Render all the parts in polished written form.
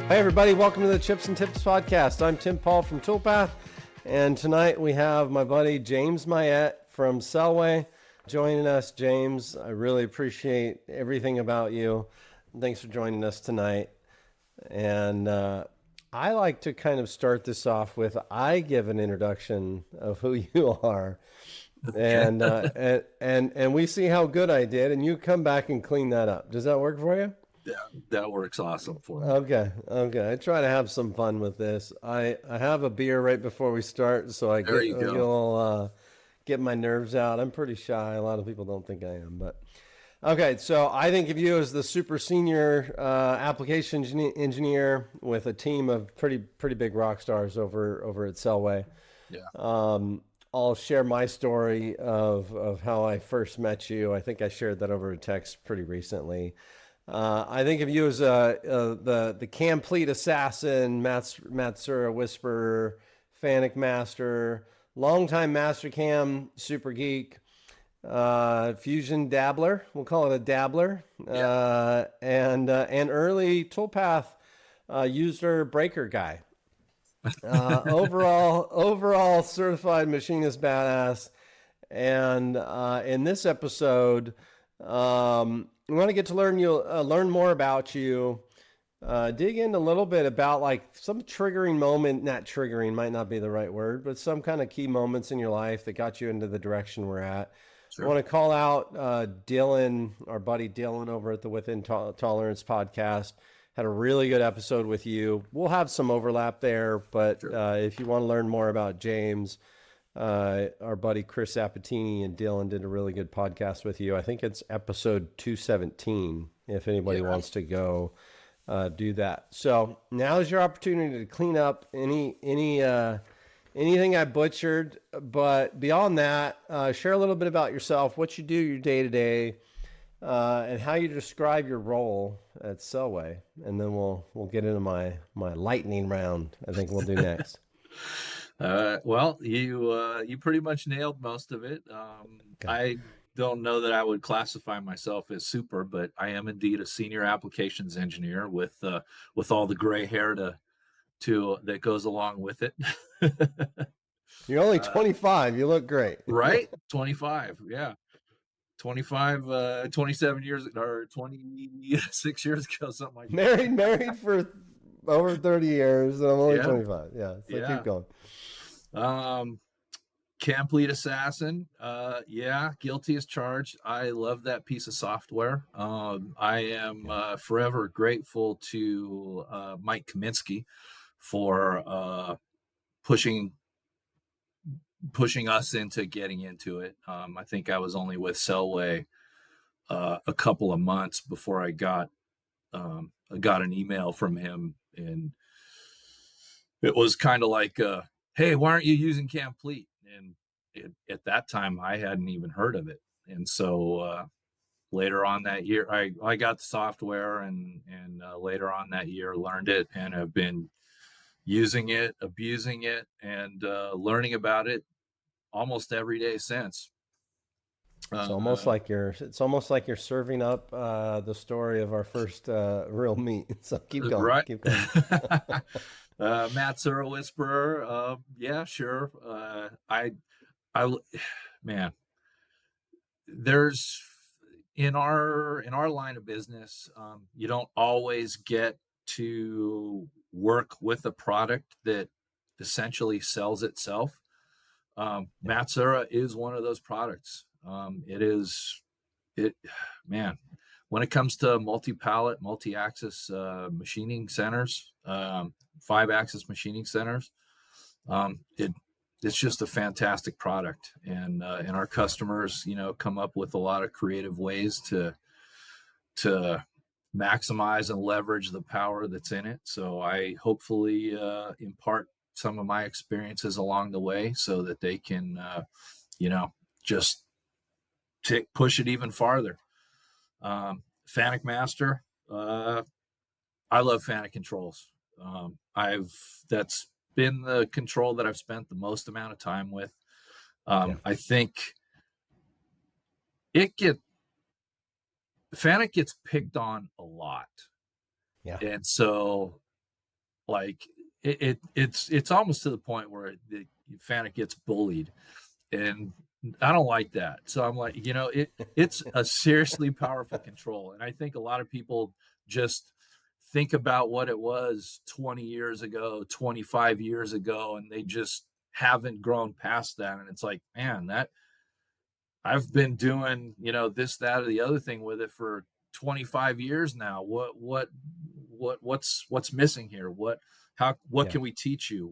Hi, everybody. Welcome to the Chips and Tips podcast. I'm Tim Paul from Toolpath, and tonight we have my buddy James Meyette from Selway joining us. James, I really appreciate everything about you. Thanks for joining us tonight. And I like to kind of start this off with I give an introduction of who you are, and and we see how good I did, and you come back and clean that up. Does that work for you? That works awesome for me. Okay. I try to have some fun with this. I have a beer right before we start, so I There get you a go. little get my nerves out. I'm pretty shy. A lot of people don't think I am, but okay. So I think of you as the super senior application engineer with a team of pretty big rock stars over at Selway. Yeah. I'll share my story of how I first met you. I think I shared that over a text pretty recently. I think of you as the CAMplete assassin, Matsura whisperer, Fanic master, longtime Mastercam super geek, fusion dabbler. We'll call it a dabbler, Yeah. and early toolpath user breaker guy. Overall certified machinist badass. And in this episode, we want to get to learn more about you. Dig in a little bit about like some triggering moment. Not triggering might not be the right word, but some kind of key moments in your life that got you into the direction we're at. I Sure. want to call out Dylan, our buddy Dylan over at the Within Tolerance podcast. Had a really good episode with you. We'll have some overlap there, but Sure. if you want to learn more about James, our buddy Chris Apatini and Dylan did a really good podcast with you. I think it's episode 217. If anybody Yeah. wants to go do that. So now is your opportunity to clean up anything I butchered. But beyond that, share a little bit about yourself, what you do your day to day, and how you describe your role at Selway, and then we'll get into my lightning round. I think we'll do next. Well, you pretty much nailed most of it. Okay. I don't know that I would classify myself as super, but I am indeed a senior applications engineer with all the gray hair to that goes along with it. You're only uh, 25. You look great. right? 25. Yeah. 25, 27 years or 26 years ago, something like that. married for over 30 years, and I'm only Yeah. 25. Yeah, so keep Yeah. going. Um, CAMplete assassin. Yeah, guilty as charged. I love that piece of software. I am forever grateful to Mike Kaminsky for pushing us into getting into it. I think I was only with Selway a couple of months before I got an email from him, and it was kind of like, "Hey, why aren't you using CAMplete?" And at that time, I hadn't even heard of it. And so later on that year, I got the software, and later on that year, learned it and have been using it, abusing it, and learning about it almost every day since. It's Uh, almost like you're serving up the story of our first real meet. So keep going, right. keep going. Matsura whisperer. Yeah, sure. I, man, there's in our line of business, you don't always get to work with a product that essentially sells itself. Yeah. Matsura is one of those products. It is it, man. When it comes to multi-pallet, multi-axis machining centers, 5-axis machining centers, it's just a fantastic product, and our customers, come up with a lot of creative ways to maximize and leverage the power that's in it. So I hopefully impart some of my experiences along the way so that they can, just push it even farther. Fanic Master, I love Fanic controls. I've That's been the control that I've spent the most amount of time with. Yeah. I think it get Fanic gets picked on a lot, Yeah. and so Like it's almost to the point where the Fanick gets bullied, and I don't like that. So I'm like, it's a seriously powerful control, and I think a lot of people just think about what it was 20 years ago, 25 years ago, and they just haven't grown past that. And it's like, man, that I've been doing, this, that, or the other thing with it for 25 years now. What's missing here? What Yeah. can we teach you?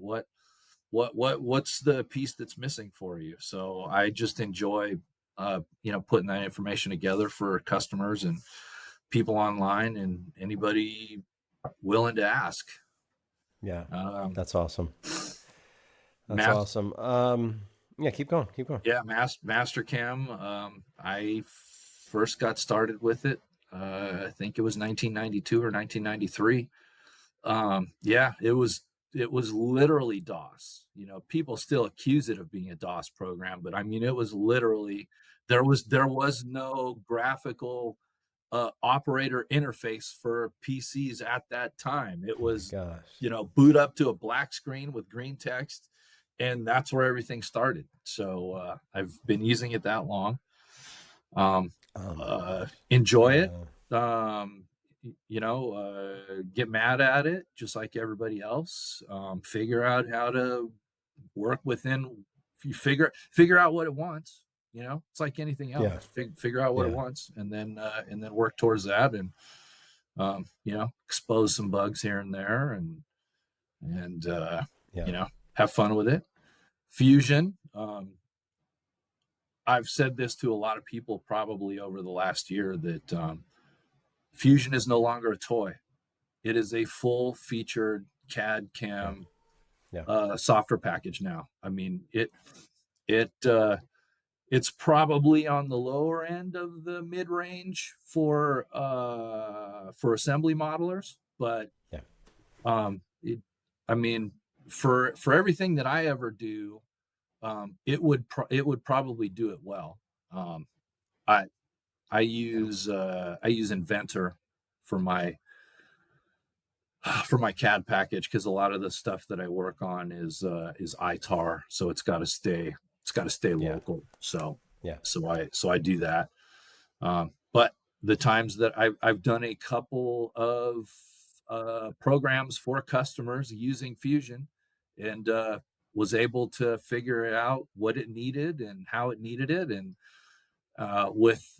What's the piece that's missing for you? So I just enjoy, putting that information together for customers and people online and anybody willing to ask. Yeah. Um, That's awesome. That's Math, awesome. Yeah, keep going. Keep going. yeah, Mastercam. I first got started with it. I think it was 1992 or 1993. Yeah, it was literally DOS. People still accuse it of being a DOS program, but I mean, it was literally there was no graphical operator interface for PCs at that time. It Oh my was, gosh. boot up to a black screen with green text, and that's where everything started. So I've been using it that long. Um, Oh my gosh. Enjoy it. Uh, Get mad at it just like everybody else. Figure out how to work within. You figure out what it wants. It's like anything yeah. else. Figure out what it Yeah. wants, and then work towards that, and expose some bugs here and there, and Yeah. have fun with it. Fusion. I've said this to a lot of people probably over the last year that Fusion is no longer a toy. It is a full featured CAD Yeah. CAM Yeah. software package now. I mean, it it's probably on the lower end of the mid range for assembly modelers, but Yeah. I mean, for everything that I ever do, it would probably do it well. I I use Inventor for my CAD package because a lot of the stuff that I work on is ITAR, so it's got to stay Yeah. local. So Yeah. so I do that. But the times that I've done a couple of programs for customers using Fusion, and was able to figure out what it needed and how it needed it, and with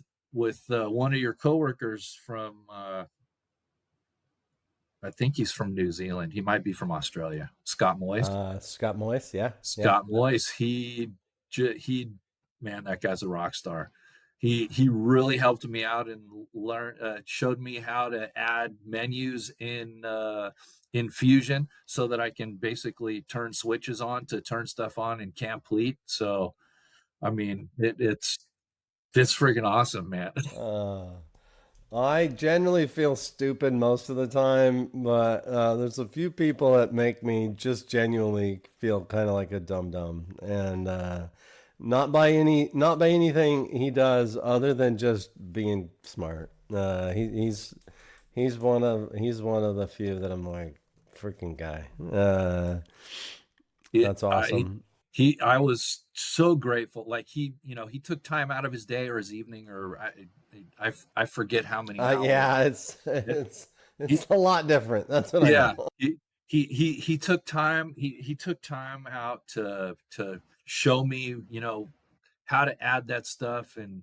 one of your coworkers from I think he's from New Zealand. He might be from Australia. Scott Moist. Scott Moist. Yeah. Yeah. Scott Moist. He man, that guy's a rock star. He really helped me out and showed me how to add menus in Fusion so that I can basically turn switches on to turn stuff on in CAMplete. So I mean, it's freaking awesome, man. Uh, I generally feel stupid most of the time, but there's a few people that make me just genuinely feel kind of like a dum dum, and not by anything he does other than just being smart. He's one of the few that I'm like, freaking guy. It That's awesome. I was so grateful. Like he took time out of his day or his evening, or I forget how many hours. Yeah, it's It- it's he, it's a lot different. That's what I yeah, know. he took time. He took time out to show me, how to add that stuff and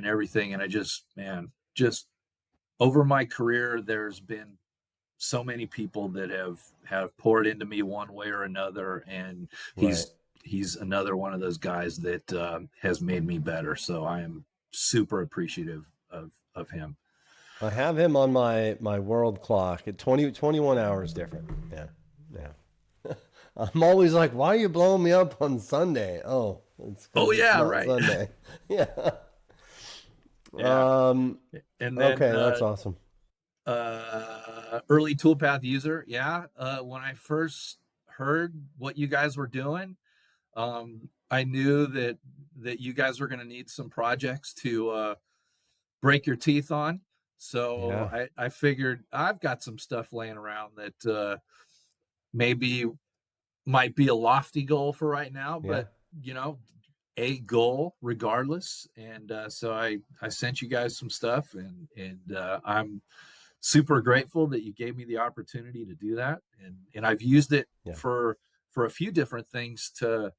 everything. And I just, man, just over my career, there's been so many people that have poured into me one way or another, and Right. he's another one of those guys that has made me better. So I am super appreciative of him. I have him on my world clock at 21 hours different. Yeah. Yeah. I'm always like, why are you blowing me up on Sunday? Oh, it's Oh because it's yeah, not right. Sunday. Yeah. Yeah. Um, And then okay, that's awesome. early toolpath user, yeah. When I first heard what you guys were doing, I knew that you guys were going to need some projects to break your teeth on. So Yeah. I figured I've got some stuff laying around that maybe might be a lofty goal for right now, Yeah. but you know, a goal regardless. And so I sent you guys some stuff, and I'm super grateful that you gave me the opportunity to do that. And I've used it Yeah. for a few different things. To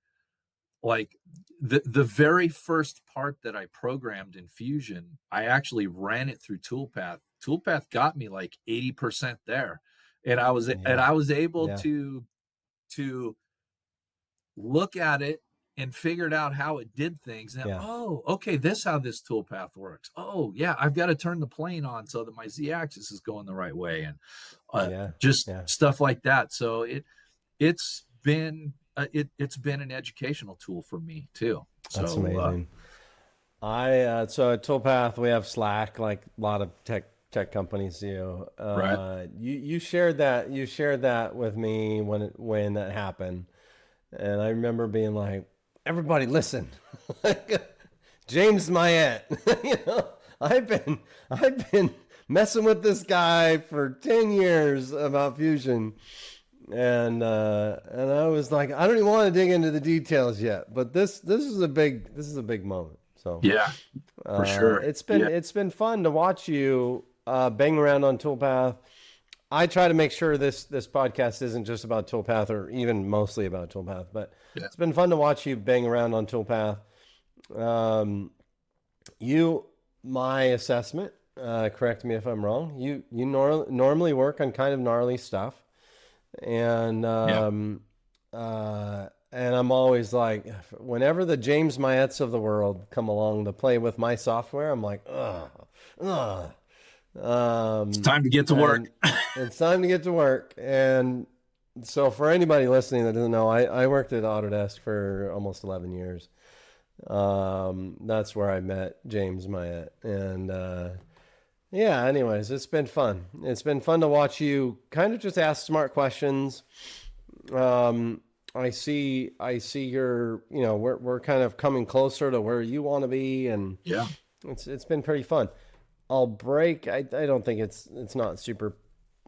like the very first part that I programmed in Fusion, I actually ran it through Toolpath. Toolpath got me like 80% there. And Yeah. I was able Yeah. to look at it and figured out how it did things. And Yeah. oh, okay, this how this toolpath works. Oh, yeah, I've got to turn the plane on so that my z-axis is going the right way, and Yeah. just Yeah. stuff like that. So it's been it's been an educational tool for me too. That's So amazing. So at Toolpath we have Slack, like a lot of tech companies do. right, You shared that with me when that happened, and I remember being like, everybody listen, James Meyette. I've been messing with this guy for 10 years about Fusion. And I was like, I don't even want to dig into the details yet, but this is a big moment. So yeah, for sure, it's been yeah, it's been fun to watch you bang around on Toolpath. I try to make sure this podcast isn't just about Toolpath or even mostly about Toolpath, but yeah, it's been fun to watch you bang around on Toolpath. Um, you, my assessment, correct me if I'm wrong. Normally work on kind of gnarly stuff, and yeah. I'm always like, whenever the James Myettes of the world come along to play with my software, I'm like, ugh, ugh. It's time to get to work. And it's time to get to work. And so, for anybody listening that doesn't know, I worked at Autodesk for almost 11 years. That's where I met James Meyette. And yeah, anyways, it's been fun. It's been fun to watch you kind of just ask smart questions. I see your, we're kind of coming closer to where you want to be, and Yeah, it's been pretty fun. I'll break. I don't think it's not super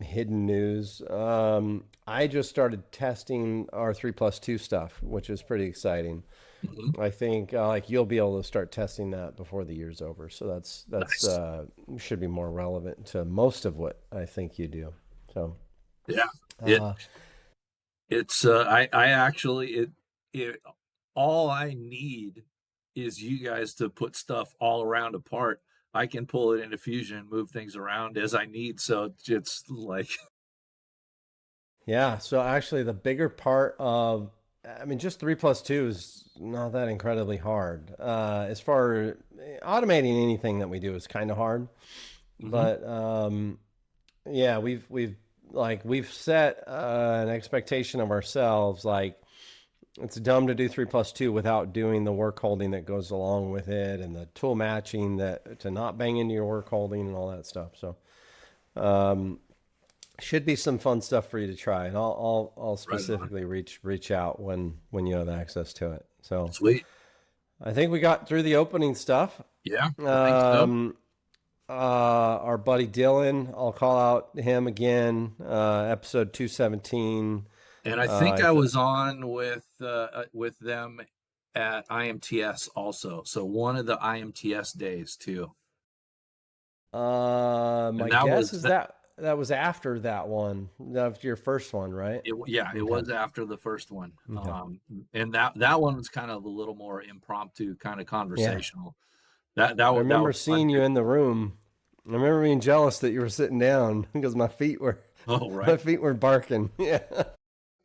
hidden news. I just started testing our 3+2 stuff, which is pretty exciting. mhm. I think like you'll be able to start testing that before the year's over. So that's Nice. should be more relevant to most of what I think you do. So Yeah, it uh, it's I actually it all I need is you guys to put stuff all around a part. I can pull it into Fusion and move things around as I need. So it's like, yeah. So actually, the bigger part of, I mean, just 3+2 is not that incredibly hard. As far automating anything that we do is kind of hard, mhm, but yeah, we've set an expectation of ourselves. Like, it's dumb to do 3+2 without doing the work holding that goes along with it, and the tool matching that to not bang into your work holding and all that stuff. So um, should be some fun stuff for you to try, and I'll right on. specifically reach out when you have access to it. So Sweet. I think we got through the opening stuff. Yeah, I think so. Um, our buddy Dylan, I'll call out him again. Episode 217. And I think I I th- was on with them at IMTS also. So one of the IMTS days too. And My that guess was is that that was after that one. That was your first one, right? yeah, it Okay. was after the first one. Okay. And that one was kind of a little more impromptu, kind of Yeah. conversational. I That remember was fun seeing you too. in the room. I remember being jealous that you were sitting down because Oh, my right. feet were barking. Yeah.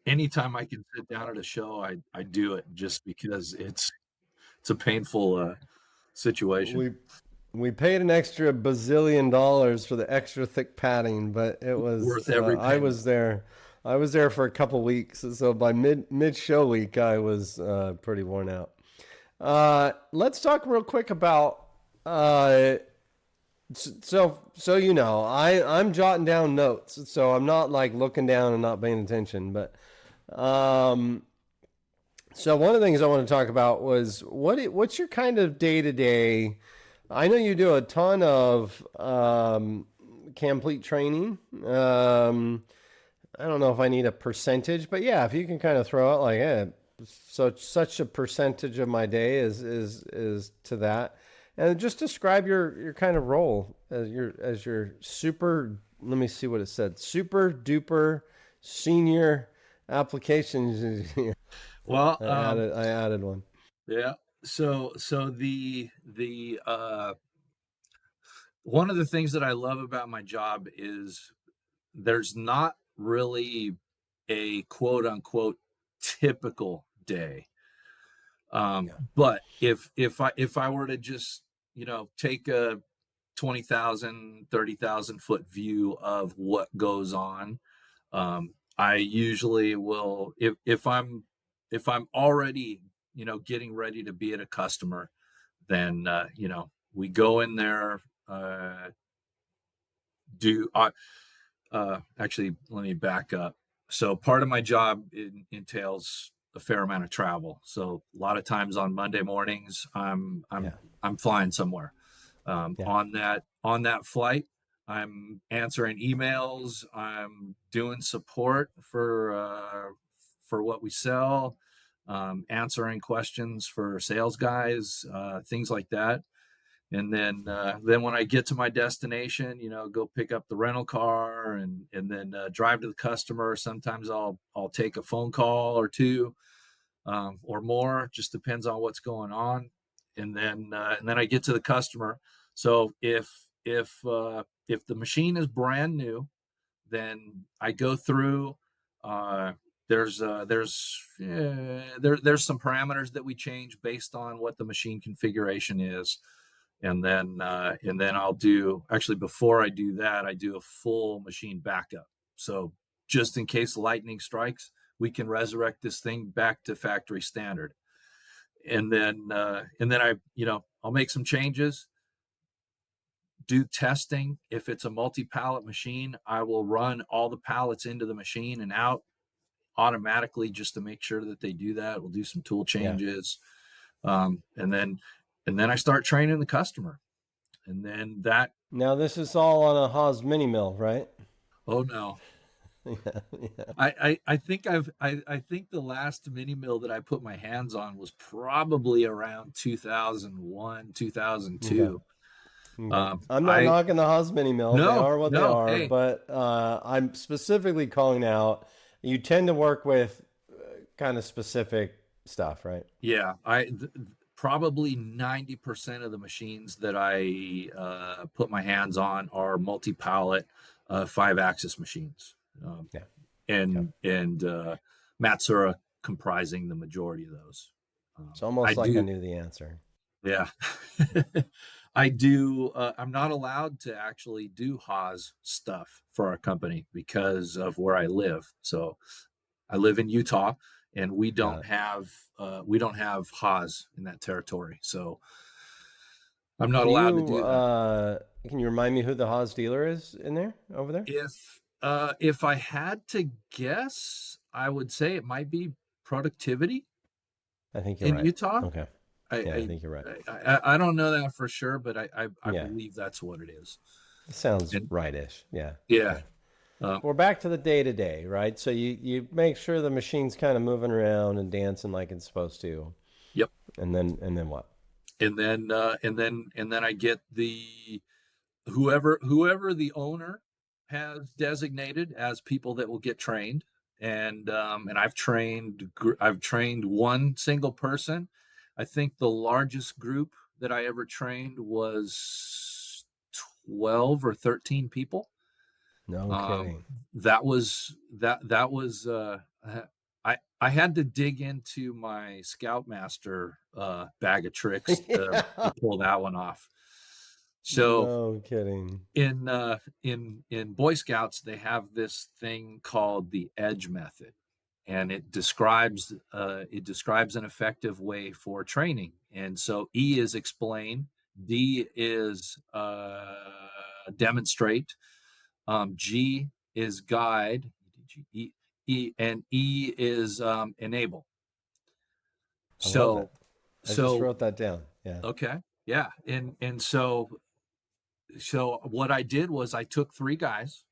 Anytime I can sit down at a show, I do it just because it's a painful situation. We we paid an extra bazillion dollars for the extra thick padding, but it was Worth every I penny. was there. I was there for a couple weeks, so by mid show week, I was pretty worn out. Let's talk real quick about uh, so I'm jotting down notes, so I'm not like looking down and not paying attention. But um, so one of the things I want to talk about was what's your kind of day to day. I know you do a ton of CAMplete training. I don't know if I need a percentage, but yeah, if you can kind of throw out like, such a percentage of my day is to that, and just describe your kind of role as your super. Let me see what it said. Super duper senior applications engineer. Well, I added one. yeah. So the one of the things that I love about my job is there's not really a quote unquote typical day. Yeah, But if I were to just, take a 20,000, 30,000 foot view of what goes on, I usually will, if I'm already, getting ready to be at a customer, then we go in there, do actually, let me back up. So part of my job entails a fair amount of travel. So a lot of times on Monday mornings, I'm yeah, I'm flying somewhere. yeah, On that flight, I'm answering emails. I'm doing support for what we sell, answering questions for sales guys, things like that. And then when I get to my destination, go pick up the rental car and then drive to the customer. Sometimes I'll take a phone call or two, or more, just depends on what's going on. And then I get to the customer. So if the machine is brand new, then I go through. Uh, there's some parameters that we change based on what the machine configuration is, and then I'll do, actually, before I do that, I do a full machine backup. So just in case lightning strikes, we can resurrect this thing back to factory standard. And then I'll make some changes, do testing. If it's a multi-pallet machine, I will run all the pallets into the machine and out automatically just to make sure that they do that. We'll do some tool yeah. changes, and then I start training the customer, and then that. Now this is all on a Haas mini mill, right? Oh no. Yeah, yeah. I think the last mini mill that I put my hands on was probably around 2001, Okay. 2002. Okay. I'm not I knocking the Haas mini mills. They No, are what they no, are, hey, but I'm specifically calling out. You tend to work with kind of specific stuff, right? yeah, probably 90% of the machines that I put my hands on are multi-pallet, 5-axis machines, Yeah. Okay. and Matsura comprising the majority of those. It's I almost like I do, knew the answer. yeah. I do. I'm not allowed to actually do Haas stuff for our company because of where I live. So I live in Utah, and we Got don't it. have we don't have Haas in that territory. So I'm not Can allowed to you do that. can you remind me who the Haas dealer is in there over there? If I had to guess, I would say it might be productivity I think you're in right. Utah. Okay. Yeah, I I think you're right. I don't know that for sure, but I Yeah. believe that's what it is. Sounds And right-ish. Yeah. yeah, Okay. um, We're back to the day to day, right? So you make sure the machine's kind of moving around and dancing like it's supposed to, yep. and then what? And then I get the whoever the owner has designated as people that will get trained, and I've trained one single person. I think the largest group that I ever trained was 12 or 13 people. No um, kidding. that was I had to dig into my Scoutmaster bag of tricks to Yeah. pull that one off. So No kidding. in Boy Scouts, they have this thing called the Edge method, and it describes an effective way for training. And so E is explain, D is demonstrate, G is guide, and E is enable. I love it. So I just so wrote that down. Yeah. okay. Yeah. And so what I did was I took three guys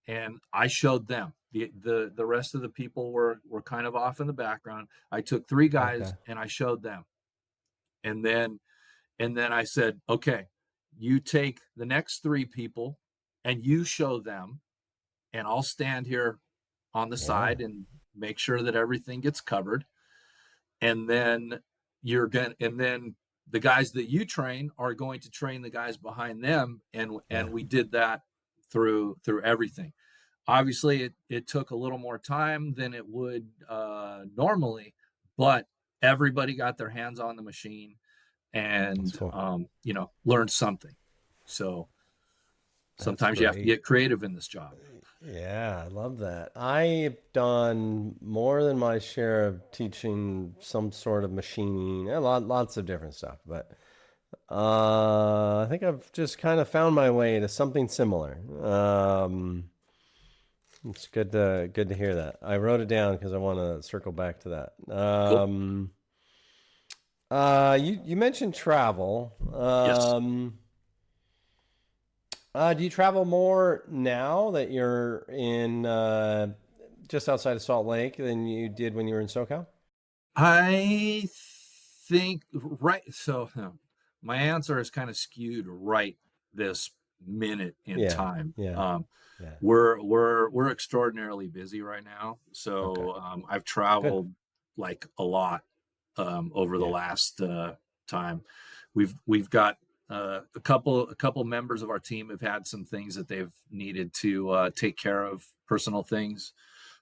and I showed them. The rest of the people were kind of off in the background. I took three guys Okay. and I showed them. And then I said, okay, you take the next three people and you show them, and I'll stand here on the Yeah. side and make sure that everything gets covered. And then and then the guys that you train are going to train the guys behind them. And Yeah. we did that through everything. Obviously, it took a little more time than it would normally, but everybody got their hands on the machine That's and cool. learned something. So That's sometimes you have to great. get creative in this job. Yeah, I love that. I've done more than my share of teaching some sort of machining, lots of different stuff, but I think I've just kind of found my way to something similar. It's good to hear that. I wrote it down because I want to circle back to that. Cool. You mentioned travel. Yes. Do you travel more now that you're in just outside of Salt Lake than you did when you were in SoCal? I think right. So my answer is kind of skewed right this minute in Yeah, time. yeah, yeah. We're extraordinarily busy right now. Okay, So I've good. traveled like a lot over the Yeah, last time. We've got a couple members of our team have had some things that they've needed to take care of, personal things.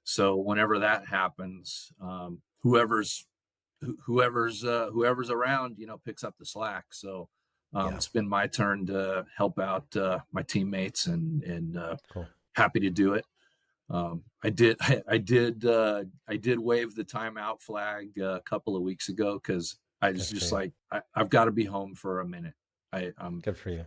So whenever that happens, whoever's around, picks up the slack. So yeah, it's been my turn to help out my teammates, and cool. happy to do it. I did wave the timeout flag a couple of weeks ago because I was Good for just you. like, I've got to be home for a minute. Good for you.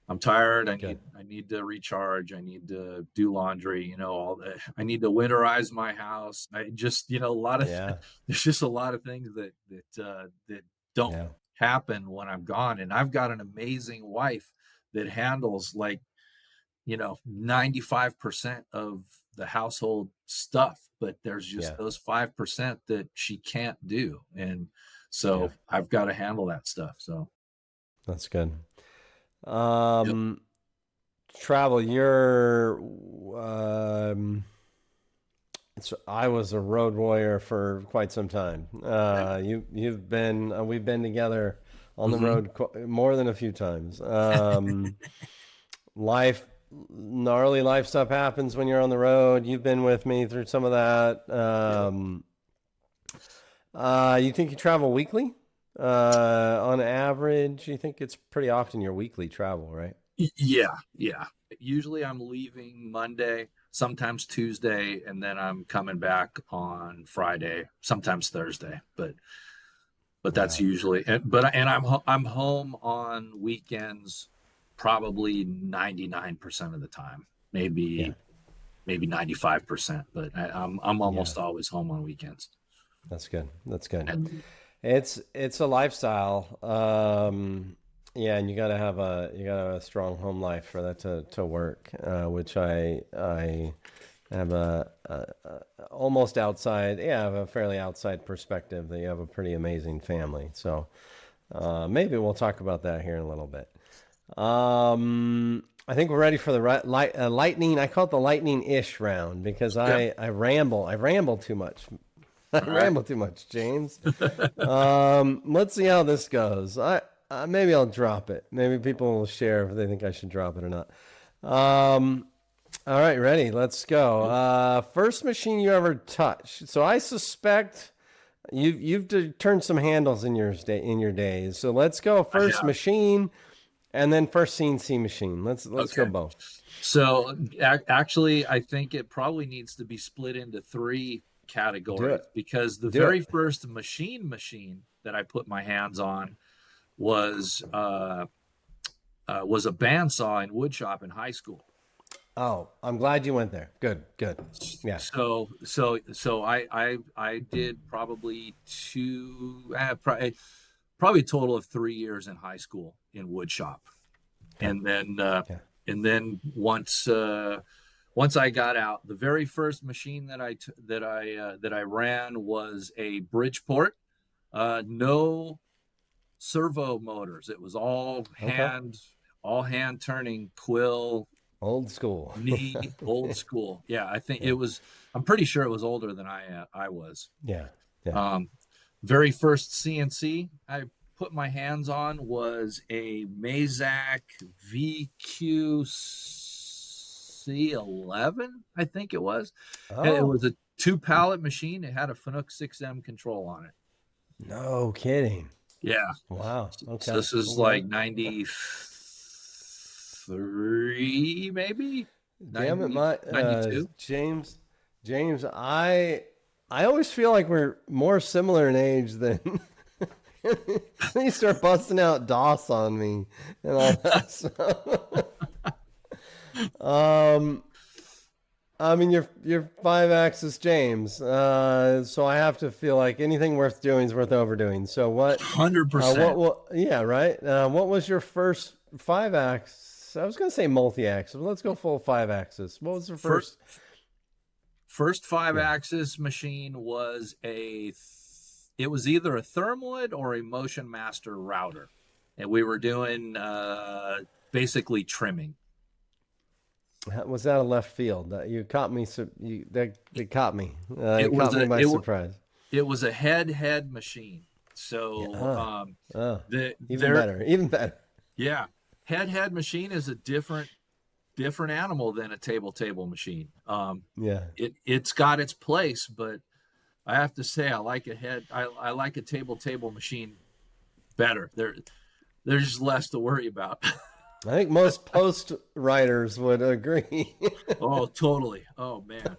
I'm tired. I Good. need I need to recharge. I need to do laundry. All that. I need to winterize my house. I just a lot of Yeah, there's just a lot of things that don't yeah, happen when I'm gone. And I've got an amazing wife that handles like 95% of the household stuff, but there's just yeah, those 5% that she can't do. And yeah. so I've got to handle that stuff. So That's good. yep. Um, Travel. Um, I was a road warrior for quite some time. You've been we've been together on the Hmm. road more than a few times. Life Gnarly life stuff happens when you're on the road. You've been with me through some of that. Yep. You think you travel weekly? On average, you think it's pretty often your weekly travel, right? Yeah, yeah. Usually I'm leaving Monday, sometimes Tuesday, and then I'm coming back on Friday, sometimes Thursday. But that's Yeah, usually and I'm home on weekends probably 99% of the time. yeah, Maybe 95%, but I'm yeah. almost always home on weekends. That's good. That's good. And It's a lifestyle. Yeah, and you gotta have a strong home life for that to work. Which I have a almost outside. Yeah, I have a fairly outside perspective that you have a pretty amazing family. So maybe we'll talk about that here in a little bit. I think we're ready for the lightning. I call it the lightning-ish round because yeah, I ramble. I ramble too much. I all right. ramble too much, James. Let's see how this goes. Maybe I'll drop it. Maybe people will share if they think I should drop it or not. All right, ready? Let's go. First machine you ever touched. So I suspect you've turned some handles in your days. So let's go I first have. machine and then first CNC machine. Let's go Okay. both. So actually, I think it probably needs to be split into three Do it. categories because the Do very it. first machine that I put my hands on was was a bandsaw in woodshop in high school. Oh, I'm glad you went there. Good, good. Yeah. So I did probably two, probably a total of 3 years in high school in wood shop. Okay. And then Okay. once I got out, the very first machine that I ran was a Bridgeport, no servo motors. It was Okay. all hand turning quill Old school. knee, old school. Yeah, I think Yeah. I'm pretty sure it was older than I was. Yeah. Yeah. Very first CNC I put my hands on was a Mazak VQC11, I think it was. It Oh, was a 2-pallet machine. It had a Fanuc 6M control on it. no kidding. Yeah. Wow. So Okay. this is Okay. like 93, maybe Damn it, 90, my 92. James, I always feel like we're more similar in age than you start busting out DOS on me and all that stuff. I mean, you're 5-axis James, so I have to feel like anything worth doing is worth overdoing. So what? 100%. Yeah, right. What was your first 5-axis? I was gonna say multi-axis. But let's go full 5-axis. What was the First, first? first five Yeah. axis machine was it was either a Thermwood or a Motion Master router. And we were doing basically trimming. Was that a left field? You caught me. So they caught me. You It was caught me by it, surprise. it was a head machine. Yeah. So Even there, better. Even better. yeah, head machine is a different animal than a table machine. Yeah. It's got its place, but I have to say I like a head. I like a table machine better. There's just less to worry about. I think most post writers would agree. Oh, totally. Oh man,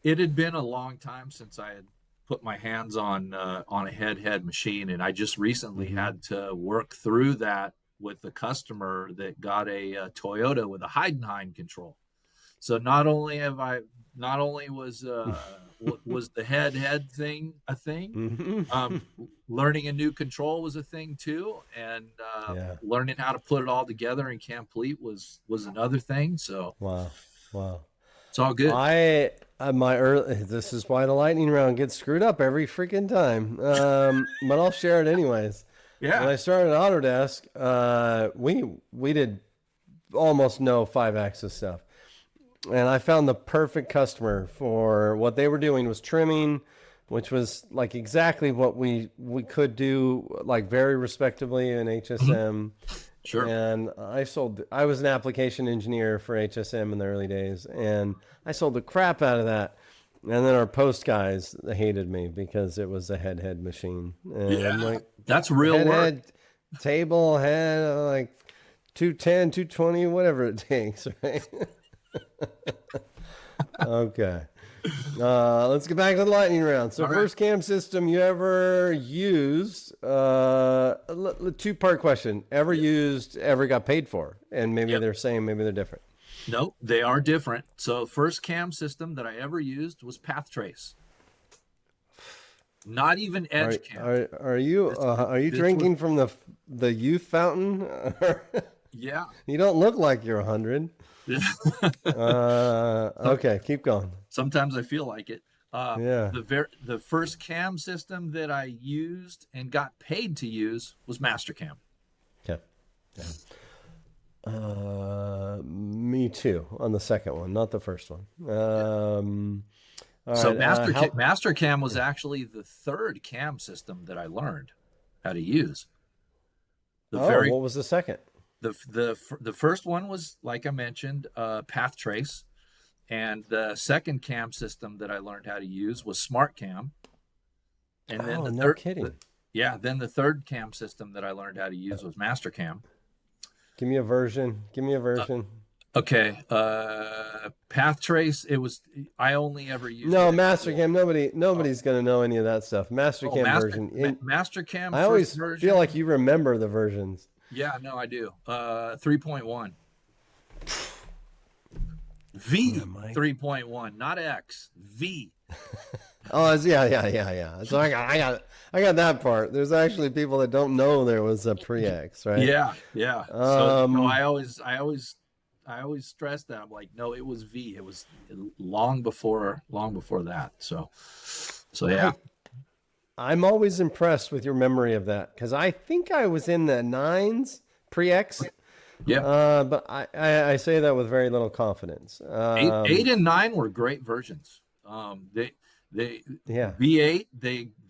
it had been a long time since I had put my hands on a head machine, and I just recently Mm-hmm. had to work through that with the customer that got a Toyota with a Heidenhain control. So not only was the head thing a thing, Mm-hmm. learning a new control was a thing too, and Yeah. learning how to put it all together in CAMplete was another thing. So Wow. Wow. it's all good. This is why the lightning round gets screwed up every freaking time. But I'll share it anyways. When Yeah. I started at Autodesk, we did almost no 5-axis stuff, and I found the perfect customer for what they were doing was trimming, which was like exactly what we could do, like very respectably in Mhm. HSM. Sure. And I was an application engineer for HSM in the early days, and I sold the crap out of that. And then our post guys hated me because it was a head machine. And I'm Yeah. like, That's real work. head, table, head, like 210, 220, whatever it takes, right? Okay. Let's get back to the lightning round. So, All right. first cam system you ever used? Two-part question: ever Yep. used? Ever got paid for? And maybe Yep. they're same, maybe they're different. No, they are different. So first cam system that I ever used was Path Trace. Not even Are Edge cam. are This are you this was drinking from the youth fountain? yeah. You don't look like you're 100. Okay, keep going. Sometimes I feel like it. Yeah. The first cam system that I used and got paid to use was Mastercam. Okay. Yeah. Me too on the second one, not the first one. All So right. Mastercam was actually the third cam system that I learned how to use. What was the second? The first one was, like I mentioned, Path Trace, and the second cam system that I learned how to use was SmartCam, and then Oh, no kidding. then the third cam system that I learned how to use was Mastercam. Give me a version. Give me a version. Okay, Path Trace. I only ever used No, it. Mastercam. Nobody's gonna know any of that stuff. Mastercam version. Mastercam I first always version. feel like you remember the versions. Yeah, no, I do. 3.1. V Yeah, Mike. 3.1, not X. V. Oh, yeah. So I got that part. There's actually people that don't know there was a pre-X, right? Yeah. So Um, I always stress that. I'm like, no, it was V. It was long before that. So yeah. I'm always impressed with your memory of that because I think I was in the nines pre-X, Yeah. but I say that with very little confidence. Eight and nine were great versions. They Yeah. V8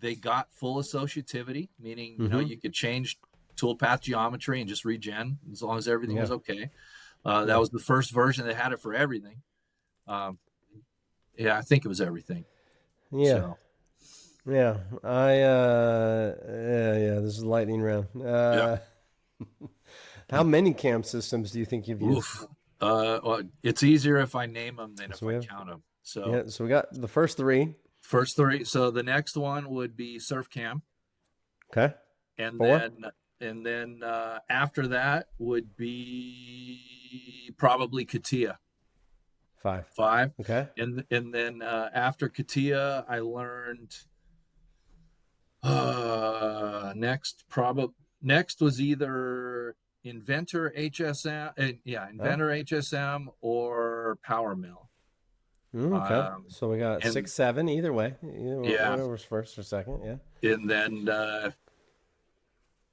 they got full associativity, meaning Mm-hmm. you could change toolpath geometry and just regen as long as everything Yeah. was okay. That Yeah. was the first version that had it for everything. Um, yeah, I think it was everything. Yeah. So Yeah. Yeah. This is lightning round. yeah. How many cam systems do you think you've used? Oof. Well, it's easier if I name them than So if we I have, count them. So yeah. So we got the first three. first three. So the next one would be SurfCam, Okay. and Four, then after that would be probably Katia five. 5, Okay. and then after Katia, I learned next was either Inventor HSM, Oh. Inventor HSM or Power Mill. Okay. So we got And 6, 7. Either way. yeah, Whatever's first or second. Yeah.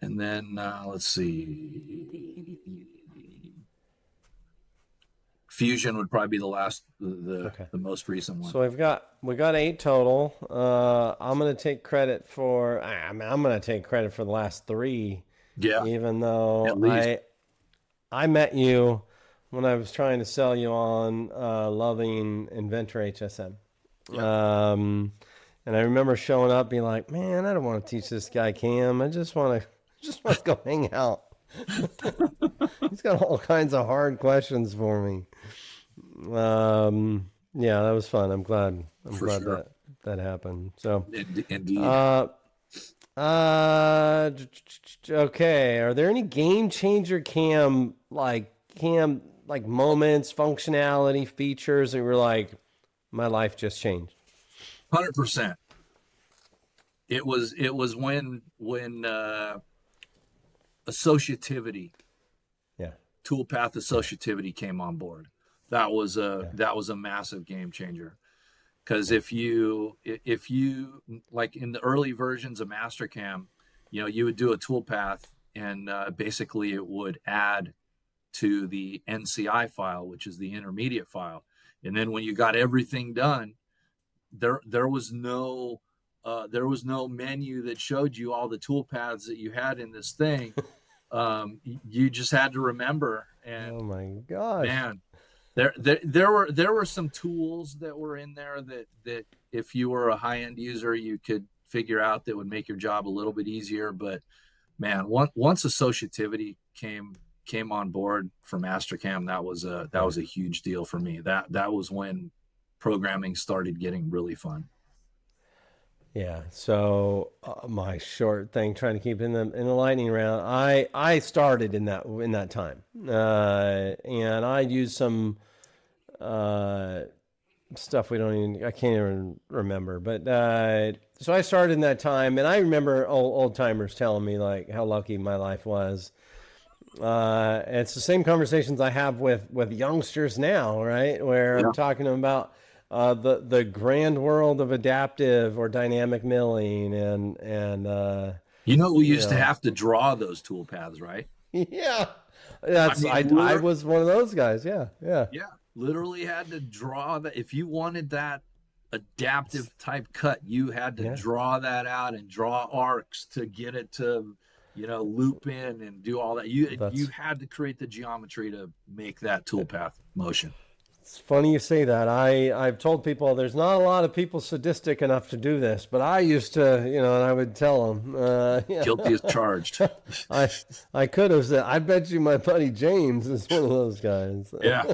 and then let's see, Fusion would probably be the last, Okay. the most recent one. So we got 8 total. I'm gonna take credit for. I'm gonna take credit for the last 3, Yeah, even at though least. I met you when I was trying to sell you on loving Inventor HSM. Yeah, And I remember showing up, being like, "Man, I don't want to teach this guy Cam. I just want to go hang out." He's got all kinds of hard questions for me. Yeah, that was fun. I'm for glad sure. that happened. So, Indeed. uh, okay. Are there any game changer cam like moments, functionality, features that were like, my life just changed? 100%. It was when associativity, Yeah, toolpath associativity came on board. yeah, That was a massive game changer. Because yeah. if you like in the early versions of Mastercam, you would do a toolpath and basically it would add to the NCI file, which is the intermediate file. And then when you got everything done, there was no menu that showed you all the toolpaths that you had in this thing. You just had to remember. Oh And my gosh. man, there were some tools that were in there that if you were a high end user you could figure out that would make your job a little bit easier. But man, once associativity came on board for Mastercam, that Yeah. was a huge deal for me. That was when programming started getting really fun. Yeah. So my short thing, trying to keep in the lightning round. I started in that time, and I used some uh, stuff I can't even remember. But so I started in that time, and I remember old timers telling me like how lucky my life was. It's the same conversations I have with youngsters now, right? Where I'm Yeah. talking to them about the grand world of adaptive or dynamic milling, and We you used to know, have to draw those tool paths, right? yeah, I that's mean, I was one of those guys. Yeah, yeah, yeah, literally had to draw that. If you wanted that adaptive type cut, you had to yeah. draw that out and draw arcs to get it to, loop in and do all that. You That's had to create the geometry to make that toolpath motion. It's funny you say that. I've told people there's not a lot of people sadistic enough to do this, but I used to, and I would tell them, yeah, Guilty as charged. I I could have said, I bet you my buddy James is one of those guys. Yeah.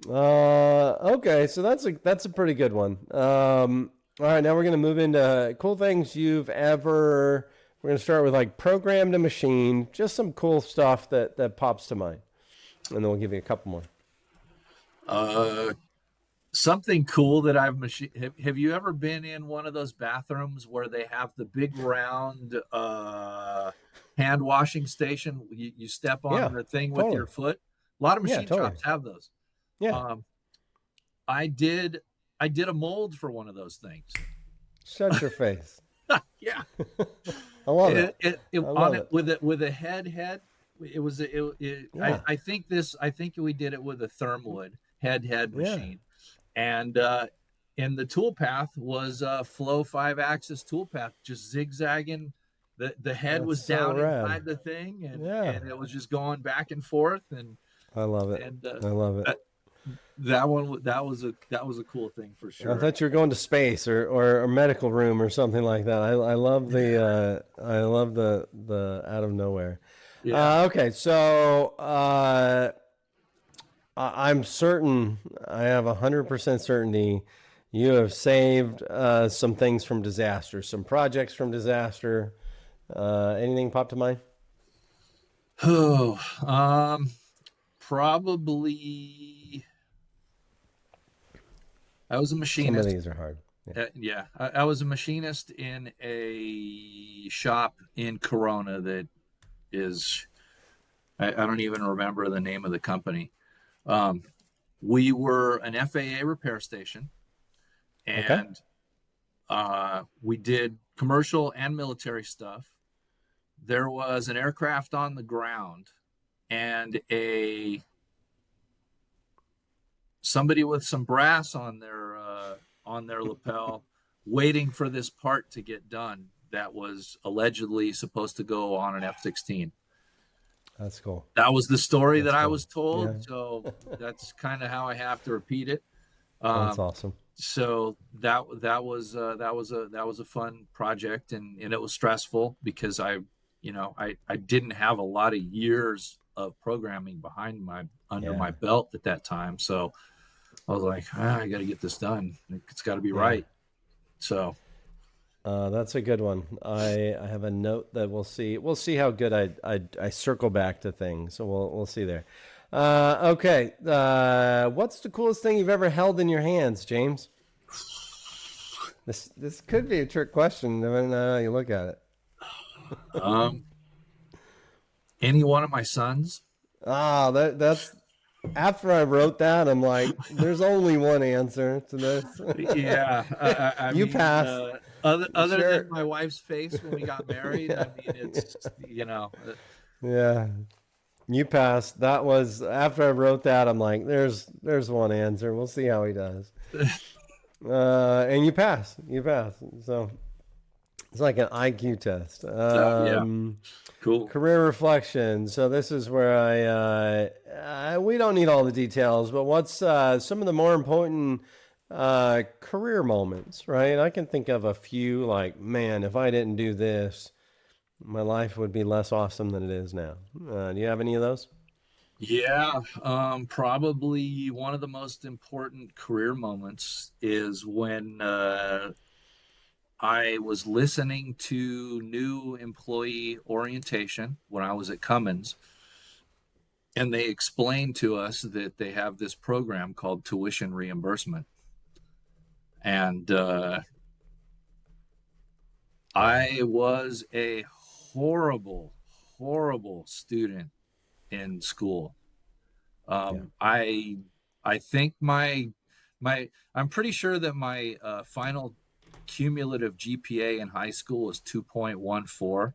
Okay, so that's a pretty good one. All right, now we're gonna move into cool things you've ever. We're gonna start with like program to machine, just some cool stuff that pops to mind, and then we'll give you a couple more. Uh, Something cool that I've machine. Have you ever been in one of those bathrooms where they have the big round hand washing station? You step on Yeah, the thing with totally. your foot. A lot of Yeah, machine totally. shops have those. Yeah. Um, I did I did a mold for one of those things. Shut your face. Yeah, I love it. it I on love it it. with a head. It was Yeah. I think we did it with a thermwood head Yeah. machine, and the tool path was a flow 5-axis tool path, just zigzagging. The head That's was so down rad. inside the thing, Yeah. and it was just going back and forth, I love it. and I love it. that, that was a cool thing for I sure. thought you were going to space or a medical room or something like that. I love the Yeah, out of nowhere. yeah. Okay, so I'm certain, I have 100% certainty you have saved some things from disaster, some projects from disaster. Anything pop to mind? Oh, probably. I was a Some of machinist. these are hard. Yeah. Yeah, I was a machinist in a shop in Corona that is, I don't even remember the name of the company. Um, we were an FAA repair station, Okay. and we did commercial and military stuff. There was an aircraft on the ground, and a somebody with some brass on their lapel, waiting for this part to get done that was allegedly supposed to go on an F-16. That's cool. That was the story That's that I cool. was told, Yeah. so that's kind of how I have to repeat it. That's Um, awesome. so that was a fun project, and it was stressful because I didn't have a lot of years of programming behind my under Yeah. my belt at that time, so I was like, I got to get this done. It's got to be Yeah. right. So, That's a good one. I have a note that we'll see how good I circle back to things. So we'll see there. Okay. What's the coolest thing you've ever held in your hands, James? This could be a trick question depending on how you look at it. um, any one of my sons. That's after I wrote that, I'm like, there's only one answer to this. Yeah, I You mean, pass. other than Sure. my wife's face when we got married, I mean, it's Yeah. You passed. That was after I wrote that. I'm like, there's one answer. We'll see how he does. And you pass. You pass. So it's like an IQ test. yeah, cool. Career reflection. So this is where we don't need all the details, but what's some of the more important career moments, right? I can think of a few. Like, man, if I didn't do this, my life would be less awesome than it is now. Do you have any of those? Yeah, probably one of the most important career moments is when I was listening to new employee orientation when I was at Cummins, and they explained to us that they have this program called tuition reimbursement. And I was a horrible, horrible student in school. Yeah. I think my I'm pretty sure that my final cumulative GPA in high school was 2.14.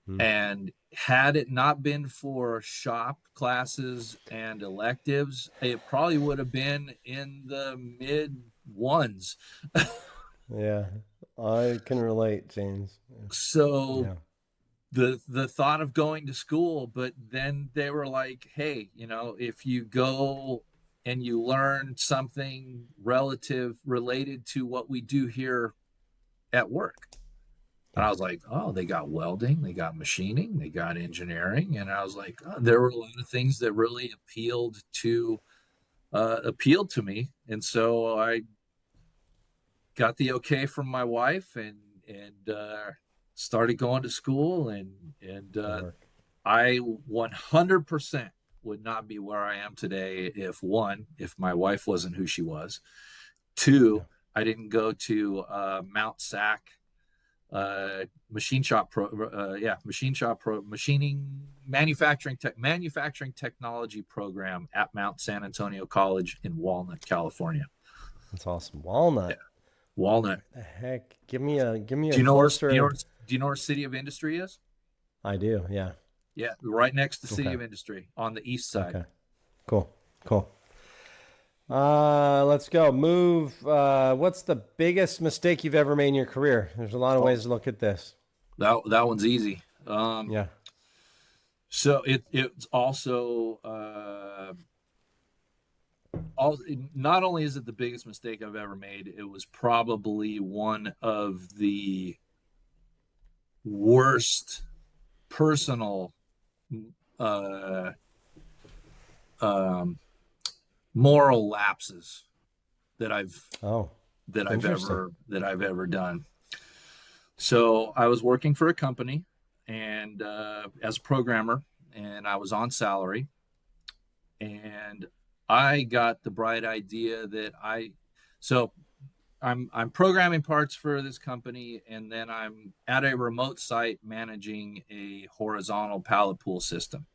Hmm. And had it not been for shop classes and electives, it probably would have been in the mid ones. Yeah. I can relate, James. So Yeah. the thought of going to school, but then they were like, hey, if you go and you learn something related to what we do here at work. And Yeah. I was like, oh, they got welding, they got machining, they got engineering. And I was like, oh, there were a lot of things that really appealed to me. And so I got the okay from my wife, and started going to school, and Good work. I 100% would not be where I am today if my wife wasn't who she was. Two, Yeah. I didn't go to Mount Sac manufacturing technology program at Mount San Antonio College in Walnut, California. That's awesome. Yeah, Walnut. Walnut. The heck? Give me a Do you know where closer. do you know where City of Industry is? I do. Yeah. Yeah, right next to City Okay. of Industry on the east side. Okay. Cool. Cool. Let's go. Move. What's the biggest mistake you've ever made in your career? There's a lot of Oh, ways to look at this. that one's easy. Yeah. So it's also all, not only is it the biggest mistake I've ever made, it was probably one of the worst personal uh, um, moral lapses that I've Oh, interesting. that I've ever done. So I was working for a company and as a programmer, and I was on salary, and I got the bright idea that so I'm programming parts for this company, and then I'm at a remote site managing a horizontal pallet pool system.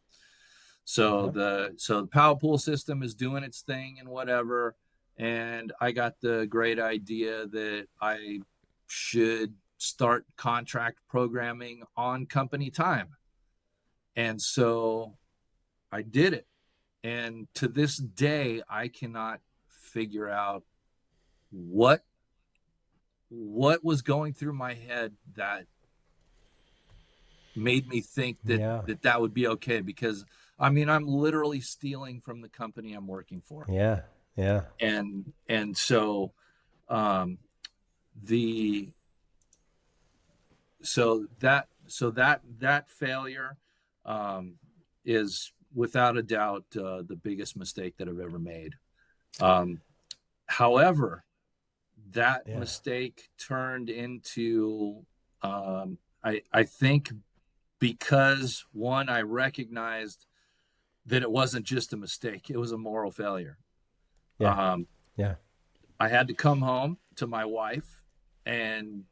So Okay. the pallet pool system is doing its thing and whatever, and I got the great idea that I should start contract programming on company time. And so I did it. And to this day, I cannot figure out what was going through my head that made me think Yeah. that would be okay, because I mean, I'm literally stealing from the company I'm working for. Yeah. Yeah. And so um the that failure um is without a doubt the biggest mistake that I've ever made. um However, that Yeah. mistake turned into I think, because one, I recognized that it wasn't just a mistake, it was a moral failure. Yeah. um Yeah. I had to come home to my wife and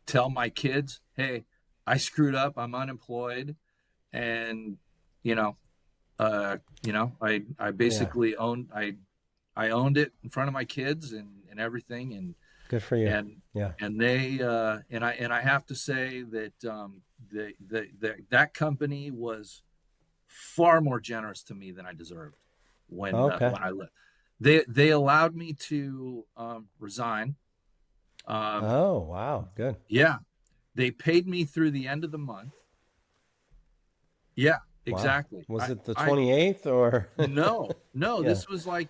tell my kids, hey, I screwed up, I'm unemployed, and you know I Yeah. basically I owned it in front of my kids and everything. Good for you. And Yeah. and they and I have to say that that company was far more generous to me than I deserved Okay. when I left. They allowed me to resign. Um, Oh, wow. Good. yeah, they paid me through the end of the month. Yeah, Wow. exactly. Was it the I 28th or? no, Yeah. this was like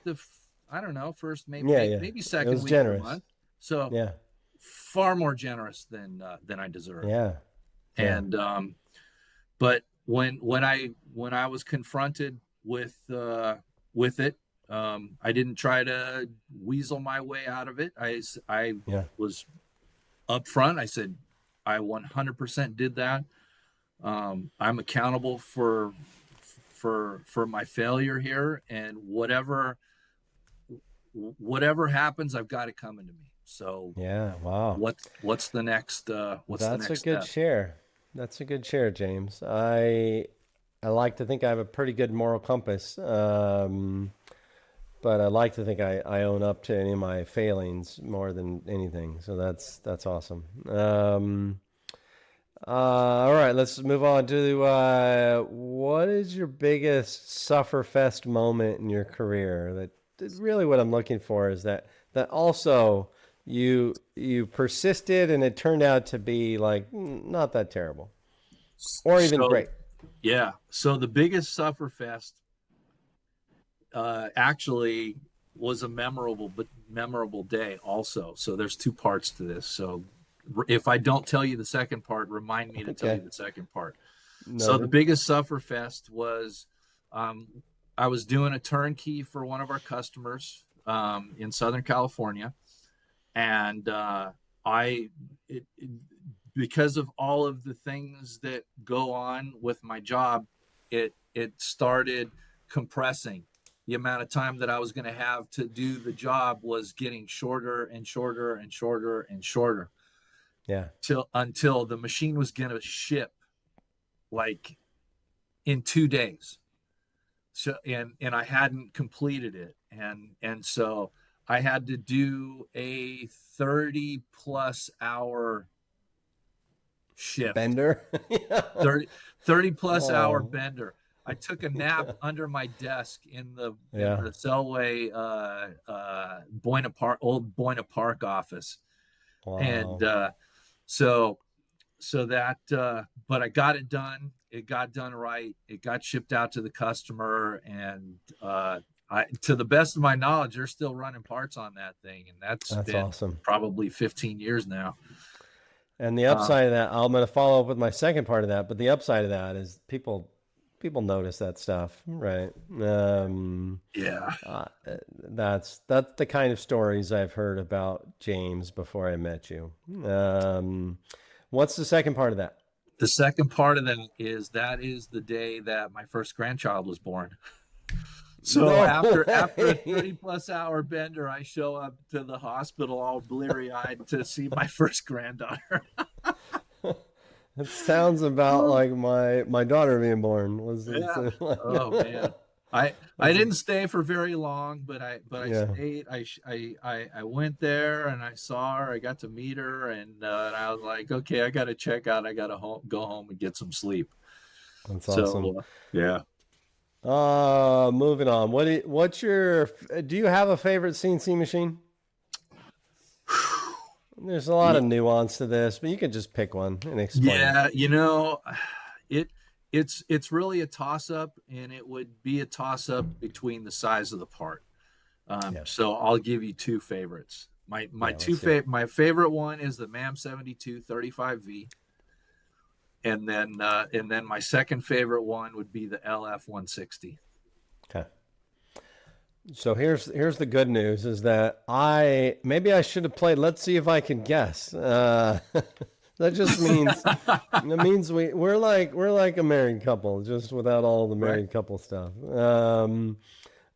I don't know, first Yeah. Yeah. maybe It second was week of the generous. month. So Yeah. far more generous than I deserved. Yeah. Yeah. And but when I was confronted with it, I didn't try to weasel my way out of it. I Yeah. was upfront. I said I 100% did that. I'm accountable for my failure here, and whatever happens, I've got it coming to me. So Yeah. Wow. what's the next That's a good step? share. That's a good share, James. I like to think I have a pretty good moral compass. But I like to think I own up to any of my failings more than anything. So that's awesome. All right, let's move on to what is your biggest sufferfest moment in your career? That really what I'm looking for is that also you persisted and it turned out to be like not that terrible or even So great. yeah, so the biggest sufferfest actually was a memorable day also. So there's two parts to this. So if I don't tell you the second part, remind me to tell you Okay, the second part. So the noted. biggest sufferfest was um, I was doing a turnkey for one of our customers in Southern California, and I it, because of all of the things that go on with my job, it started compressing. The amount of time that I was going to have to do the job was getting shorter and shorter and shorter and shorter. Yeah. Until the machine was going to ship like in 2 days. So, and I hadn't completed it. And so I had to do a 30+ hour shift. Bender. 30 plus hour bender. I took a nap under my desk in the Selway old Buena Park office. Wow. And so that but I got it done. It got done right. It got shipped out to the customer, and to the best of my knowledge, they're still running parts on that thing, and that's been awesome. Probably 15 years now. And the upside of that, I'm going to follow up with my second part of that, but the upside of that is people notice that stuff, right? That's the kind of stories I've heard about James before I met you. What's the second part of that? The second part of that is the day that my first grandchild was born. So after a 30+ hour bender, I show up to the hospital all bleary-eyed to see my first granddaughter. It sounds about like my daughter being born. Oh man, I didn't stay for very long, but I stayed. I went there and I saw her. I got to meet her, and I was like, okay, I got to check out. I got to go home and get some sleep. That's awesome. Yeah. Moving on. Do you have a favorite CNC machine? There's a lot of nuance to this, but you can just pick one and explain. Yeah, it's really a toss-up, and it would be a toss-up between the size of the part. So I'll give you two favorites. My favorite one is the MAM 72 35V. And then my second favorite one would be the LF 160. Okay. So here's the good news is that maybe I should have played. Let's see if I can guess. That just means we're like a married couple, just without all the married couple stuff. All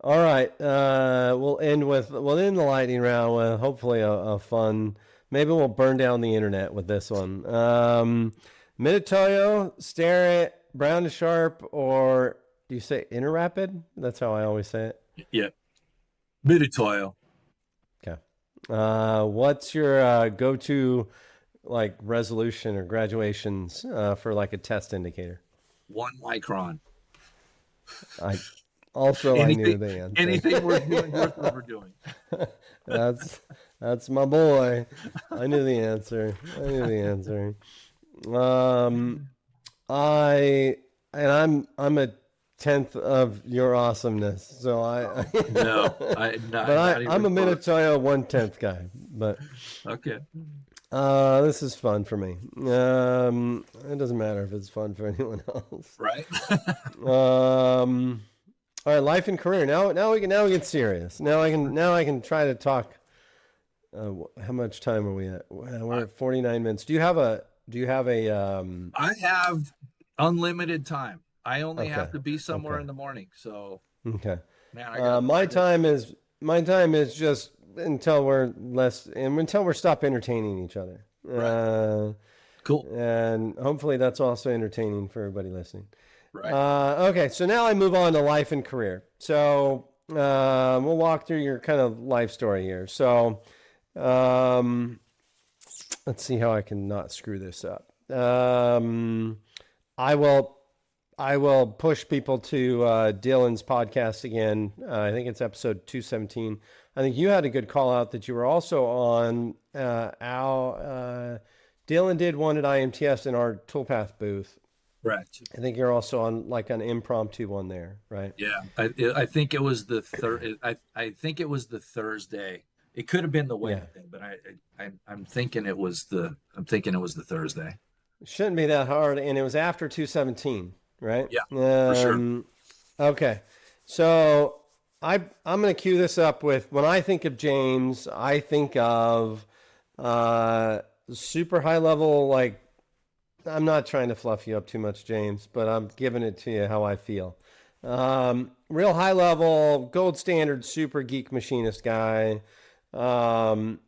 right. We'll end the lightning round with hopefully a fun. Maybe we'll burn down the internet with this one. Mitutoyo, Starrett, Brown to Sharp, or do you say Interrapid? That's how I always say it. Yeah. Mitutoyo. Okay. What's your go-to like resolution or graduations for like a test indicator? 1 micron. I knew the answer. Anything worth overdoing. That's my boy. I knew the answer. I'm a 10th of your awesomeness, so I'm a Mitutoyo 1/10 guy, but okay. This is fun for me. It doesn't matter if it's fun for anyone else, right? All right, life and career. Now we get serious. Now I can try to talk. How much time are we at? We're at 49 minutes. Do you have a? I have unlimited time. I only have to be somewhere in the morning. So okay. Man, my time is just until we're stop entertaining each other. Right. Cool. And hopefully that's also entertaining for everybody listening. Right. Okay. So now I move on to life and career. So we'll walk through your kind of life story here. So let's see how I can not screw this up. I will push people to Dylan's podcast again. I think it's episode 217. I think you had a good call out that you were also on. Dylan did one at IMTS in our Toolpath booth. Correct. I think you're also on like an impromptu one there, right? Yeah, I think it was the third. I think it was the Thursday. It could have been the Wednesday, but I'm thinking it was the Thursday. It shouldn't be that hard, and it was after 217, right? Yeah, for sure. Okay, so I'm going to cue this up with when I think of James, I think of super high level. Like, I'm not trying to fluff you up too much, James, but I'm giving it to you how I feel. Real high level, gold standard, super geek machinist guy. Um,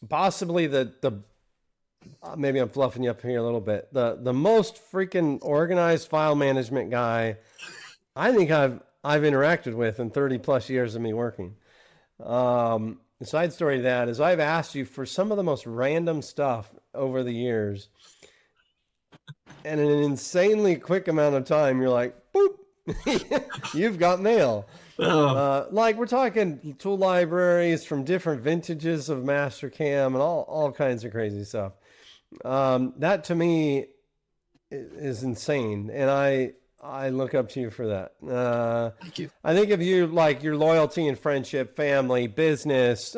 Possibly the maybe I'm fluffing you up here a little bit. The most freaking organized file management guy I think I've interacted with in 30 plus years of me working. The side story to that is I've asked you for some of the most random stuff over the years, and in an insanely quick amount of time, you're like, boop, you've got mail. Oh, Like we're talking tool libraries from different vintages of Mastercam and all kinds of crazy stuff. That to me is insane, and I look up to you for that. thank you. I think of you like your loyalty and friendship, family, business.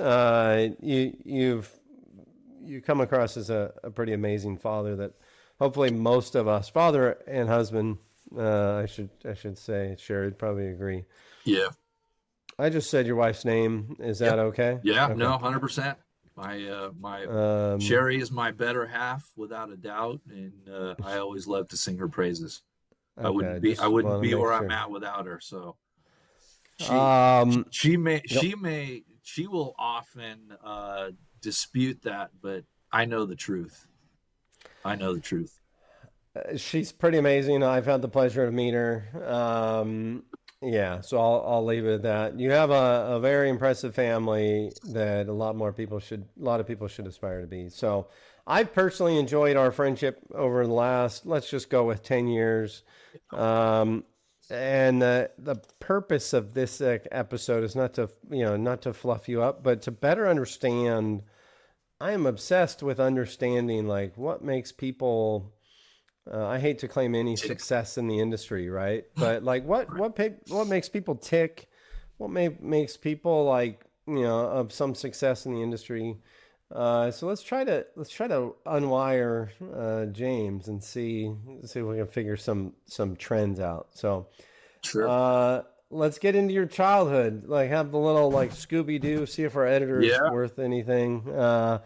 You come across as a pretty amazing father that hopefully most of us, father and husband, I should say, Sherry would probably agree. Yeah. I just said your wife's name. Is that Yep. okay? Yeah. Okay. No, 100%. My Um, Sherry is my better half without a doubt, and I always love to sing her praises. okay. I Just wouldn't want to be make where I'm sure. at without her. So she Um, yep. she will often dispute that, but I know the truth. I know the truth. She's pretty amazing. I've had the pleasure to meet her. Yeah, so I'll leave it at that. You have a very impressive family that a lot of people should aspire to be. So I've personally enjoyed our friendship over the last, let's just go with 10 years. Um, and the purpose of this episode is not to fluff you up, but to better understand. I am obsessed with understanding like what makes people I hate to claim any Tick. success in the industry, right? But like, Right. what makes people tick? Makes people like of some success in the industry? So let's try to unwire James and see if we can figure some trends out. So Sure. uh, let's get into your childhood. Like have the little like Scooby Doo. See if our editor is Yeah. worth anything. Little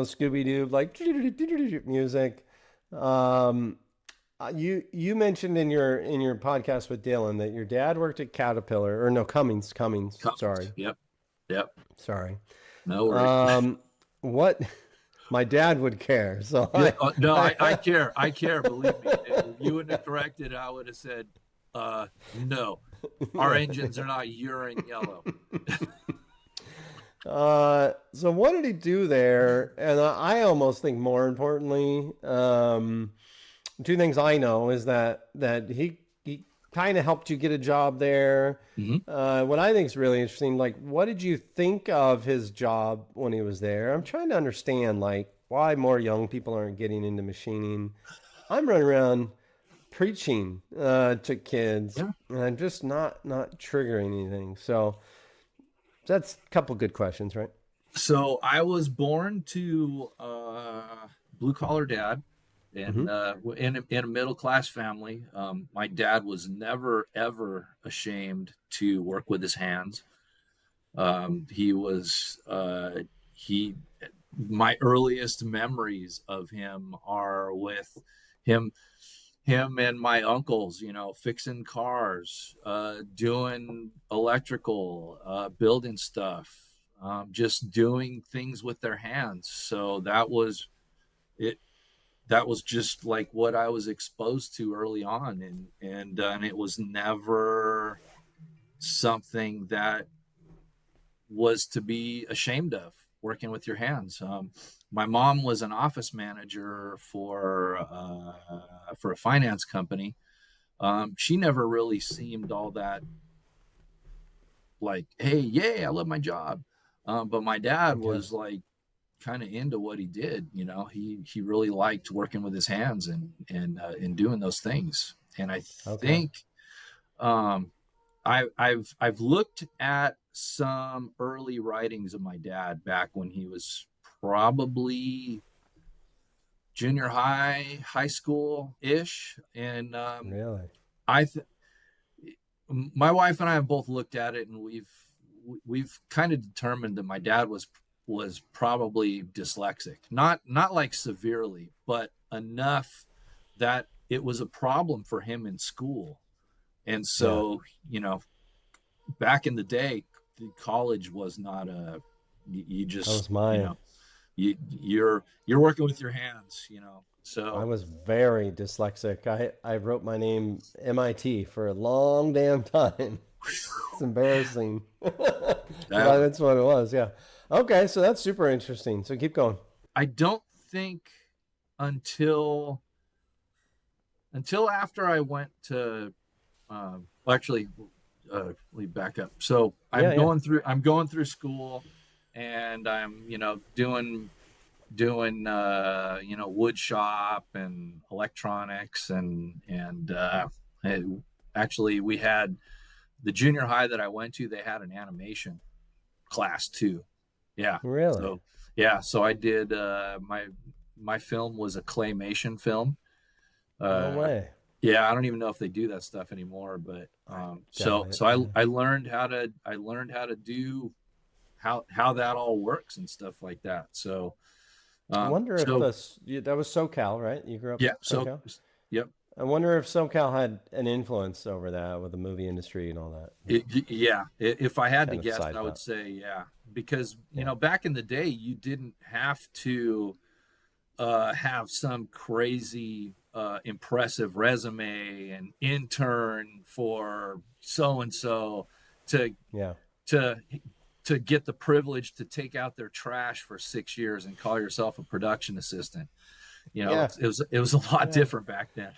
Scooby Doo like music. Um, you mentioned in your podcast with Dylan that your dad worked at Caterpillar or no Cummings. Cummins. Sorry, Yep. Yep. sorry. No worries. Um, what my dad would care. So Yeah, I, no, I I care. I care. Believe me. If you wouldn't have corrected, I would have said, no, our yeah. engines are not urine yellow. So what did he do there? And I almost think more importantly, two things I know is that he kind of helped you get a job there. Hmm. What I think is really interesting, like, what did you think of his job when he was there? I'm trying to understand, like, why more young people aren't getting into machining. I'm running around preaching to kids, Yeah. and I'm just not triggering anything. So that's a couple good questions, right? So I was born to blue collar dad Mm-hmm. and in a middle class family. My dad was never ever ashamed to work with his hands. He was he My earliest memories of him are with him and my uncles, fixing cars, doing electrical, building stuff, just doing things with their hands. So it that was just like what I was exposed to early on, and it was never something that was to be ashamed of, working with your hands. My mom was an office manager for a finance company. She never really seemed all that like, hey, yeah, I love my job. But my dad Okay. was like kind of into what he did. He really liked working with his hands and doing those things. And I Okay. think um, I've looked at some early writings of my dad back when he was probably junior high school ish, and Really? I th- my wife and I have both looked at it, and we've kind of determined that my dad was probably dyslexic, not like severely, but enough that it was a problem for him in school. And Yeah. so, back in the day, college was not you That just, was mine. you're working with your hands. I So was very dyslexic. I wrote my name MIT for a long damn time. It's embarrassing. But that that's what it was. Yeah. Okay. So that's super interesting. So keep going. I don't think until after I went to well, actually, let me back up. So Yeah. Yeah. I'm going through school, and I'm doing wood shop and electronics, and actually we had the junior high that I went to. They had an animation class too. Yeah. Really? So I did my film was a claymation film. No uh way. yeah, I don't even know if they do that stuff anymore, but I so doubt it. so Yeah. I learned how to do how that all works and stuff like that. So I wonder if so that was SoCal, right? You grew up yeah, so SoCal? yep. I wonder if SoCal had an influence over that with the movie industry and all that. Yeah, if I had to Kind of guess, side I would thought. say yeah, because Yeah. back in the day, you didn't have to have some crazy impressive resume and intern for so and so to Yeah. to to get the privilege to take out their trash for 6 years and call yourself a production assistant. Yeah. It was a lot Yeah. different back then.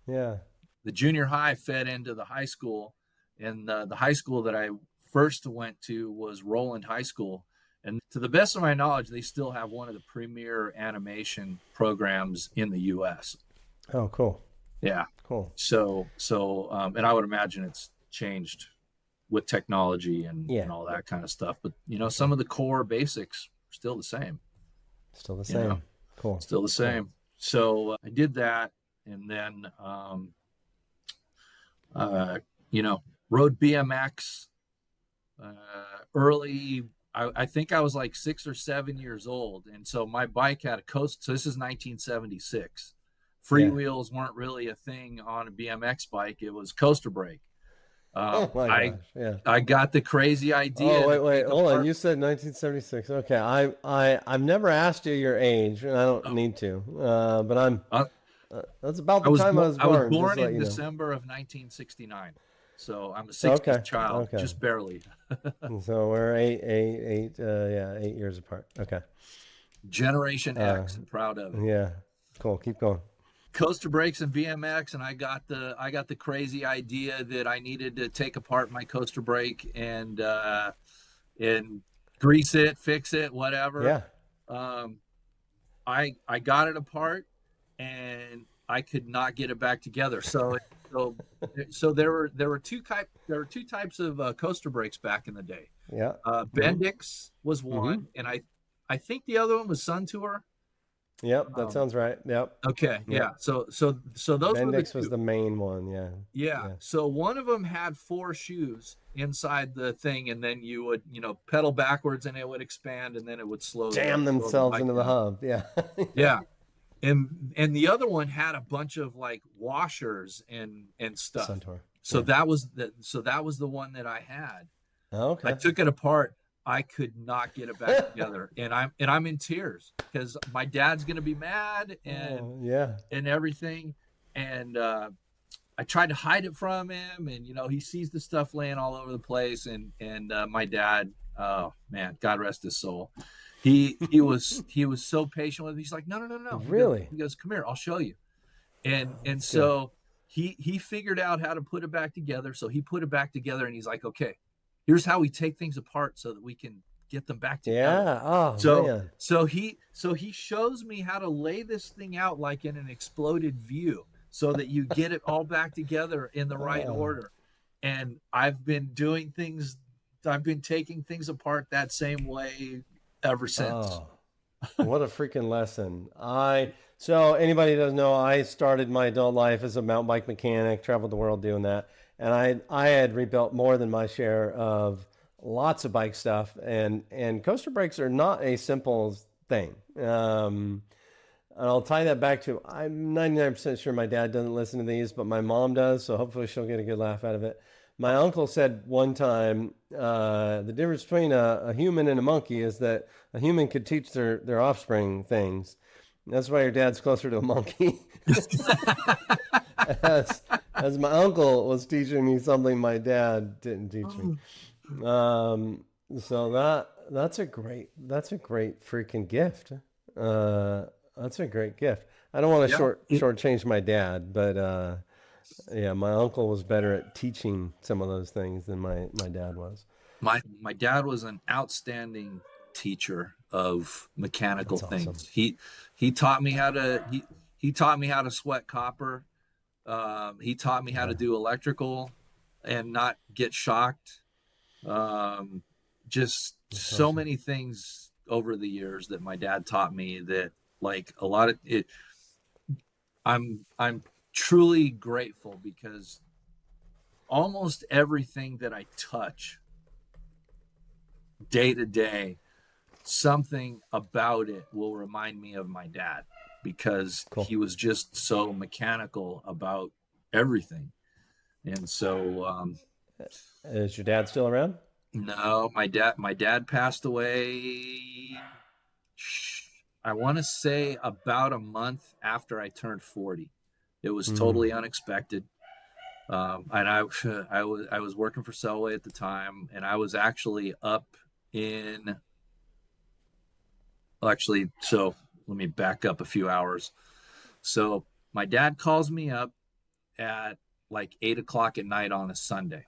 Yeah. The junior high fed into the high school, and the high school that I first went to was Roland High School. And to the best of my knowledge, they still have one of the premier animation programs in the U.S. Oh, cool. Yeah. Cool. And I would imagine it's changed with technology and Yeah. all that kind of stuff. But some of the core basics are still the same. Still the You know, same. Cool. still the Cool. same. So I did that, and then uh, rode BMX uh, early. I think I was like 6 or 7 years old, and so my bike had a coast. So this is 1976. Yeah. Freewheels weren't really a thing on a BMX bike. It was coaster brake. Oh my I gosh. Yeah. I got the crazy Oh idea to wait, wait, take hold on. apart. You said 1976. Okay, I've never asked you your age, and I don't Oh, need to. But I'm uh, that's about the time I was I was born. Just born to let in you know. December of 1969, so I'm a '60s Okay, child, okay. just barely. So we're eight, yeah, 8 years apart. Okay. Generation Uh, X, I'm proud of it. yeah. Cool. Keep going. Coaster brakes and BMX, and I got the crazy idea that I needed to take apart my coaster brake and grease it, fix it, whatever. Yeah. Um, I got it apart, and I could not get it back together. So so there were two types of coaster brakes back in the day. Yeah. Mm-hmm. Bendix was Mm-hmm. one, and I think the other one was Sun Tour. Yep. That Um, sounds right. Yep. okay, Yep. yeah. So those were the Bendix was two. the main one. Yeah. Yeah. Yeah. So one of them had four shoes inside the thing, and then you would, pedal backwards and it would expand, and then it would Jam slow the themselves bike into the down. hub. Yeah. Yeah. Yeah. And the other one had a bunch of like washers and stuff. Suntour. So Yeah. that was the one that I had. Oh, I okay. took it apart. I could not get it back together, and I'm in tears because my dad's gonna be mad Oh, yeah. and everything. And I tried to hide it from him, and he sees the stuff laying all over the place. And my dad, oh man, God rest his soul, he was so patient with me. He's like, no, no, no, no. Really? He goes, come here, I'll show you. Oh, And that's good. so he figured out how to put it back together. So he put it back together, and he's like, okay, here's how we take things apart so that we can get them back together. Yeah. Oh, So man. so he shows me how to lay this thing out like in an exploded view so that you get it all back together in the right Oh, order. And I've been taking things apart that same way ever since. oh, what a freaking lesson. So anybody who doesn't know, I started my adult life as a mountain bike mechanic, traveled the world doing that. And I had rebuilt more than my share of lots of bike stuff. And coaster brakes are not a simple thing. And I'll tie that back to, I'm 99% sure my dad doesn't listen to these, but my mom does. So hopefully she'll get a good laugh out of it. My uncle said one time, the difference between a human and a monkey is that a human could teach their offspring things. That's why your dad's closer to a monkey. as, as my uncle was teaching me something my dad didn't teach me. Um, so that's a great freaking gift. Uh, that's a great gift. I don't want to Yeah. shortchange my dad, but yeah, my uncle was better at teaching some of those things than my dad was. My dad was an outstanding teacher of mechanical That's awesome. things. He taught me how to he taught me how to sweat copper. He taught me how to Yeah, do electrical and not get shocked. Um, just that's so awesome. many things over the years that my dad taught me that like a lot of it. I'm truly grateful because almost everything that I touch day to day, something about it will remind me of my dad because Cool. he was just so mechanical about everything. And so, Is your dad still around? no, my dad passed away. I want to say about a month after I turned 40. It was Hmm. totally unexpected. And I was working for Selway at the time, and I was actually up in actually. So let me back up a few hours. So my dad calls me up at like 8 o'clock at night on a Sunday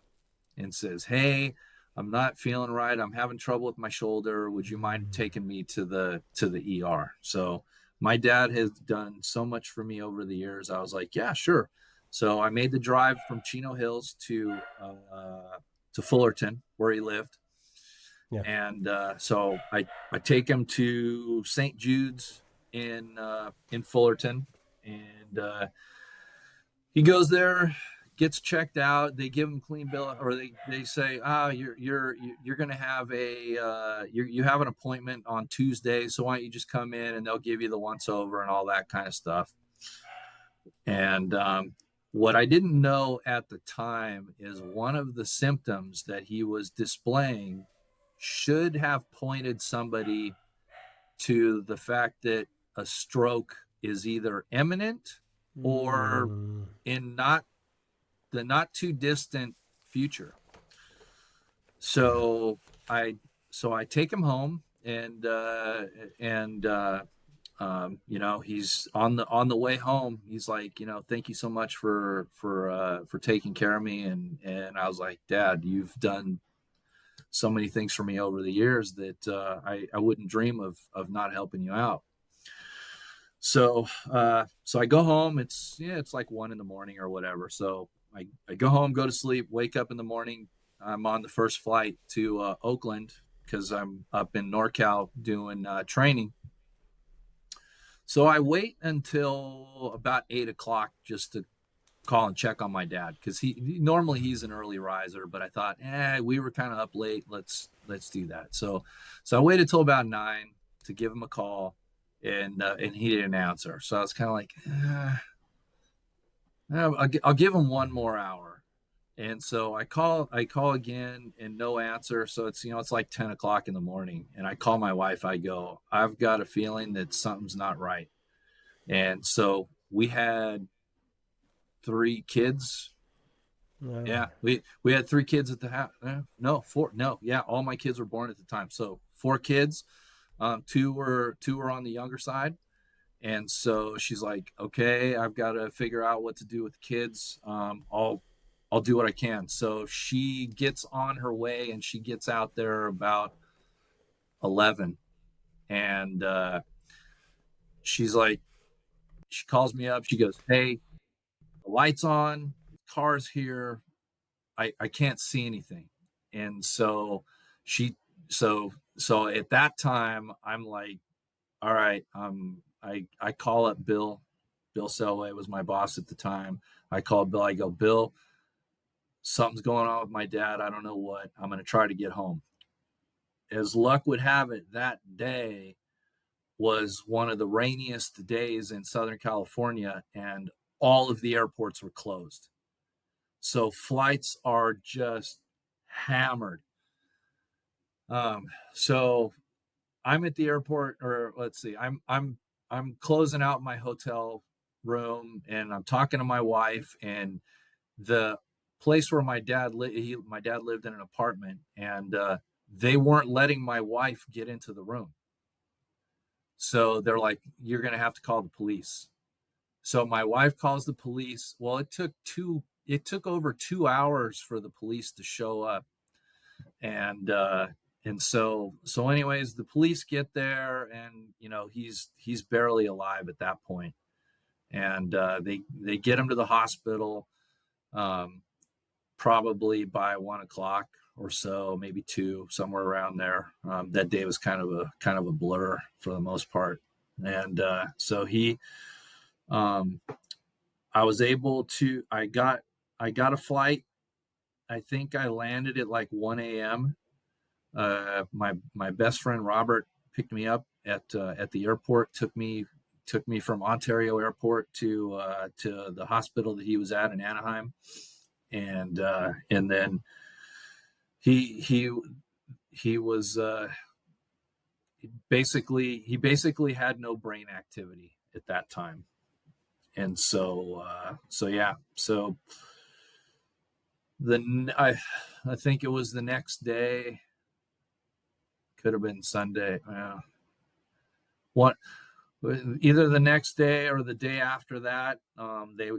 and says, "Hey, I'm not feeling right. I'm having trouble with my shoulder. Would you mind taking me to the ER?" So my dad has done so much for me over the years. I was like, "Yeah, sure." So I made the drive from Chino Hills to Fullerton, where he lived, Yeah. and so I take him to St. Jude's in Fullerton, and he goes there, gets checked out. They give him clean bill, or they say, you're gonna have you have an appointment on Tuesday, so why don't you just come in and they'll give you the once over and all that kind of stuff. And what I didn't know at the time is one of the symptoms that he was displaying should have pointed somebody to the fact that a stroke is either imminent or Mm, in not too distant future. yeah. So I I take him home, and he's on the way home. He's like, thank you so much for taking care of me, and I was like, Dad, you've done so many things for me over the years that I wouldn't dream of not helping you out. So I go home. It's like 1 in the morning or whatever. So I go home, go to sleep, wake up in the morning. I'm on the first flight to Oakland because I'm up in NorCal doing training. So I wait until about 8 o'clock just to call and check on my dad because he normally he's an early riser, but I thought, we were kind of up late. Let's do that. So I waited till about 9 to give him a call, and he didn't answer. So I was kind of like, I'll give him one more hour. And so I call again and no answer. So it's like 10 o'clock in the morning. And I call my wife. I go, I've got a feeling that something's not right. And so we had 3 kids. Wow. Yeah, we had 3 kids at the house. No, 4. No, yeah, all my kids were born at the time. So 4 kids. Two were on the younger side. And so she's like, okay, I've got to figure out what to do with the kids. I'll do what I can. So she gets on her way and she gets out there about 11. And she's like, she calls me up. She goes, hey, the light's on, the car's here. I can't see anything. And so she, so at that time, I'm like, all right, I call up Bill Selway was my boss at the time. I called Bill. I go, Bill, something's going on with my dad. I don't know what. I'm going to try to get home. As luck would have it, that day was one of the rainiest days in Southern California, and all of the airports were closed. So flights are just hammered. So I'm at the airport, or let's see, I'm closing out my hotel room, and I'm talking to my wife, and the place where my dad lived in an apartment, and they weren't letting my wife get into the room. So they're like, "You're going to have to call the police." So my wife calls the police. Well, it took over 2 hours for the police to show up. And so anyways, the police get there, and he's barely alive at that point. And they get him to the hospital, probably by 1 o'clock or so, maybe 2, somewhere around there. That day was kind of a blur for the most part. And so I was able to, I got a flight. I think I landed at like 1 a.m. My best friend Robert picked me up at the airport, took me from Ontario Airport to the hospital that he was at in Anaheim, and then he was basically had no brain activity at that time. And so yeah, so I think it was the next day, could have been Sunday. Either the next day or the day after that,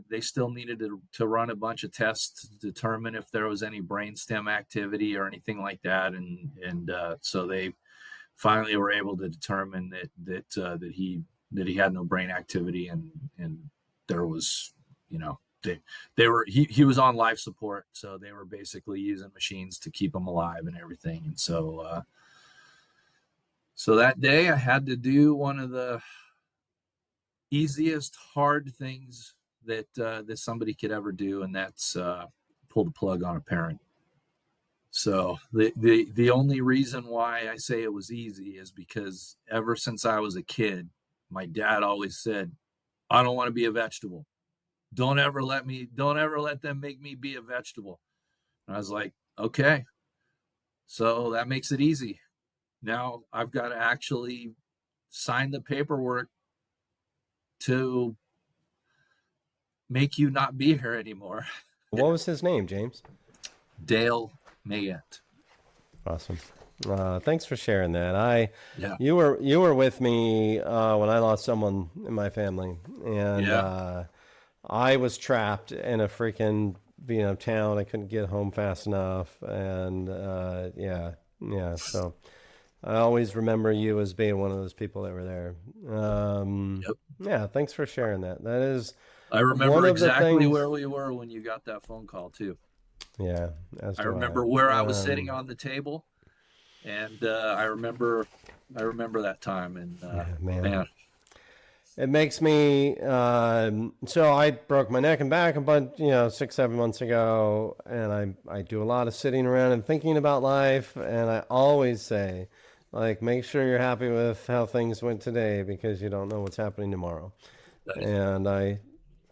they still needed to run a bunch of tests to determine if there was any brainstem activity or anything like that, and so they finally were able to determine that he had no brain activity, and there was, he was on life support, so they were basically using machines to keep him alive and everything. And so that day I had to do one of the easiest hard things that somebody could ever do, and that's pull the plug on a parent. So the only reason why I say it was easy is because ever since I was a kid, my dad always said, "I don't want to be a vegetable. Don't ever let them make me be a vegetable." And I was like, okay, so that makes it easy. Now I've got to actually sign the paperwork to make you not be here anymore. What was his name, James? Dale Meyette. Awesome. Thanks for sharing that. Yeah. You were with me when I lost someone in my family, and I was trapped in a freaking town. I couldn't get home fast enough, and so I always remember you as being one of those people that were there. Yep. Yeah, thanks for sharing that. That is, I remember exactly where we were when you got that phone call too. Yeah, I remember where I was sitting on the table, and I remember that time. And man. It makes me, so I broke my neck and back a bunch, 6-7 months ago, and I do a lot of sitting around and thinking about life, and I always say, like, make sure you're happy with how things went today, because you don't know what's happening tomorrow. And I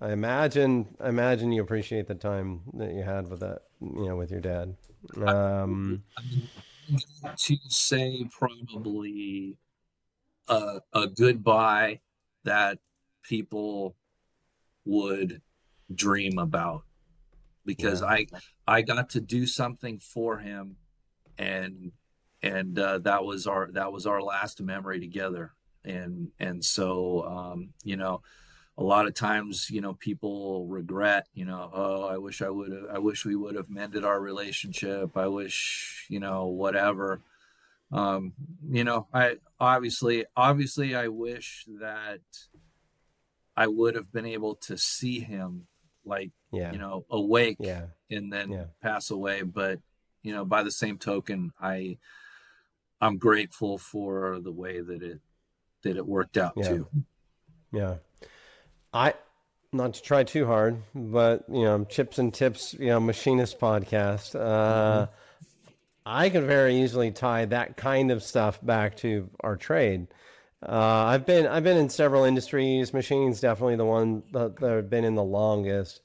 imagine you appreciate the time that you had with that, with your dad. I'm going to say probably a goodbye that people would dream about, because I got to do something for him, and that was our last memory together. And so a lot of times people regret, oh, I wish we would have mended our relationship, I wish, whatever. I obviously I wish that I would have been able to see him, like, awake, and then pass away. But, by the same token, I'm grateful for the way that it worked out too. Yeah. Not to try too hard, but, Chips and Tips, Machinist podcast. I can very easily tie that kind of stuff back to our trade. I've been in several industries. Machining's definitely the one that I've been in the longest.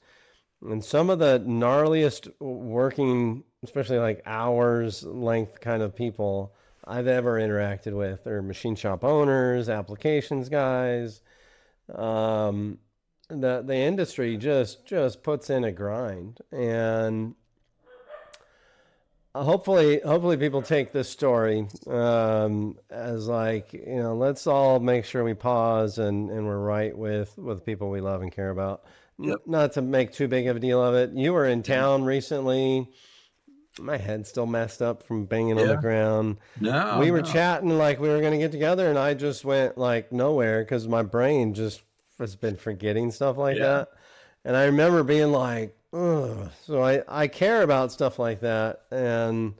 And some of the gnarliest working, especially like hours length kind of people I've ever interacted with are machine shop owners, applications guys. Um, the industry just puts in a grind, and hopefully people take this story as like, let's all make sure we pause and we're right with people we love and care about. Yep. Not to make too big of a deal of it. You were in Yeah. town recently. My head's still messed up from banging on the Yeah. ground. No, We were no. chatting like we were going to get together, and I just went like nowhere because my brain just has been forgetting stuff like Yeah. that. And I remember being like, ugh. So I care about stuff like that. And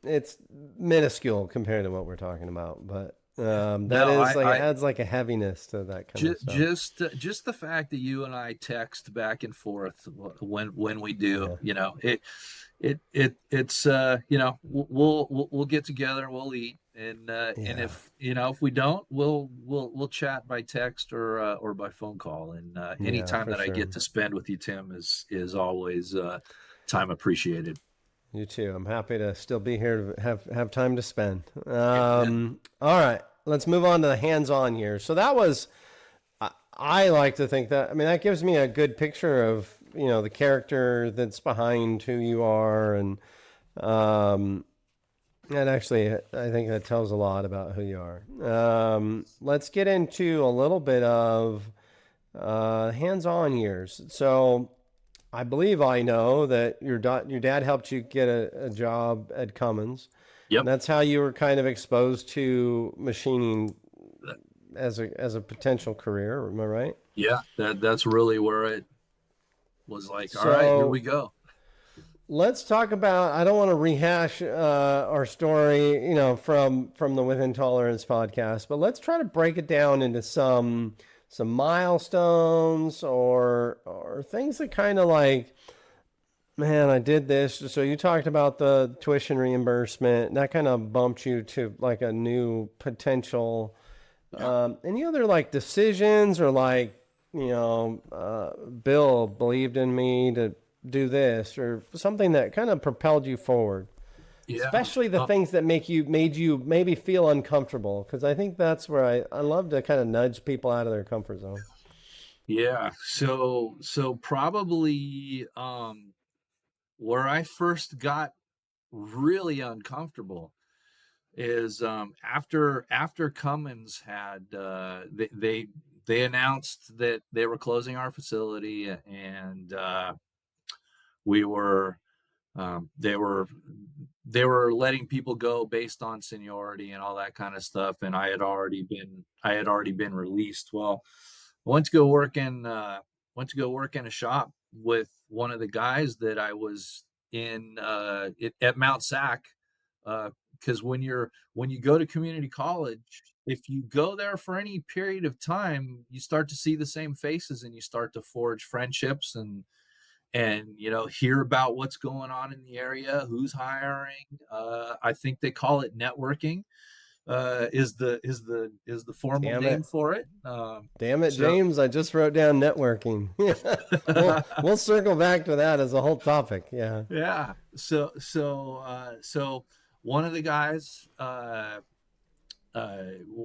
it's minuscule compared to what we're talking about. But that No, is like, it I adds like a heaviness to that kind of stuff. just the fact that you and I text back and forth when we do, Yeah. it's we'll get together, we'll eat, and Yeah. if we don't, we'll chat by text or by phone call. And any Yeah, time for that I sure. get to spend with you, Tim, is always time appreciated. You too. I'm happy to still be here to have time to spend. Amen. All right, let's move on to the hands-on here. So that was, I like to think that, I mean, that gives me a good picture of, the character that's behind who you are. Um, and actually, I think that tells a lot about who you are. Let's get into a little bit of hands-on years. So I believe I know that your dad helped you get a job at Cummins. And Yep. that's how you were kind of exposed to machining as a potential career. Am I right? Yeah, that's really where it was like, all right, here we So go. let's talk about. I don't want to rehash our story, from the Within Tolerance podcast, but let's try to break it down into some milestones or things that kind of like, man, I did this. So you talked about the tuition reimbursement. That kind of bumped you to like a new potential. Yeah. Any other like decisions or like, Bill believed in me to do this or something that kind of propelled you forward, Yeah. especially the things that made you maybe feel uncomfortable. Cause I think that's where I love to kind of nudge people out of their comfort zone. Yeah. So probably where I first got really uncomfortable is after Cummins had they announced that they were closing our facility, and we were they were letting people go based on seniority and all that kind of stuff, and I had already been released. Well, I went to go work in a shop with one of the guys that I was in at Mount Sac, because when you go to community college, if you go there for any period of time, you start to see the same faces and you start to forge friendships and hear about what's going on in the area, who's hiring. I think they call it networking, is the formal Damn name it. for it. Damn it, So James. I just wrote down networking. We'll circle back to that as a whole topic. Yeah. yeah, so one of the guys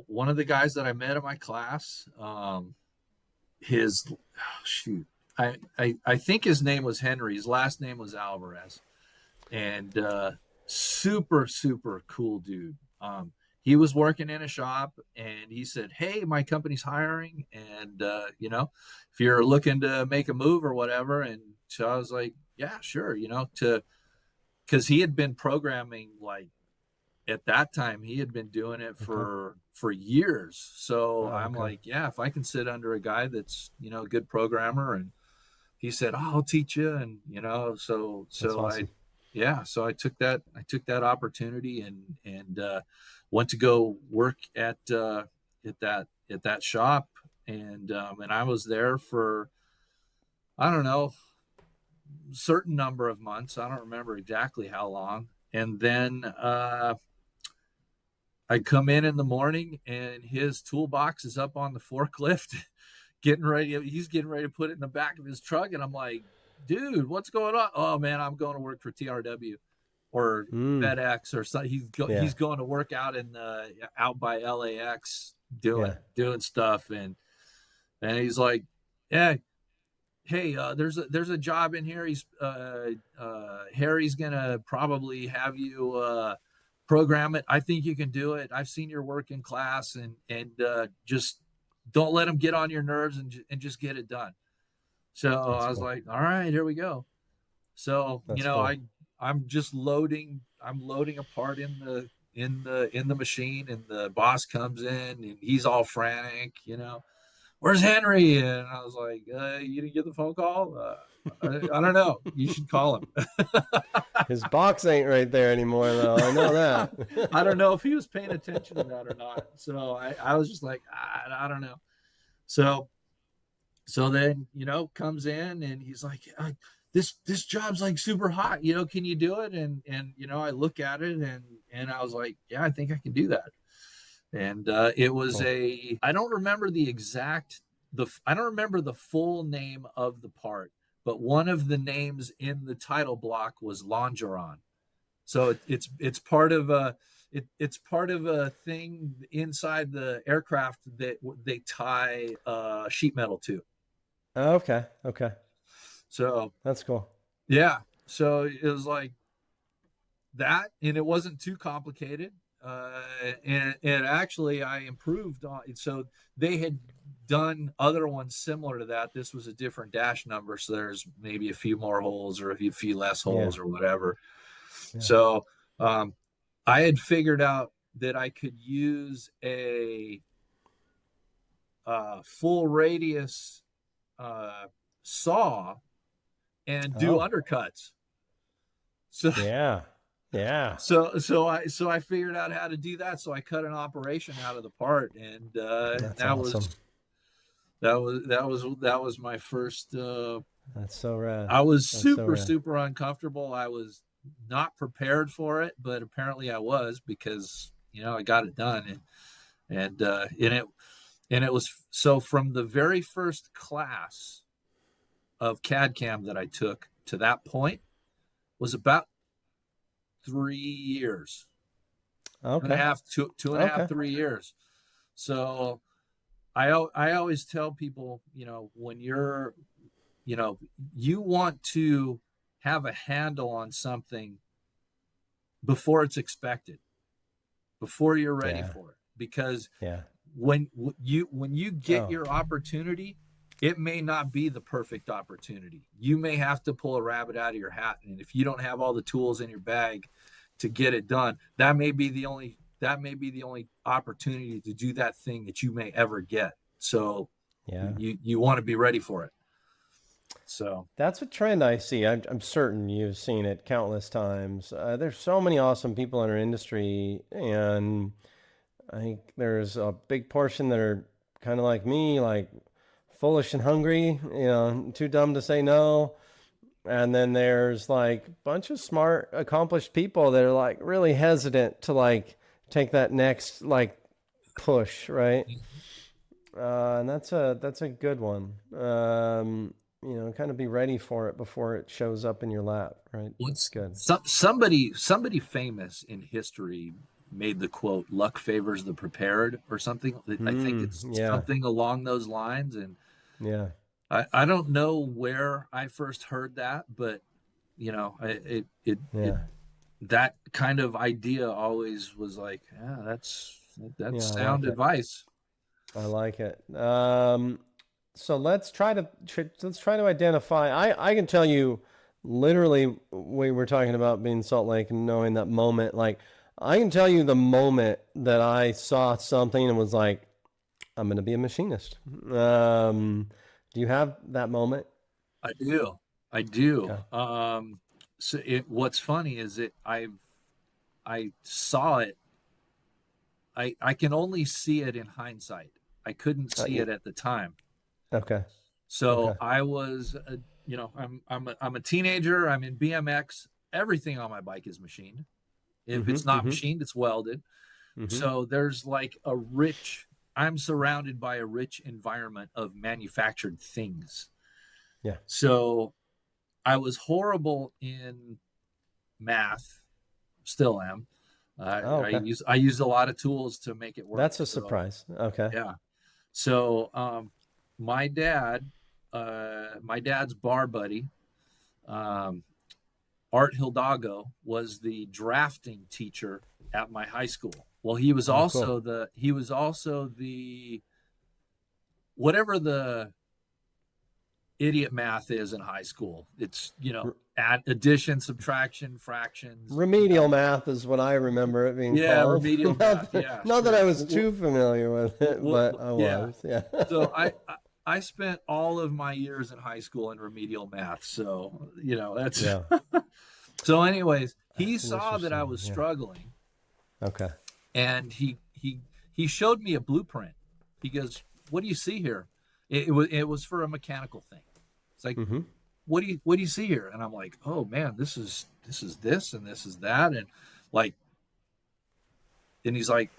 one of the guys that I met in my class, his oh, shoot I think his name was Henry. His last name was Alvarez, and super super cool dude. He was working in a shop, and he said, "Hey, my company's hiring, and if you're looking to make a move or whatever." And so I was like, "Yeah, sure," to because he had been programming, like, at that time he had been doing it Okay. for years. So Oh, I'm okay. like, yeah, if I can sit under a guy that's a good programmer. And he said, oh, I'll teach you. And so That's so I awesome. yeah, so I took that opportunity, and went to go work at that shop. And I was there for, I don't know, certain number of months. I don't remember exactly how long. And then I come in the morning and his toolbox is up on the forklift, getting ready. He's getting ready to put it in the back of his truck. And I'm like, dude, what's going on? Oh man, I'm going to work for TRW or Mm. FedEx or something. Yeah. He's going to work out by LAX Yeah. doing stuff. And he's like, yeah, hey, there's a job in here. Harry's gonna probably have you program it. I think you can do it. I've seen your work in class, and just don't let him get on your nerves, and just get it done. So That's I was cool. like, all right, here we go. So That's cool. I'm just loading. I'm loading a part in the machine, and the boss comes in, and he's all frantic. Where's Henry? And I was like, you didn't get the phone call? I don't know. You should call him. His box ain't right there anymore, though. I know I that. don't know if he was paying attention to that or not. So I was just like, I don't know. So then, comes in and he's like, this job's like super hot, can you do it? And I look at it and I was like, yeah, I think I can do that. And it was Cool. I don't remember I don't remember the full name of the part, but one of the names in the title block was Longeron. So it's part of it's part of a thing inside the aircraft that they tie sheet metal to. Okay. Okay. So That's cool. yeah, so it was like that, and it wasn't too complicated. And actually, I improved on it. So they had done other ones similar to that. This was a different dash number, so there's maybe a few more holes or a few less Yeah. holes or whatever. Yeah. So I had figured out that I could use a full radius saw and do Oh. undercuts. So Yeah. Yeah. so I figured out how to do that. So I cut an operation out of the part, and That's that awesome. was my first. That's so rad. I was That's so super rad. super uncomfortable. I was not prepared for it, but apparently I was, because I got it done, and it was so from the very first class of CAD/CAM that I took to that point was about 3 years, two and a Okay. half, two and a half, Okay. 3 years. So I always tell people, when you know, you want to have a handle on something before it's expected, before you're ready Yeah. for it, because Yeah. when you get Oh. your opportunity, it may not be the perfect opportunity. You may have to pull a rabbit out of your hat, and if you don't have all the tools in your bag to get it done, that may be the only opportunity to do that thing that you may ever get. So Yeah. you want to be ready for it. So That's a trend I see. I'm certain you've seen it countless times. There's so many awesome people in our industry, and I think there's a big portion that are kind of like me, like foolish and hungry, too dumb to say no. And then there's like a bunch of smart, accomplished people that are like really hesitant to like take that next like push, right? And that's a good one. Kind of be ready for it before it shows up in your lap, right? That's what's good. somebody famous in history made the quote, luck favors the prepared, or something. I think it's Yeah, something along those lines. And yeah, I don't know where I first heard that, but it yeah, that kind of idea always was like, yeah, that's yeah. I sound like it. advice. I like it. So let's try to identify. I can tell you, literally, we were talking about being Salt Lake and knowing that moment. Like, I can tell you the moment that I saw something and was like, I'm going to be a machinist. Do you have that moment? I do. I do. Okay. So what's funny is that I saw it. I can only see it in hindsight. I couldn't see Yeah. it at the time. Okay. So Okay. I was, I'm a teenager. I'm in BMX. Everything on my bike is machined. If Mm-hmm. it's not Mm-hmm. machined, it's welded. Mm-hmm. So there's like I'm surrounded by a rich environment of manufactured things. Yeah. So I was horrible in math, still am. Oh, okay. I use a lot of tools to make it work. That's a So surprise. Okay. yeah. So my dad, my dad's bar buddy, um, Art Hildago, was the drafting teacher at my high school. Well, Oh, cool. he was also the whatever the idiot math is in high school. It's, R- add, addition, subtraction, fractions. remedial math is what I remember it being Yeah, called. remedial math. Yeah, Not that I sure. was too familiar with it, but I Yeah. was. Yeah. So I spent all of my years in high school in remedial math. So, that's Yeah. so anyways, he That's an saw that I interesting was one. Yeah. struggling, Okay. and he showed me a blueprint. He goes, "What do you see here?" It was for a mechanical thing. It's like, Mm-hmm. what do you see here? And I'm like, oh man, this and this is that, and like, and he's like,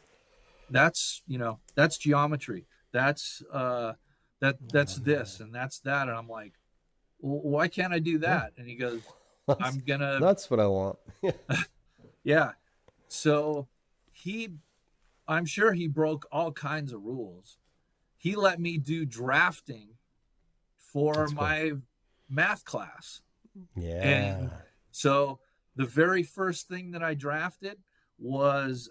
that's geometry. That's Oh, this and that's that, and I'm like, well, why can't I do yeah. that? And he goes, That's I'm gonna, that's what I want. Yeah. yeah. So he, I'm sure he broke all kinds of rules. He let me do drafting for That's cool. my math class. And Yeah. so the very first thing that I drafted was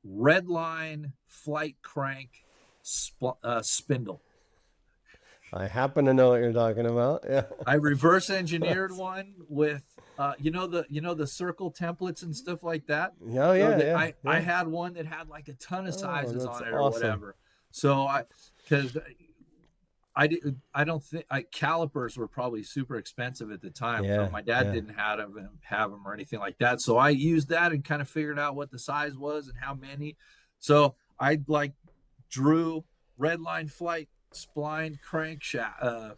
red line flight crank spindle. I happen to know what you're talking about. Yeah. I reverse engineered That's- one with the circle templates and stuff like that. oh So yeah, that yeah, I yeah. had one that had like a ton of Oh, sizes that's on it or awesome. whatever. So because I don't think calipers were probably super expensive at the time. So Yeah, my dad yeah. didn't have them or anything like that. So I used that and kind of figured out what the size was and how many. So I like drew red line flight spline crankshaft.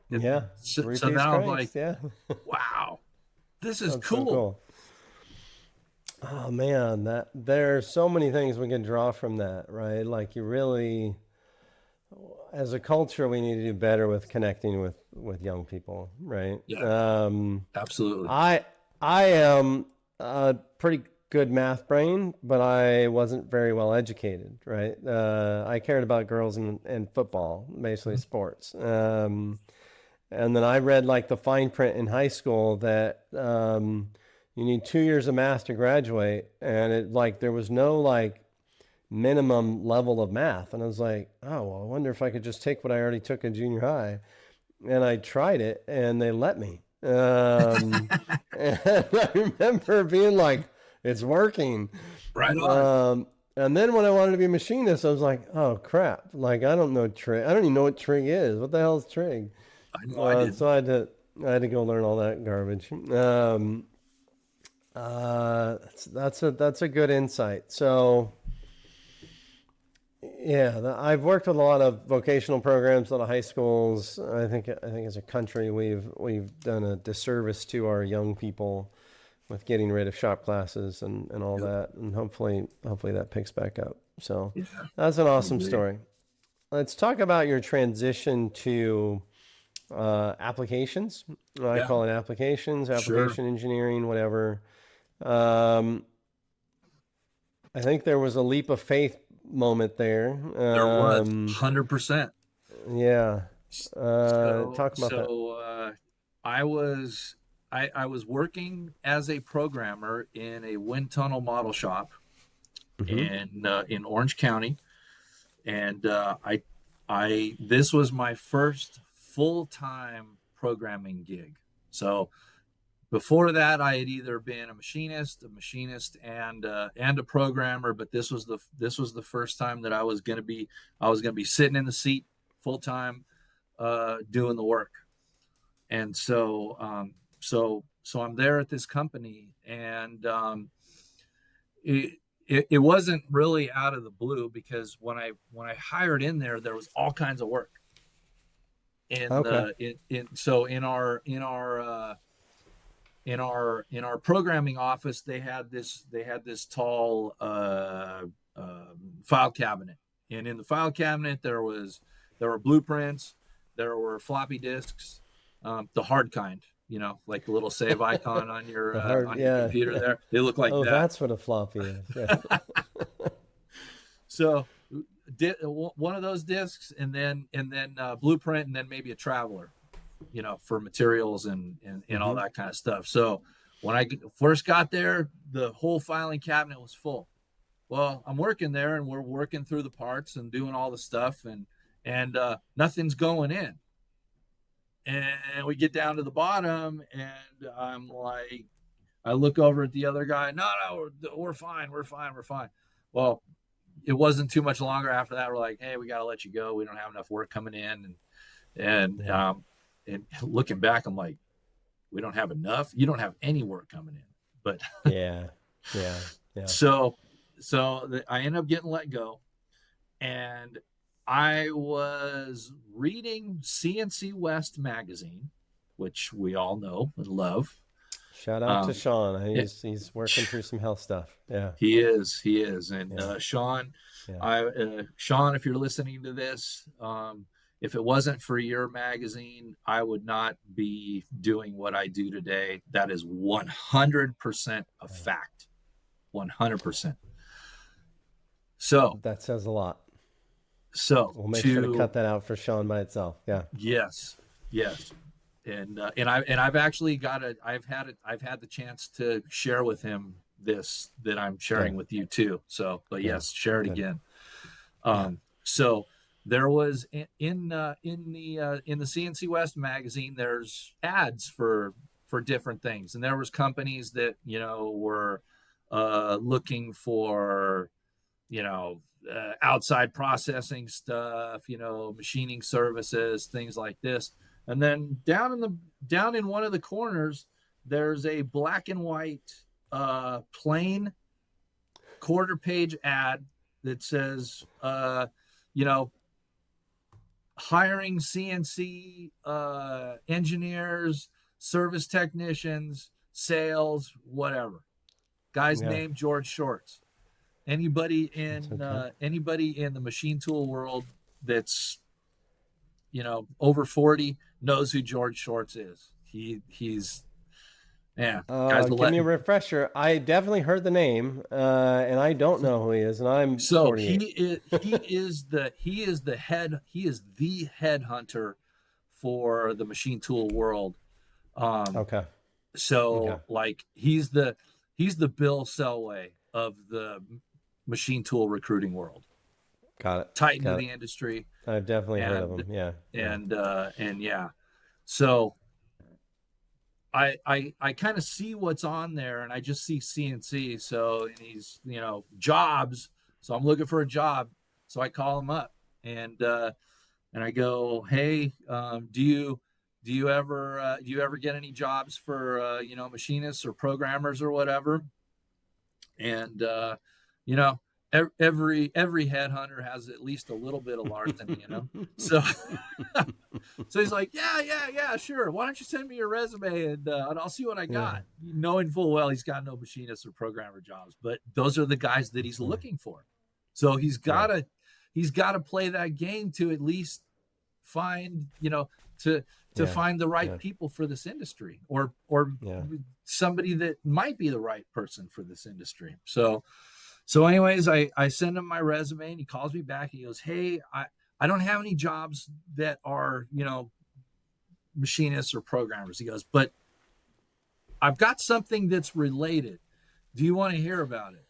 Yeah. So Three-piece now I'm cranks. like, Yeah. wow, this is That's so cool. cool. Oh man, that there's so many things we can draw from that, right? Like you really, as a culture, we need to do better with connecting with young people, right? Yeah, absolutely. I I am a pretty good math brain, but I wasn't very well educated, right? I cared about girls and football, basically sports. And then I read like the fine print in high school that you need 2 years of math to graduate, and it like there was no like minimum level of math, and I was like, oh well, I wonder if I could just take what I already took in junior high, and I tried it, and they let me. And I remember being like, it's working. Right on. Um, and then when I wanted to be a machinist, I was like, oh crap, like I don't know trig. I don't even know what trig is. What the hell is trig? I know I So didn't. I had to go learn all that garbage. That's a good insight. So yeah, I've worked with a lot of vocational programs, a lot of high schools. I think as a country we've done a disservice to our young people with getting rid of shop classes and all Yep. that, and hopefully that picks back up. So Yeah, that's an I awesome agree. story. Let's talk about your transition to applications. I Yeah, call it applications, sure. application engineering, whatever. Um, I think there was a leap of faith moment there. There was 100%. Yeah. So Talk about that. so I was I was working as a programmer in a wind tunnel model shop Hmm. in Orange County, and I this was my first full time programming gig. So before that, I had either been a machinist, and a programmer. But this was the first time that I was gonna be sitting in the seat full time, doing the work. And so I'm there at this company, and it, it wasn't really out of the blue, because when I hired in there was all kinds of work in Okay. the in so in our in our programming office, they had this tall file cabinet, and in the file cabinet there were blueprints, there were floppy disks, the hard kind, like the little save icon on your The hard, yeah, computer yeah. there. They look like Oh, that. that's what a floppy is. Yeah. So one of those discs, and then blueprint, and then maybe a traveler, for materials and all that kind of stuff. So when I first got there, the whole filing cabinet was full. Well, I'm working there, and we're working through the parts and doing all the stuff, and nothing's going in. And we get down to the bottom, and I'm like, I look over at the other guy. No, we're fine. Well, it wasn't too much longer after that. We're like, hey, we got to let you go. We don't have enough work coming in. And looking back, I'm like, we don't have enough. You don't have any work coming in. But yeah. So I end up getting let go, and I was reading CNC West magazine, which we all know and love. Shout out to Sean. He's working through some health stuff. Yeah, he is. And Sean, Sean, if you're listening to this, if it wasn't for your magazine, I would not be doing what I do today. That is 100% a fact. 100%. So that says a lot. So we'll make sure to cut that out for Sean by itself. Yeah. Yes. And I've actually I've had the chance to share with him this that I'm sharing with you too. So, but yes, share it again. So there was in the CNC West magazine, there's ads for different things, and there was companies that were looking for outside processing stuff, machining services, things like this. And then down in one of the corners, there's a black and white plain quarter page ad that says hiring CNC engineers, service technicians, sales, whatever. Guy's name George Shorts. Anybody in the machine tool world that's over 40 knows who George Shorts is. He's guys. Give me a refresher. I definitely heard the name, and I don't know who he is, and I'm so 48. he is the head hunter for the machine tool world. Okay. So like he's the Bill Selway of the machine tool recruiting world. Got it. Titan of the industry. I've definitely heard of him. Yeah. And yeah. So I kind of see what's on there, and I just see CNC. So, and he's, jobs. So I'm looking for a job. So I call him up, and I go, hey, do you ever get any jobs for machinists or programmers or whatever? And every headhunter has at least a little bit of larceny, So so he's like, yeah, sure. Why don't you send me your resume and I'll see what I got, knowing full well he's got no machinist or programmer jobs, but those are the guys that he's looking for. So he's got to play that game to at least find, to find the right people for this industry, or somebody that might be the right person for this industry. So anyways, I send him my resume, and he calls me back. And he goes, hey, I don't have any jobs that are, machinists or programmers. He goes, but I've got something that's related. Do you want to hear about it?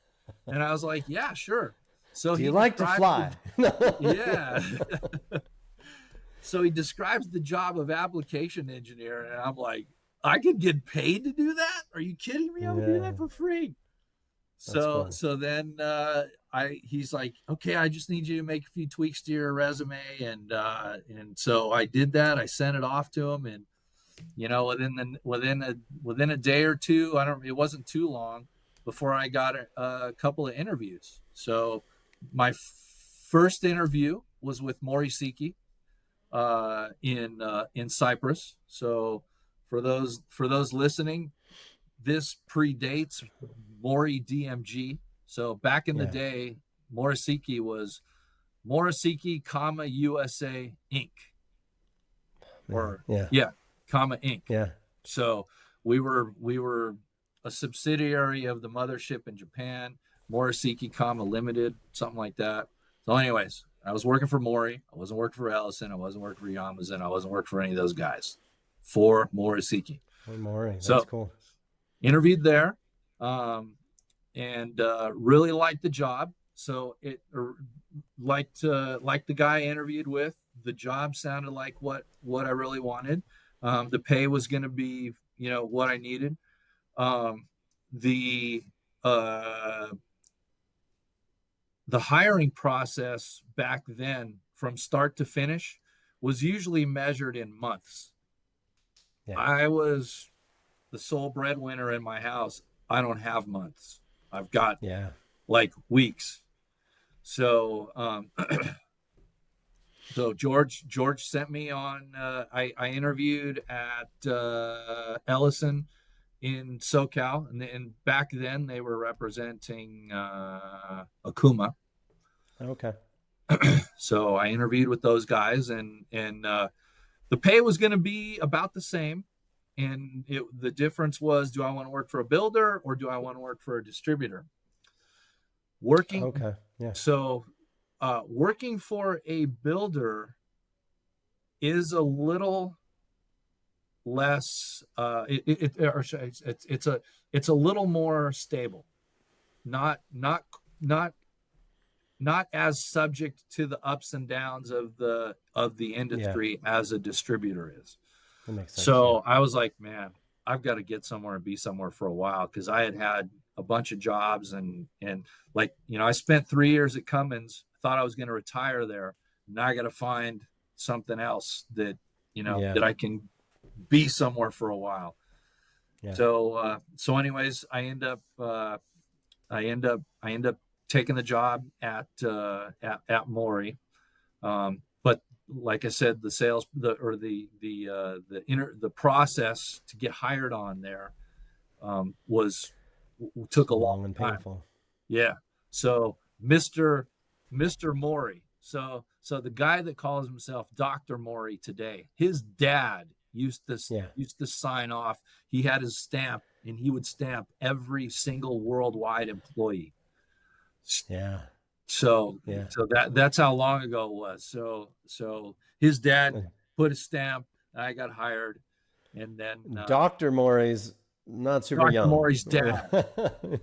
And I was like, yeah, sure. So do you like to fly? Yeah. So he describes the job of application engineer, and I'm like, I could get paid to do that? Are you kidding me? I would do that for free. So then he's like, okay, I just need you to make a few tweaks to your resume, and so I did that. I sent it off to him, and within a day or two, it wasn't too long before I got a couple of interviews. So my first interview was with Morisiki in Cyprus. So for those listening, this predates Mori DMG. So back in the day, Morisiki was Morisiki, USA Inc. Or comma Inc. Yeah. So we were a subsidiary of the mothership in Japan, Morisiki, Limited, something like that. So, anyways, I was working for Mori. I wasn't working for Ellison. I wasn't working for Yamazin. I wasn't working for any of those guys. For Morisiki. Mori, that's So cool. interviewed there, and really liked the job. So it liked the guy I interviewed with. The job sounded like what I really wanted. The pay was going to be what I needed. The hiring process back then, from start to finish, was usually measured in months. Yeah. I was the sole breadwinner in my house. I don't have months. I've got like weeks. So so George sent me on. I interviewed at Ellison in SoCal, and back then they were representing Akuma. Okay. So I interviewed with those guys, and the pay was going to be about the same. And the difference was, do I want to work for a builder or do I want to work for a distributor? Working for a builder is a little less. It's a little more stable, not as subject to the ups and downs of the industry as a distributor is. That makes sense. So I was like, man, I've got to get somewhere and be somewhere for a while, because I had a bunch of jobs and like, I spent 3 years at Cummins, thought I was going to retire there. Now I got to find something else that, that I can be somewhere for a while. Yeah. So anyways, I end up taking the job at Mori. But like I said, the sales, the process to get hired on there took a long and painful. Yeah. So Mr. Mori. So the guy that calls himself Dr. Mori today, his dad used to sign off. He had his stamp, and he would stamp every single worldwide employee. Yeah. So that's how long ago it was. So his dad put a stamp. I got hired, and then Dr. Mori's not super young. Dr. Mori's dad.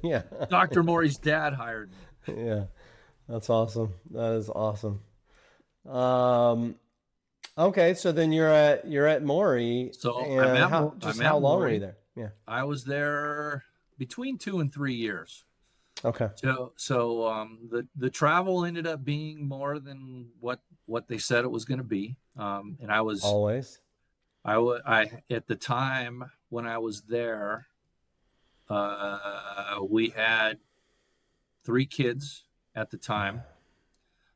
Yeah. Dr. Mori's dad hired me. Yeah. That's awesome. That is awesome. Okay, so then you're at Mori. So and how long were you there? Yeah. I was there between 2 and 3 years. Okay. So the travel ended up being more than what they said it was going to be. And I was I at the time when I was there, we had 3 kids at the time.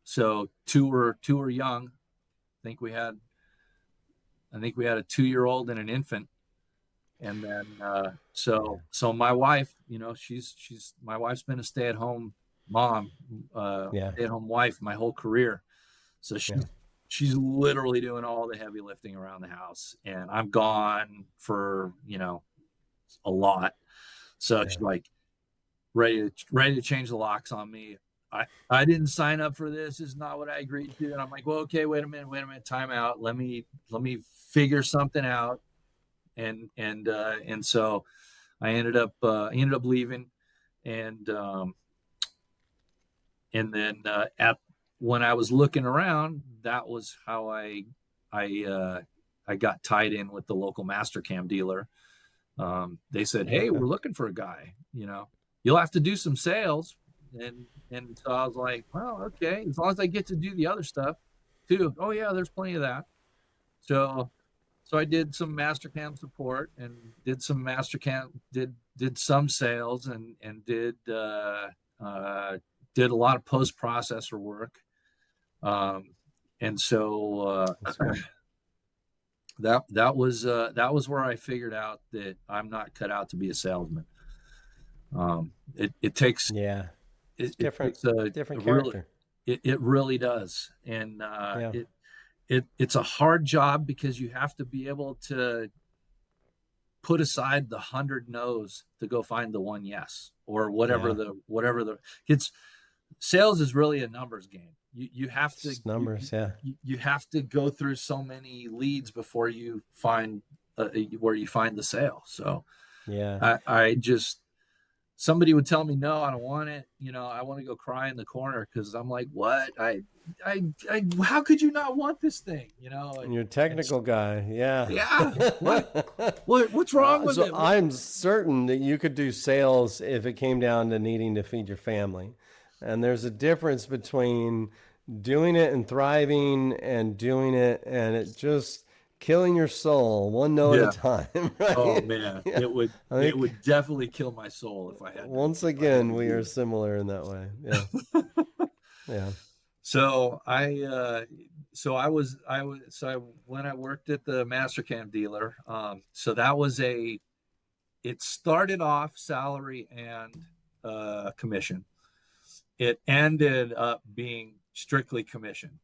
So two were young. I think we had a 2-year-old and an infant. And then, so my wife, my wife's been a stay-at-home mom, stay-at-home wife my whole career. So she's literally doing all the heavy lifting around the house, and I'm gone for, a lot. So she's like ready to change the locks on me. I didn't sign up for this. This is not what I agreed to. And I'm like, well, okay, wait a minute, time out. Let me figure something out. And so I ended up leaving, and then when I was looking around, that was how I got tied in with the local Mastercam dealer. They said, hey, we're looking for a guy, you'll have to do some sales. And so I was like, well, okay, as long as I get to do the other stuff too. Oh yeah, there's plenty of that. So I did some Mastercam support and did some Mastercam, did some sales, and did a lot of post-processor work. And so that was where I figured out that I'm not cut out to be a salesman. It takes Yeah. It's it different, takes a different really character. it really does, and Yeah. it's a hard job because you have to be able to put aside the 100 no's to go find the one yes, or Yeah. whatever the it's sales is really a numbers game. You have It's to just numbers. Yeah. you have to go through so many leads before you find where you find the sale. So Yeah. I just somebody would tell me no, I don't want it. I want to go cry in the corner because I'm like, what? How could you not want this thing? And you're a And technical guy. Yeah. yeah, what's wrong with So it? I'm certain that you could do sales if it came down to needing to feed your family. And there's a difference between doing it and thriving and doing it and it just killing your soul one no at a Yeah. time, Oh right? man, Yeah. I it think would definitely kill my soul once if I had again to we do are similar in that way. Yeah. it. Yeah. So when I worked at the Mastercam dealer, so that was it started off salary and commission. It ended up being strictly commission. Yeah.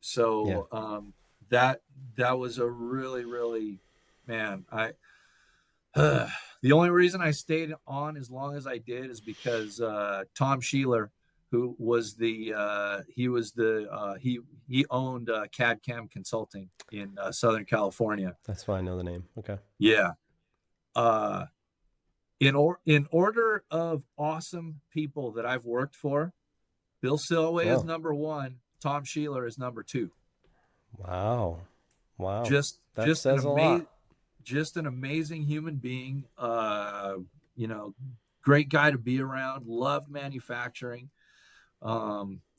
So that that was a really really man. I the only reason I stayed on as long as I did is because Tom Sheeler, who was he owned CAD Cam Consulting in Southern California. That's why I know the name. Okay. Yeah. Uh, in order of awesome people that I've worked for, Bill Silway is Oh, number one. Tom Sheeler is number two. wow. Wow. Just That says a lot. just an amazing human being. You know, great guy to be around. Loved manufacturing.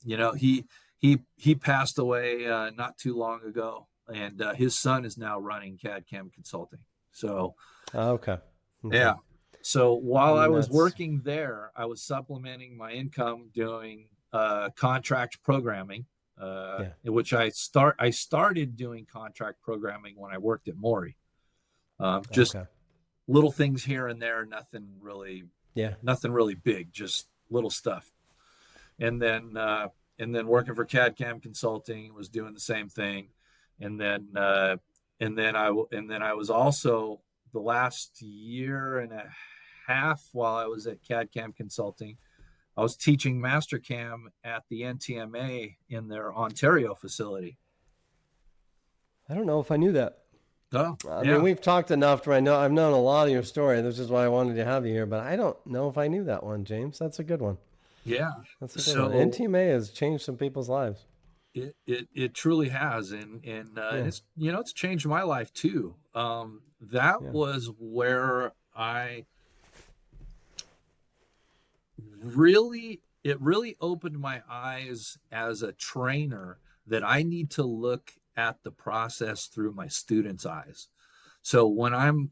He passed away not too long ago, and his son is now running CAD Cam Consulting. So Okay. Okay. yeah. So I while I mean, was that's, working there, I was supplementing my income doing contract programming, yeah. in which I started doing contract programming when I worked at Maury. Just Okay. little things here and there, Yeah. nothing really big, just little stuff. And then working for CAD Cam Consulting was doing the same thing, and then I was also the last year and a half while I was at CAD Cam Consulting, I was teaching Mastercam at the NTMA in their Ontario facility. I don't know if I knew that. Oh I mean, yeah, we've talked enough to I know I've known a lot of your story. This is why I wanted to have you here, but I don't know if I knew that one, James. That's a good one. yeah. That's a good one. So NTMA has changed some people's lives. it truly has, and Yeah. it's changed my life too. That Yeah. was where I really opened my eyes as a trainer that I need to look at the process through my students' eyes. So when I'm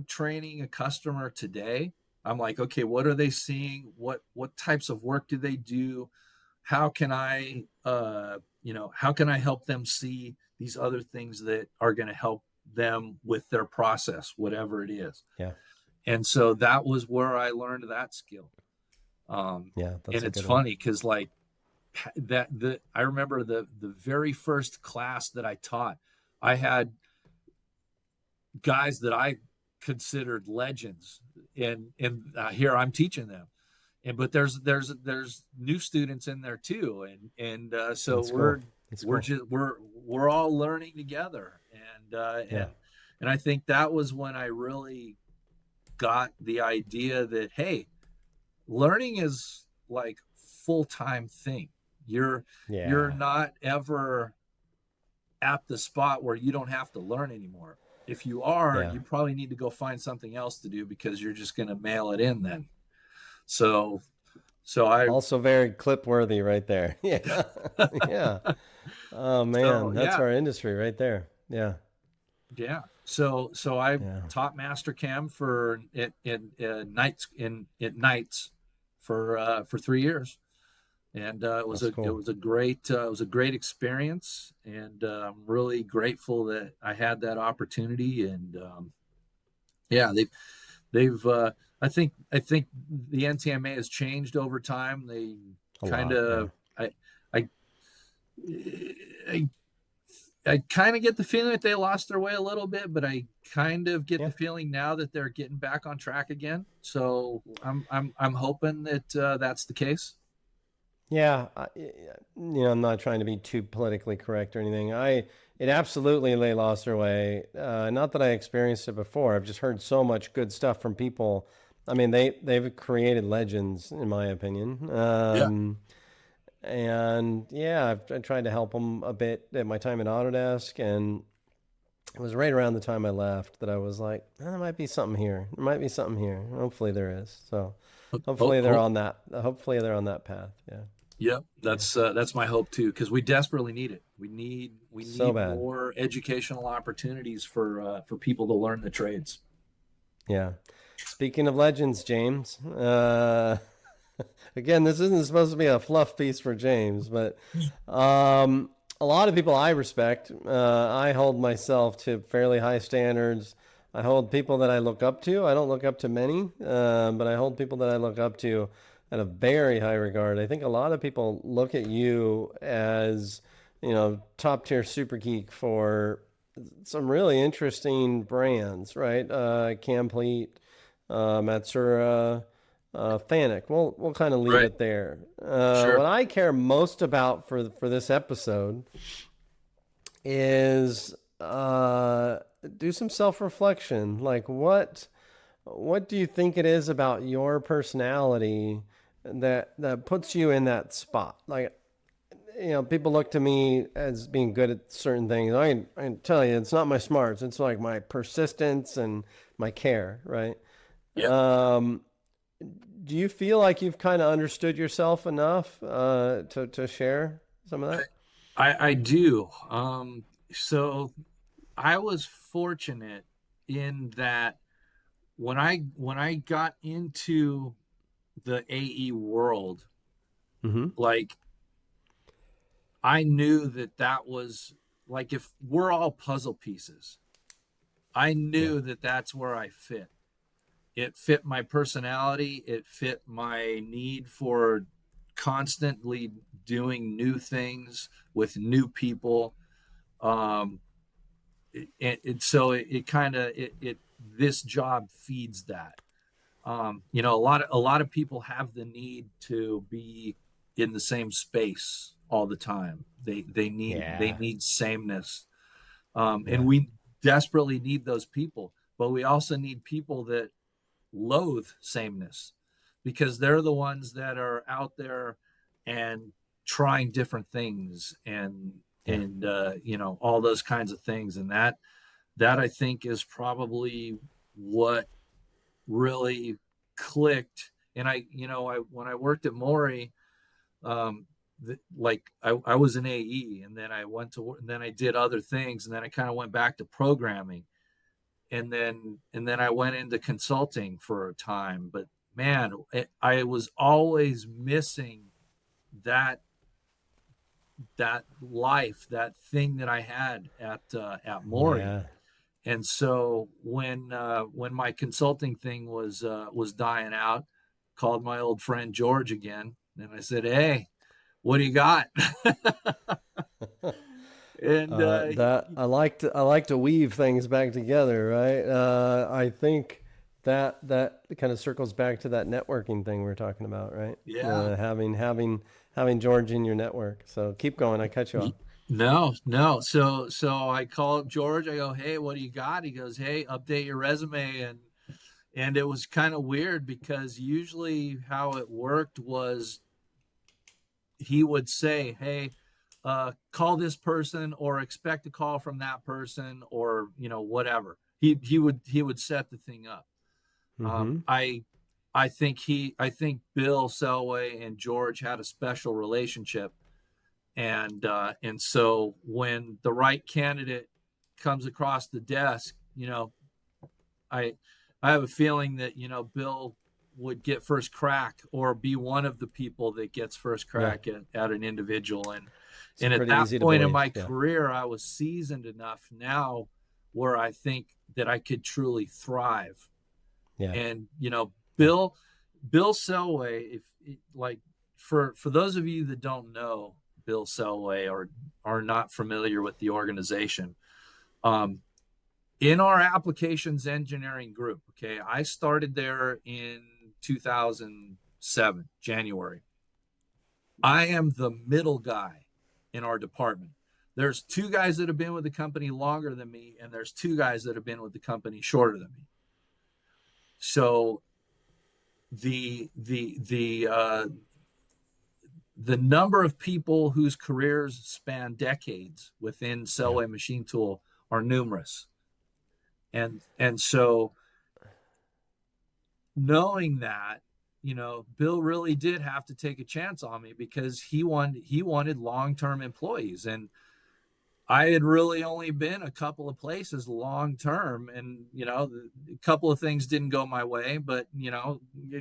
training a customer today, I'm like, okay, what are they seeing? What types of work do they do? How can I how can I help them see these other things that are going to help them with their process, whatever it is. Yeah. And so that was where I learned that skill. Yeah. And That's a it's good one. funny because like I remember the very first class that I taught, I had guys that I considered legends, and here I'm teaching them, and but there's new students in there too, and so That's cool. That's we're cool. just we're all learning together, Yeah. and I think that was when I really got the idea that hey, learning is like full-time thing. You're Yeah. not ever at the spot where you don't have to learn anymore. If you are, Yeah. you probably need to go find something else to do because you're just going to mail it in then. So, so I, Also very clip worthy right there. Yeah. Yeah. Oh so man, that's yeah, our industry right there. Yeah. yeah. So I Yeah. taught Mastercam for nights for 3 years. And That's it cool. was a great experience, and I'm really grateful that I had that opportunity. And yeah, they've I think the NTMA has changed over time. They A kind lot, yeah. of I I I kind of get the feeling that they lost their way a little bit, but I kind of get Yeah. the feeling now that they're getting back on track again. So I'm hoping that that's the case. Yeah, I'm not trying to be too politically correct or anything. It absolutely they lost their way. Not that I experienced it before. I've just heard so much good stuff from people. I mean, they've created legends, in my opinion. Yeah. And yeah, I tried to help them a bit at my time at Autodesk, and it was right around the time I left that I was like, there might be something here. There might be something here. Hopefully there is. So Oh, hopefully they're oh, on that. Hopefully they're on that path. Yeah. yep. Yeah. That's my hope too, because we desperately need it. We So need bad. more educational opportunities for people to learn the trades. Yeah. Speaking of legends, James. Again, this isn't supposed to be a fluff piece for James, but um, a lot of people I respect, I hold myself to fairly high standards. I hold people that I look up to. I don't look up to many, but I hold people that I look up to at a very high regard. I think a lot of people look at you as, top tier super geek for some really interesting brands, right? CAMplete, Matsura, Fanuc. We'll kind of leave Right. it there. Sure. What I care most about for this episode is do some self reflection. Like what do you think it is about your personality that puts you in that spot? Like people look to me as being good at certain things. I can tell you, it's not my smarts. It's like my persistence and my care, right? Yeah. Um, do you feel like you've kind of understood yourself enough to share some of that? I do. So I was fortunate in that when I got into the AE world, Mm-hmm. like I knew that that was like if we're all puzzle pieces, I Yeah. knew that that's where I fit. It fit my personality, it fit my need for constantly doing new things with new people. Um, so it kind of it this job feeds that. A lot of people have the need to be in the same space all the time. They Yeah. need sameness, and Yeah. we desperately need those people. But we also need people that loathe sameness, because they're the ones that are out there and trying different things, Yeah. all those kinds of things. And that I think is probably what really clicked. And I when I worked at Maury, I was an AE, and then I went to and then I did other things, and then I kind of went back to programming, and then I went into consulting for a time. But man, I was always missing that life, that thing that I had at Maury. Yeah. And so when my consulting thing was dying out, called my old friend George again, and I said, "Hey, what do you got?" and That I like to weave things back together, right? I think that kind of circles back to that networking thing we are talking about, right? yeah, Having George in your network. So keep going. I cut you off. no. So I called George. I go, "Hey, what do you got?" He goes, "Hey, update your resume." And it was kind of weird, because usually how it worked was he would say, "Hey, call this person, or expect a call from that person, or whatever." He would set the thing up. Mm-hmm. I I think Bill Selway and George had a special relationship, and so when the right candidate comes across the desk, I I have a feeling that Bill would get first crack or be one of the people that gets first Yeah. crack at an individual. It's And at pretty that easy to point in believe. my Yeah. career, I was seasoned enough now where I think that I could truly thrive. Yeah. And, Bill Selway, if like, for those of you that don't know Bill Selway or are not familiar with the organization, in our applications engineering group, okay, I started there in 2007, January. I am the middle guy in our department. There's two guys that have been with the company longer than me, and there's two guys that have been with the company shorter than me. So the number of people whose careers span decades within Selway Machine Tool are numerous. And so knowing that, Bill really did have to take a chance on me because he wanted long-term employees. And I had really only been a couple of places long-term, and, a couple of things didn't go my way, but, a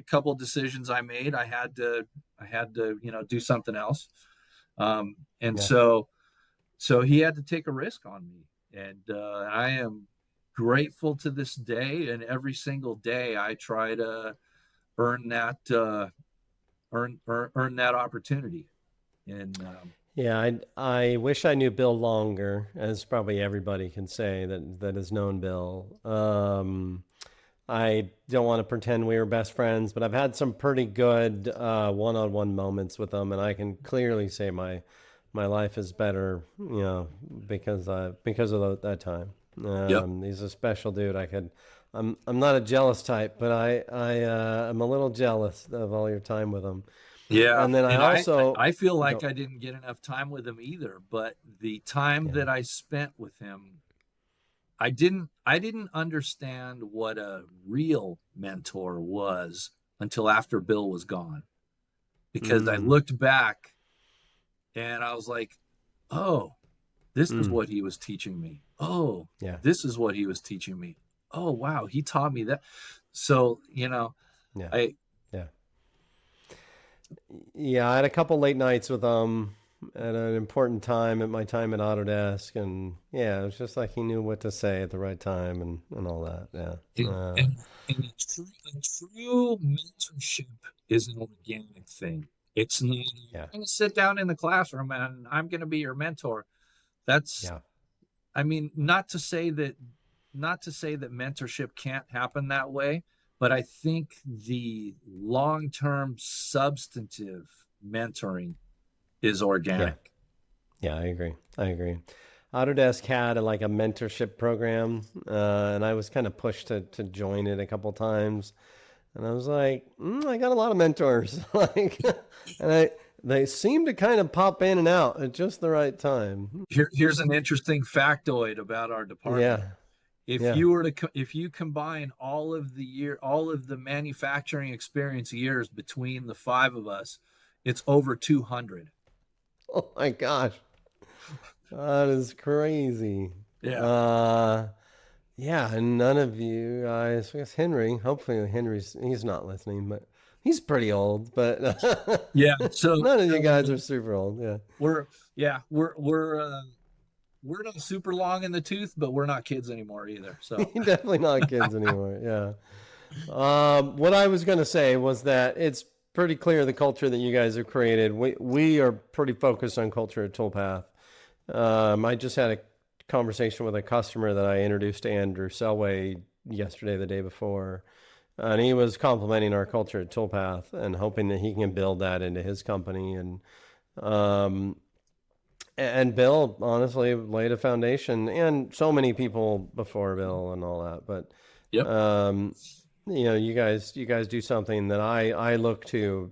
couple of decisions I made, I had to, do something else. And so he had to take a risk on me. And I am grateful to this day. And every single day I try to earn that opportunity. And yeah, I wish I knew Bill longer, as probably everybody can say that has known Bill. I don't want to pretend we were best friends, but I've had some pretty good one-on-one moments with him, and I can clearly say my life is better, because of that time. He's a special dude. I'm not a jealous type, but I'm a little jealous of all your time with him. Yeah, and then I feel like I didn't get enough time with him either. But the time that I spent with him, I didn't understand what a real mentor was until after Bill was gone, because I looked back and I was like, oh, this is what he was teaching me. Oh, this is what he was teaching me. Oh, wow, he taught me that. So, I had a couple late nights with him at an important time at my time at Autodesk, and it was just like he knew what to say at the right time and all that. And a true mentorship is an organic thing. It's not, I'm going to sit down in the classroom and I'm going to be your mentor. That's, I mean, not to say that mentorship can't happen that way, but I think the long-term substantive mentoring is organic. Yeah, I agree. Autodesk had a mentorship program, and I was kind of pushed to join it a couple times, and I was like, I got a lot of mentors, and they seem to kind of pop in and out at just the right time. Here's an interesting factoid about our department. If you combine all of the manufacturing experience years between the five of us, it's over 200. Oh my gosh. That is crazy. Yeah. And none of you guys, I guess hopefully he's not listening, but he's pretty old, but so none of you guys are super old. We're not super long in the tooth, but we're not kids anymore either. So definitely not kids anymore. What I was going to say was that it's pretty clear the culture that you guys have created. We are pretty focused on culture at Toolpath. I just had a conversation with a customer that I introduced to Andrew Selway yesterday, the day before, and he was complimenting our culture at Toolpath and hoping that he can build that into his company. And Bill honestly laid a foundation, and so many people before Bill and all that. But you guys do something that I look to.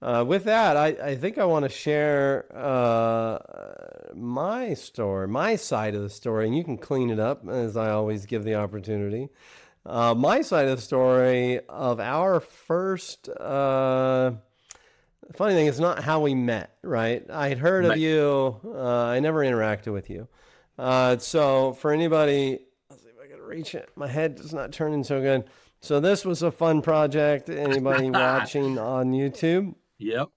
With that, I think I want to share my story, my side of the story, and you can clean it up as I always give the opportunity. My side of the story of our first. Funny thing, it's not how we met, right? I had heard of you. I never interacted with you. So for anybody, let's see if I can reach it. My head is not turning so good. So this was a fun project. Anybody watching on YouTube? Yep.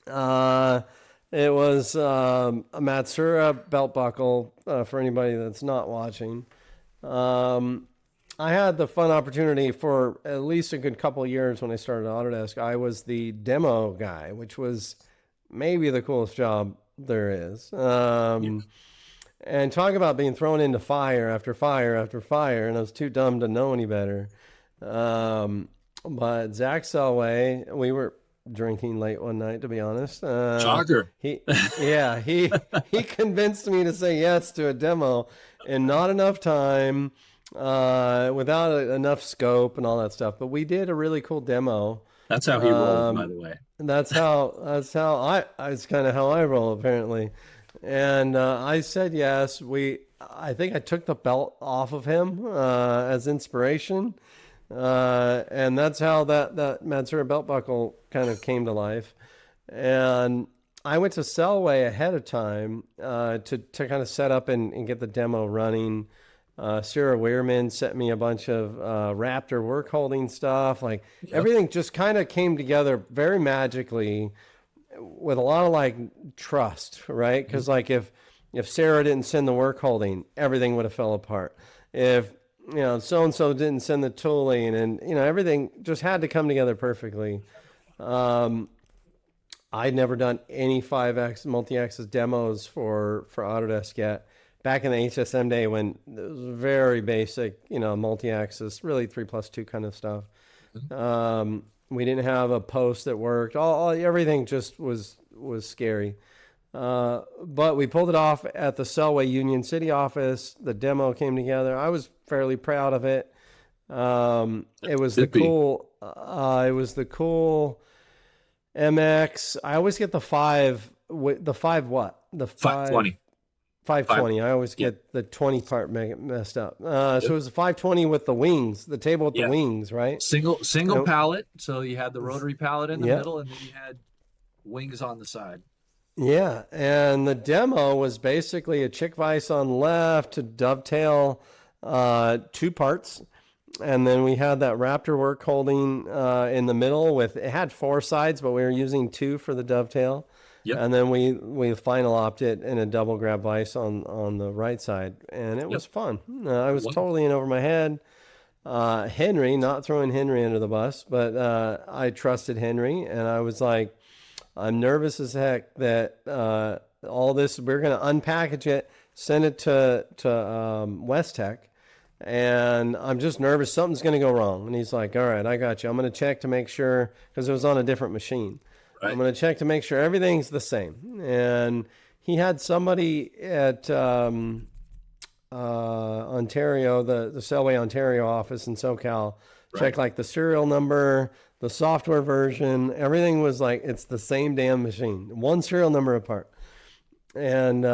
Uh, it was a Matsura belt buckle for anybody that's not watching. Um, I had the fun opportunity for at least a good couple of years when I started Autodesk. I was the demo guy, which was maybe the coolest job there is. Yeah. And talk about being thrown into fire after fire after fire, and I was too dumb to know any better. Um, but Zach Selway, we were drinking late one night, to be honest. Shocker. He convinced me to say yes to a demo in not enough time, without enough scope and all that stuff. But we did a really cool demo. That's how he rolls, by the way. That's it's kind of how I roll apparently. And I said yes. I think I took the belt off of him as inspiration, and that's how that Matsura belt buckle kind of came to life. And I went to Selway ahead of time to kind of set up and get the demo running. Sarah Weirman sent me a bunch of Raptor work holding stuff. Like everything just kind of came together very magically with a lot of like trust, right? Because like if Sarah didn't send the work holding, everything would have fell apart. If so and so didn't send the tooling, and everything just had to come together perfectly. I'd never done any 5x multi-axis demos for Autodesk yet. Back in the HSM day when it was very basic, multi-axis, really 3+2 kind of stuff. We didn't have a post that worked. Everything just was scary. But we pulled it off at the Selway Union City office. The demo came together. I was fairly proud of it. It was the cool MX. I always get the 520. 520. I always get the 20 part messed up. So it was a 520 with the wings, the table with the wings, right? Single pallet. So you had the rotary pallet in the middle, and then you had wings on the side. Yeah, and the demo was basically a chick vise on left to dovetail 2 parts. And then we had that Raptor work holding in the middle it had 4 sides, but we were using 2 for the dovetail. Yep. And then we final opt it in a double grab vise on the right side, and it was fun. I was totally in over my head. Henry, not throwing Henry under the bus, but I trusted Henry, and I was like, I'm nervous as heck that all this, we're going to unpackage it, send it to West Tech, and I'm just nervous something's going to go wrong. And he's like, all right, I got you. I'm going to check to make sure, because it was on a different machine. Right. I'm going to check to make sure everything's the same. And he had somebody at Ontario, the Selway Ontario office in SoCal, check like the serial number, the software version. Everything was like, it's the same damn machine, one serial number apart. And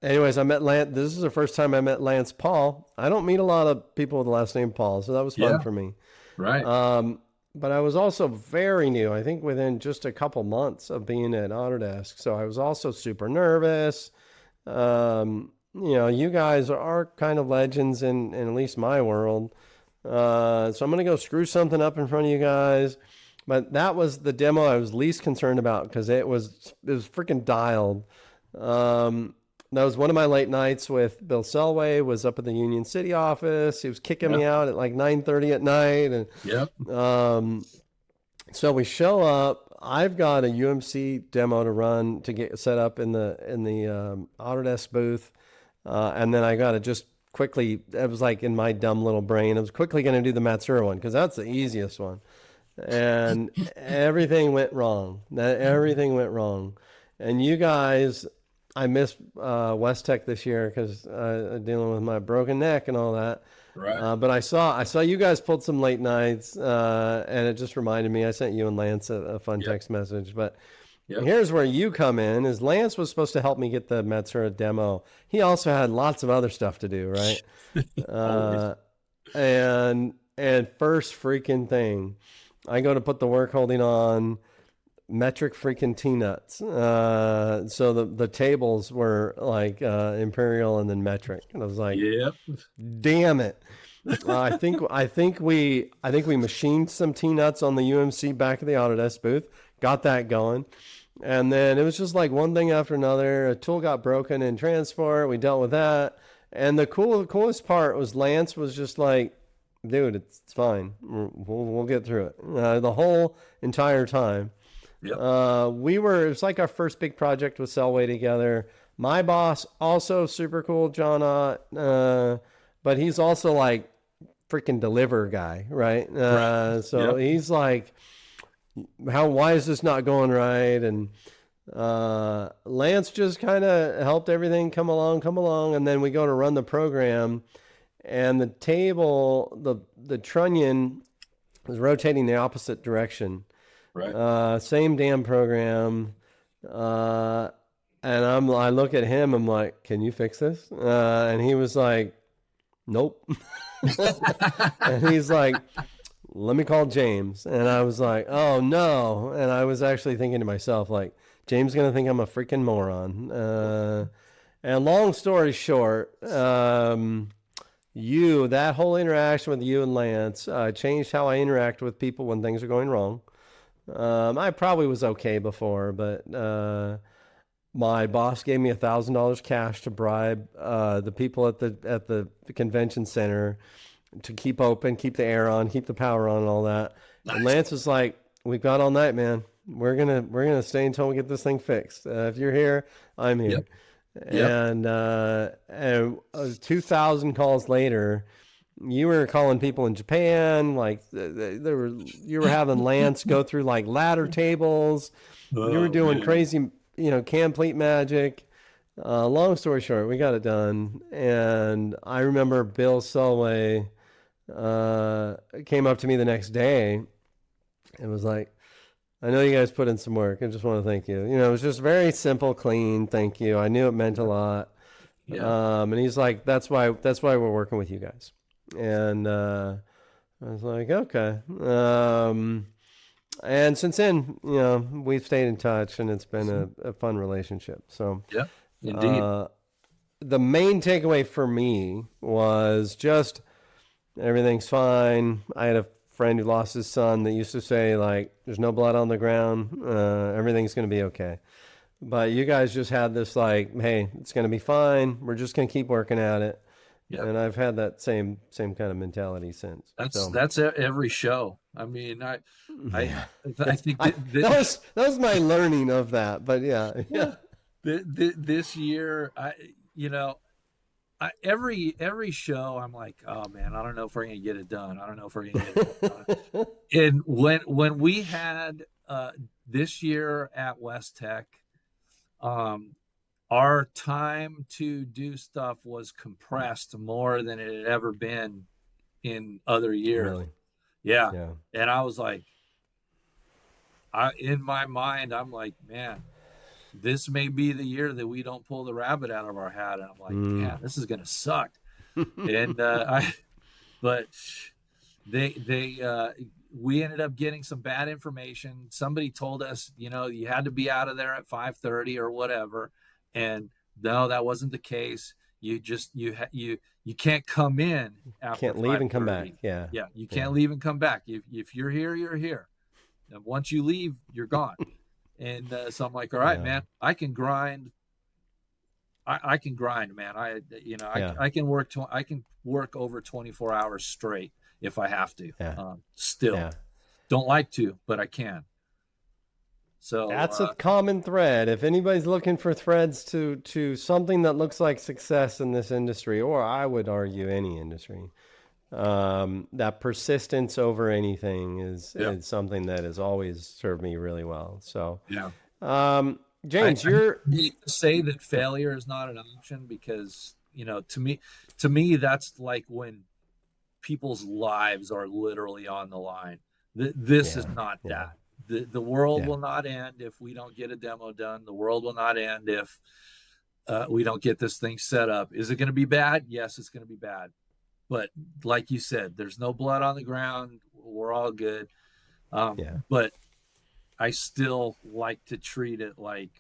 anyways, I met Lance. This is the first time I met Lance Paul. I don't meet a lot of people with the last name Paul, so that was fun for me. Right. But I was also very new, I think within just a couple months of being at Autodesk. So I was also super nervous. You guys are kind of legends in at least my world. So I'm going to go screw something up in front of you guys. But that was the demo I was least concerned about because it was freaking dialed. That was one of my late nights with Bill Selway, was up at the Union City office. He was kicking me out at like 9:30 at night. And so we show up. I've got a UMC demo to run to get set up in the Autodesk booth. And then I got to just quickly, it was like in my dumb little brain, I was quickly going to do the Matsura one because that's the easiest one. And everything went wrong. Everything went wrong. And you guys, I missed West Tech this year because dealing with my broken neck and all that. Right. But I saw you guys pulled some late nights, and it just reminded me. I sent you and Lance a fun text message. But here's where you come in: is Lance was supposed to help me get the Matsura demo. He also had lots of other stuff to do, right? And first freaking thing, I go to put the work holding on. Metric freaking T-nuts. So the tables were like imperial and then metric. And I was like, damn it. I think we machined some T-nuts on the UMC back of the Autodesk booth, got that going. And then it was just like one thing after another. A tool got broken in transport. We dealt with that. And the coolest part was Lance was just like, dude, it's fine. We'll get through it. The whole entire time. Yep. It was like our first big project with Selway together. My boss, also super cool, John Ott, but he's also like freaking deliver guy, right? Right. So Yep. he's like, why is this not going right? And Lance just kind of helped everything come along, and then we go to run the program, and the table, the trunnion was rotating the opposite direction. Right. Same damn program. And I look at him, I'm like, can you fix this? And he was like, nope. And he's like, let me call James. And I was like, oh no. And I was actually thinking to myself, like, James is going to think I'm a freaking moron. And long story short, that whole interaction with you and Lance changed how I interact with people when things are going wrong. I probably was okay before, but my boss gave me $1,000 cash to bribe the people at the convention center to keep open, keep the air on, keep the power on, and all that. And Nice. Lance was like, "We've got all night, man. We're gonna stay until we get this thing fixed. If you're here, I'm here." Yep. Yep. And 2,000 calls later, you were calling people in Japan, like you were having Lance go through like ladder tables. You were Oh doing man. crazy, CAMplete magic. Long story short, we got it done. And I remember Bill Selway came up to me the next day and was like, I know you guys put in some work. I just want to thank you. It was just very simple, clean. Thank you. I knew it meant a lot. Yeah. And he's like, that's why we're working with you guys. And I was like, okay. And since then, we've stayed in touch, and it's been a fun relationship. So, Yep. Indeed. uh, the main takeaway for me was just everything's fine. I had a friend who lost his son that used to say, like, there's no blood on the ground. Everything's going to be okay. But you guys just had this, like, hey, it's going to be fine. We're just going to keep working at it. Yep. And I've had that same kind of mentality since. That's So, that's every show. I mean, I yeah. I think That was my learning of that. But yeah. yeah, this year, you know every show I'm like, oh man, I don't know if we're gonna get it done. I don't know if we're gonna get it done. And when we had this year at West Tech, um, our time to do stuff was compressed more than it had ever been in other years. Really? Yeah. Yeah. And I was like, in my mind, I'm like, man, this may be the year that we don't pull the rabbit out of our hat. And I'm like, Mm. man, this is gonna suck. And but they we ended up getting some bad information. Somebody told us, you had to be out of there at 5:30 or whatever, and no, that wasn't the case. You just you can't come in after Can't leave and come back. 5:30. Yeah. Yeah, you Yeah. can't leave and come back. If you're here, you're here. And once you leave, you're gone. And so I'm like, all right, Yeah. man, I can grind. I can grind, man. Yeah. I can work over 24 hours straight if I have to. Yeah. Still Yeah. don't like to, but I can. So That's a common thread. If anybody's looking for threads to something that looks like success in this industry, or I would argue any industry, that persistence over anything yeah, is something that has always served me really well. So, yeah. James, I you're hate to say that failure is not an option because to me that's like when people's lives are literally on the line. This is yeah, not yeah, that. The world yeah, will not end if we don't get a demo done. The world will not end if we don't get this thing set up. Is it going to be bad? Yes, it's going to be bad. But like you said, there's no blood on the ground. We're all good. yeah. But I still like to treat it like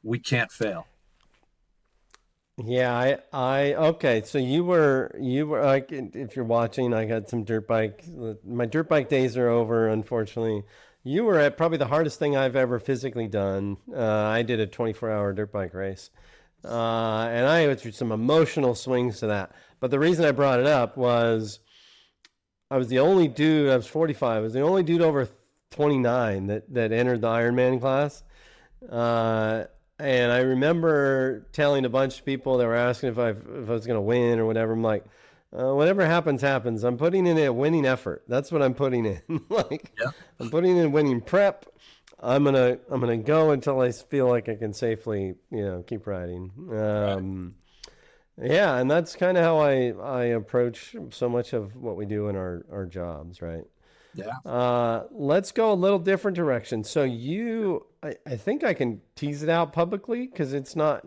we can't fail. Yeah, okay. So you were like, if you're watching, I got some dirt bike. My dirt bike days are over, unfortunately. You were at probably the hardest thing I've ever physically done. I did a 24-hour dirt bike race, and I went through some emotional swings to that. But the reason I brought it up was I was the only dude. I was 45. I was the only dude over 29 that entered the Ironman class. Uh, and I remember telling a bunch of people that were asking if I was going to win or whatever. I'm like, whatever happens, happens. I'm putting in a winning effort. That's what I'm putting in. Like, Yeah. I'm putting in winning prep. I'm gonna go until I feel like I can safely, keep riding. Right. Yeah, and that's kind of how I approach so much of what we do in our jobs, right? Yeah. Let's go a little different direction. So I think I can tease it out publicly because it's not,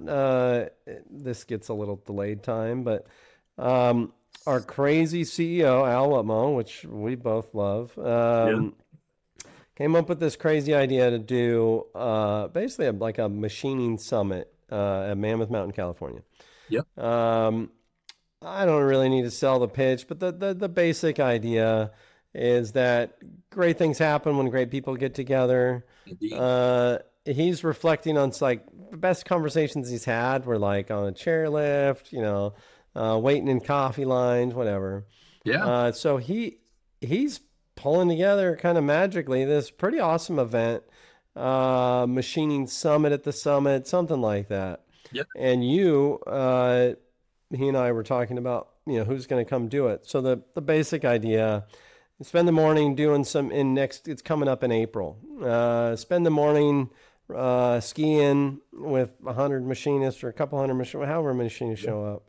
this gets a little delayed time, but um, our crazy CEO, Al Whatmo, which we both love, Yeah. came up with this crazy idea to do basically like a machining summit at Mammoth Mountain, California. Yep. Um, I don't really need to sell the pitch, but the basic idea is that great things happen when great people get together. Indeed. Uh, he's reflecting on like the best conversations he's had were like on a chairlift, waiting in coffee lines, whatever. Yeah. So he's pulling together kind of magically this pretty awesome event, machining summit at the summit, something like that. Yep. And he and I were talking about, who's going to come do it. So the basic idea, spend the morning doing it's coming up in April. Spend the morning skiing with 100 machinists or a couple hundred machinists, however machinists show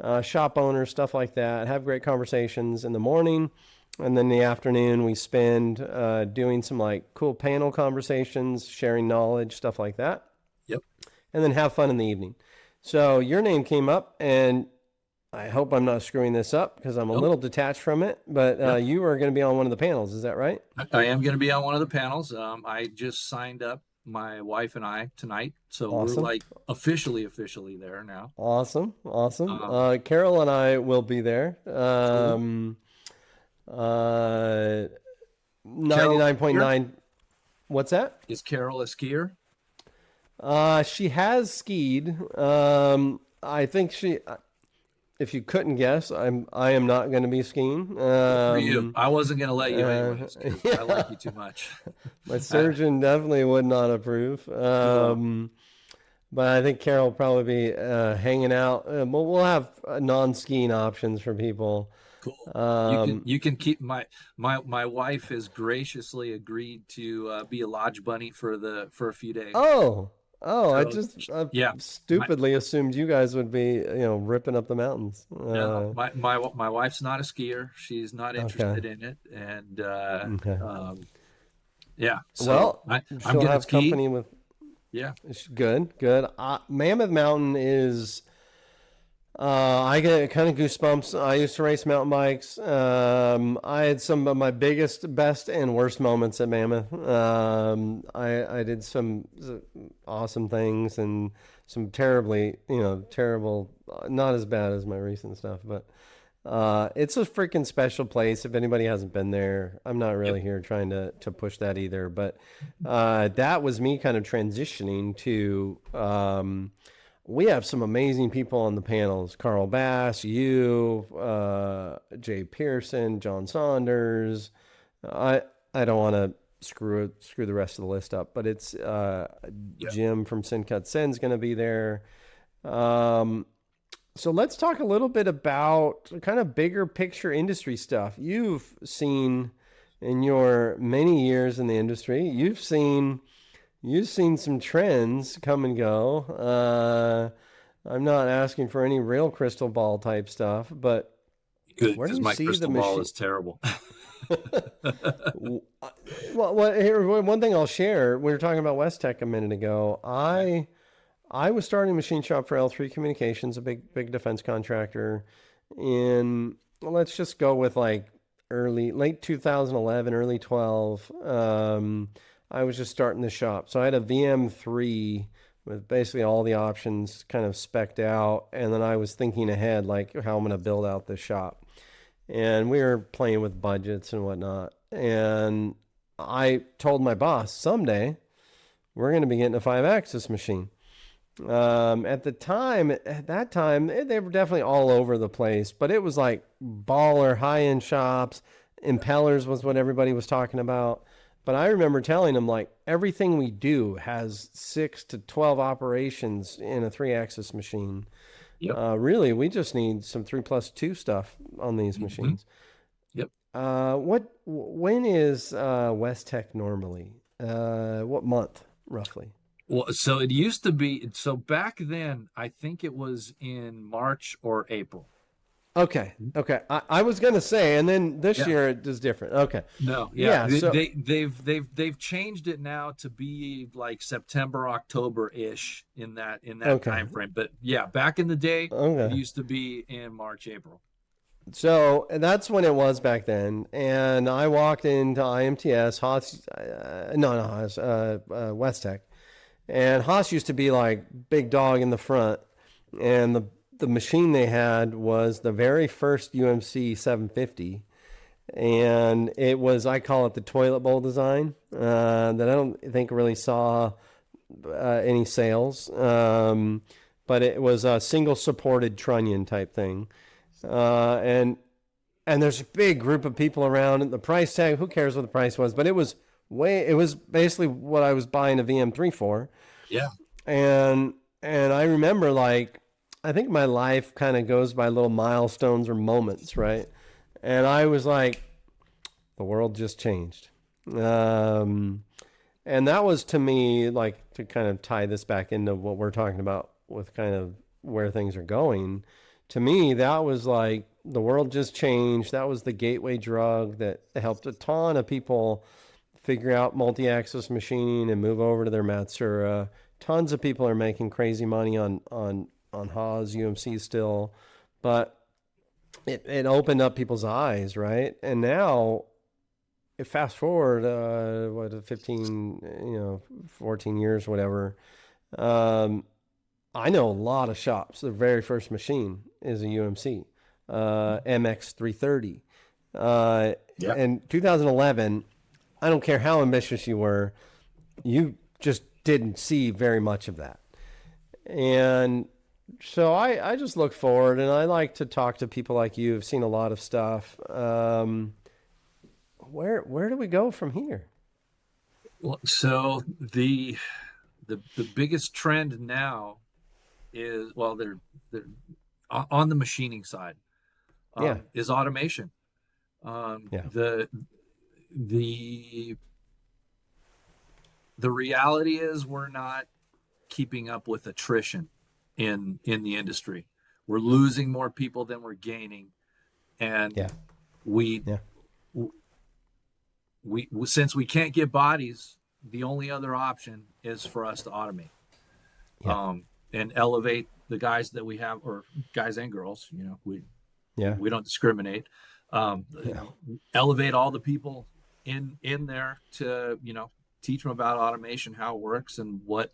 up. Shop owners, stuff like that. Have great conversations in the morning. And then in the afternoon, we spend doing some like cool panel conversations, sharing knowledge, stuff like that. Yep. And then have fun in the evening. So your name came up, and I hope I'm not screwing this up because I'm a Nope. little detached from it. But Yep. you are going to be on one of the panels. Is that right? I am going to be on one of the panels. I just signed up, my wife and I, tonight, so we're Awesome. like officially there now. Awesome. Awesome. Um, Carol and I will be there. cool. Uh, Carol here 99.9. What's that? is Carol a skier? She has skied. I think if you couldn't guess, I am not going to be skiing. Good for you. I wasn't going to let you anyways because I like Yeah, you too much. my Uh, surgeon definitely would not approve. no, But I think Carol will probably be hanging out. We'll have non-skiing options for people. cool. Um, You can keep my wife has graciously agreed to be a lodge bunny for a few days. oh, So I yeah, my stupidly assumed you guys would be, ripping up the mountains. no, my wife's not a skier. She's not Okay, interested in it, and okay. yeah. So Well, I'm she'll gonna have ski. company with. Yeah. Good, good. Mammoth Mountain is. I get kind of goosebumps. I used to race mountain bikes. I had some of my biggest, best, and worst moments at Mammoth. I did some awesome things and some terrible, not as bad as my recent stuff, but it's a freaking special place. If anybody hasn't been there, I'm not Yep. really here trying to push that either. But that was me kind of transitioning to. We have some amazing people on the panels: Carl Bass, Jay Pearson, John Saunders. I don't want to screw the rest of the list up, but it's Yeah. Jim from Sincut Sen's going to be there. Um, so let's talk a little bit about kind of bigger picture industry stuff. You've seen in your many years in the industry, you've seen some trends come and go. I'm not asking for any real crystal ball type stuff, but Good, where do because you my see the crystal ball machine? is terrible. Here, one thing I'll share. We were talking about West Tech a minute ago. I was starting a machine shop for L3 Communications, a big defense contractor, in let's just go with like late 2011, early 12. I was just starting the shop, so I had a VM3 with basically all the options kind of specced out. And then I was thinking ahead, like how I'm going to build out this shop. And we were playing with budgets and whatnot. And I told my boss, someday we're going to be getting a 5-axis machine. At that time, they were definitely all over the place, but it was like baller high-end shops. Impellers was what everybody was talking about. But I remember telling them, like, everything we do has 6 to 12 operations in a 3-axis machine. Yep. Really, we just need some 3+2 stuff on these machines. Yep. When is West Tech normally? What month, roughly? Well, so it used to be, so back then, I think it was in March or April. Okay. I was gonna say, and then this Yeah. year it is different. Okay. No, yeah. So They've changed it now to be like September, October-ish in that Okay. time frame. But yeah, back in the day, it Okay. used to be in March, April. So that's when it was back then, and I walked into IMTS, West Tech, and Haas used to be like big dog in the front, and the machine they had was the very first UMC 750, and it was, I call it the toilet bowl design, that I don't think really saw any sales, but it was a single supported trunnion type thing, and there's a big group of people around, and the price tag, who cares what the price was, but it was basically what I was buying a VM3 for. Yeah. And I remember, like, I think my life kind of goes by little milestones or moments, right? And I was like, the world just changed. And that was, to me, like, to kind of tie this back into what we're talking about with kind of where things are going. To me, that was like the world just changed. That was the gateway drug that helped a ton of people figure out multi-axis machining and move over to their Matsura. Tons of people are making crazy money on Haas, UMC still, but it opened up people's eyes, right? And now, fast forward, 14 years, whatever. I know a lot of shops. The very first machine is a UMC, MX330. In 2011, I don't care how ambitious you were, you just didn't see very much of that. And so I just look forward, and I like to talk to people like you who've seen a lot of stuff. Where do we go from here? Well, so the biggest trend now is, well, they're on the machining side, is automation. The reality is we're not keeping up with attrition in the industry. We're losing more people than we're gaining, and we since we can't get bodies, the only other option is for us to automate, and elevate the guys that we have, or guys and girls. We don't discriminate. Elevate all the people in there to teach them about automation, how it works, and what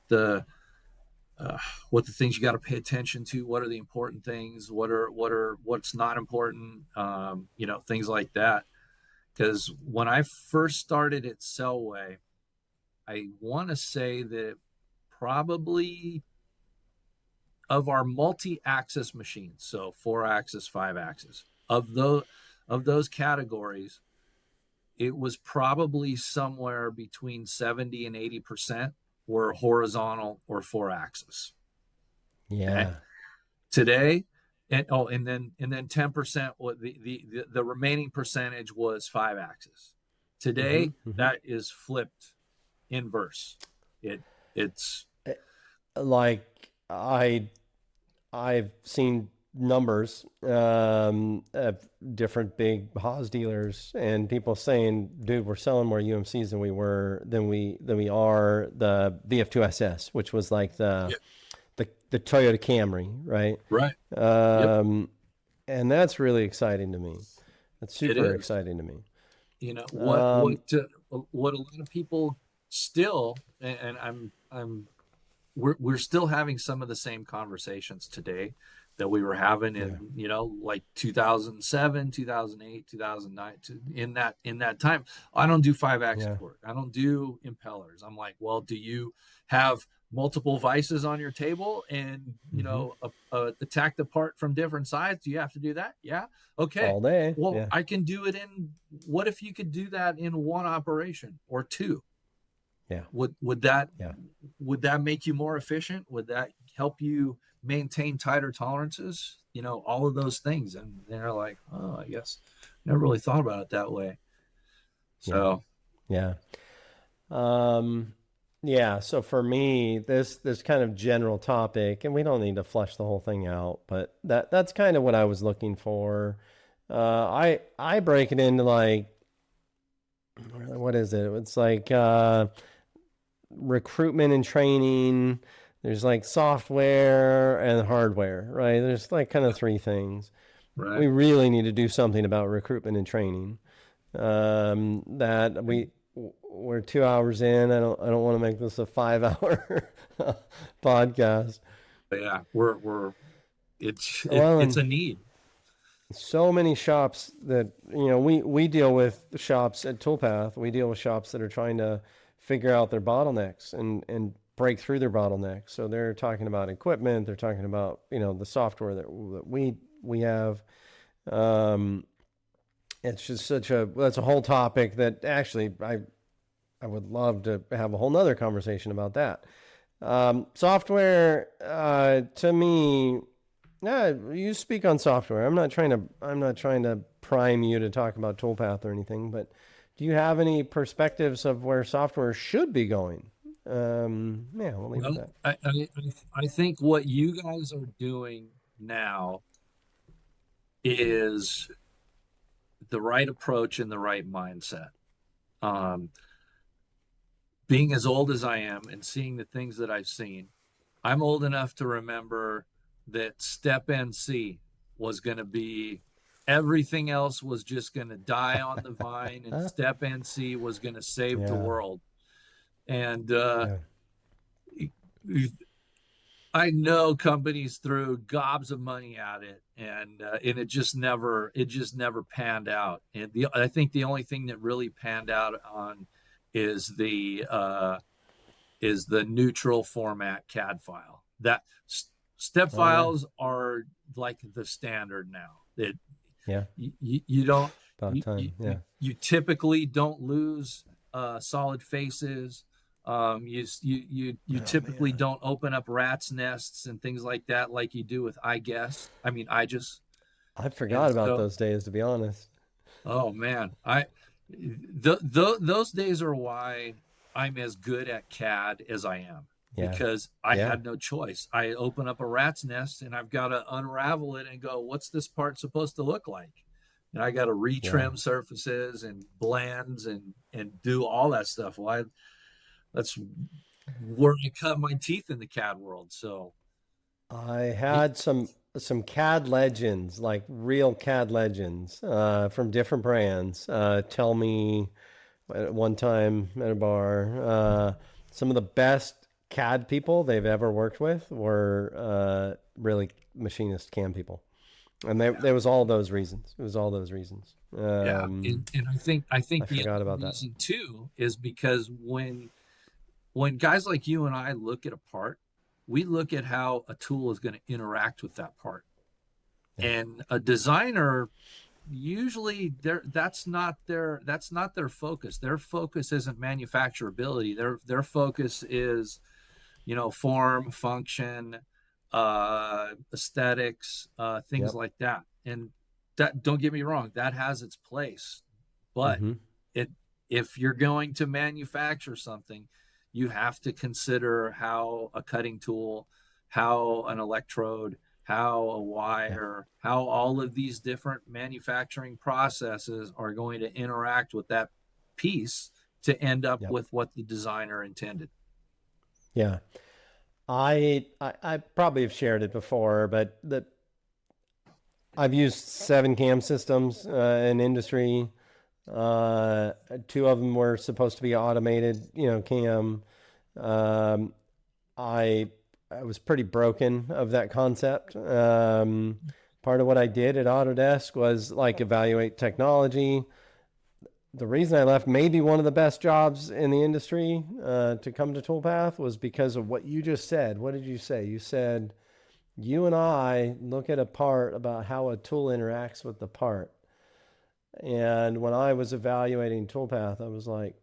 the things you got to pay attention to, what are the important things, what's not important, things like that. Because when I first started at Selway, I want to say that probably of our multi-axis machines, so 4-axis, 5-axis, of those categories, it was probably somewhere between 70 and 80% were horizontal or 4-axis. Yeah. Okay? Today, and then 10%, the remaining percentage was 5-axis. Today, that is flipped inverse. It's like I've seen numbers of different big Haas dealers and people saying, dude, we're selling more UMCs than we are the VF2SS, which was like the Toyota Camry, right? Right. And that's really exciting to me. That's super exciting to me. What a lot of people still, and we're still having some of the same conversations today that we were having Yeah. in, like 2007, 2008, 2009, in that time. I don't do 5-axis Yeah. work. I don't do impellers. I'm like, well, do you have multiple vices on your table and, Hmm. attack the part from different sides? Do you have to do that? Yeah. Okay. All day. Well, Yeah. I can do it what if you could do that in one operation or two? Yeah. Would that Yeah. make you more efficient? Would that help you maintain tighter tolerances? All of those things. And they're like, oh, I guess never really thought about it that way. Yeah. So Yeah. Um, yeah. So for me, this kind of general topic, and we don't need to flesh the whole thing out, but that's kind of what I was looking for. I break it into like, what is it? It's like recruitment and training. There's like software and hardware, right? There's like kind of three things. right. We really need to do something about recruitment and training. That we're 2 hours in. I don't want to make this a 5 hour podcast. But yeah, we're Well, it's and a need. so many shops that we deal with shops at Toolpath. We deal with shops that are trying to figure out their bottlenecks and break through their bottlenecks. So they're talking about equipment. They're talking about the software that we have. Um, it's just that's a whole topic that actually I would love to have a whole nother conversation about that. Software, to me, yeah, you speak on software. I'm not trying to prime you to talk about Toolpath or anything, but do you have any perspectives of where software should be going? Yeah, we'll leave it Well, at that. I think what you guys are doing now is the right approach and the right mindset. Um, Being as old as I am and seeing the things that I've seen, I'm old enough to remember that Step NC was going to be everything else was just going to die on the vine, and Step NC was going to save the Yeah, world. And yeah, I know companies threw gobs of money at it, and it just never panned out. And I think the only thing that really panned out on is the neutral format CAD file. That step oh yeah, files are like the standard now. That yeah. you don't About time. Yeah. you typically don't lose solid faces. You Oh typically man, don't open up rats' nests and things like that like you do with I just. I And forgot about so, those days, to be honest. oh man, those days are why I'm as good at CAD as I am, Yeah, because I yeah, had no choice. I open up a rat's nest and I've got to unravel it and go, what's this part supposed to look like? And I got to yeah. retrim surfaces and blends and do all that stuff. That's where I cut my teeth in the CAD world. So I had some CAD legends, like real CAD legends, from different brands. Tell me at one time at a bar, some of the best CAD people they've ever worked with were really machinist CAM people, and there was all those reasons. It was all those reasons. yeah, and I I think the forgot other about that. reason too is because when guys like you and I look at a part, we look at how a tool is going to interact with that part. Yeah, And a designer usually that's not their focus. Their focus isn't manufacturability. Their focus is, form, function, aesthetics, things yep, like that. And that, don't get me wrong, that has its place. But mm-hmm, it if you're going to manufacture something, you have to consider how a cutting tool, how an electrode, how a yep, wire, how all of these different manufacturing processes are going to interact with that piece to end up yep, with what the designer intended. yeah. I probably have shared it before, but I've used 7 cam systems in industry. Uh, Two of them were supposed to be automated, cam. Um, I I was pretty broken of that concept. Part of what I did at Autodesk was like evaluate technology. The reason I left maybe one of the best jobs in the industry to come to Toolpath was because of what you just said. What did you say? You said you and I look at a part about how a tool interacts with the part. And when I was evaluating Toolpath, I was like,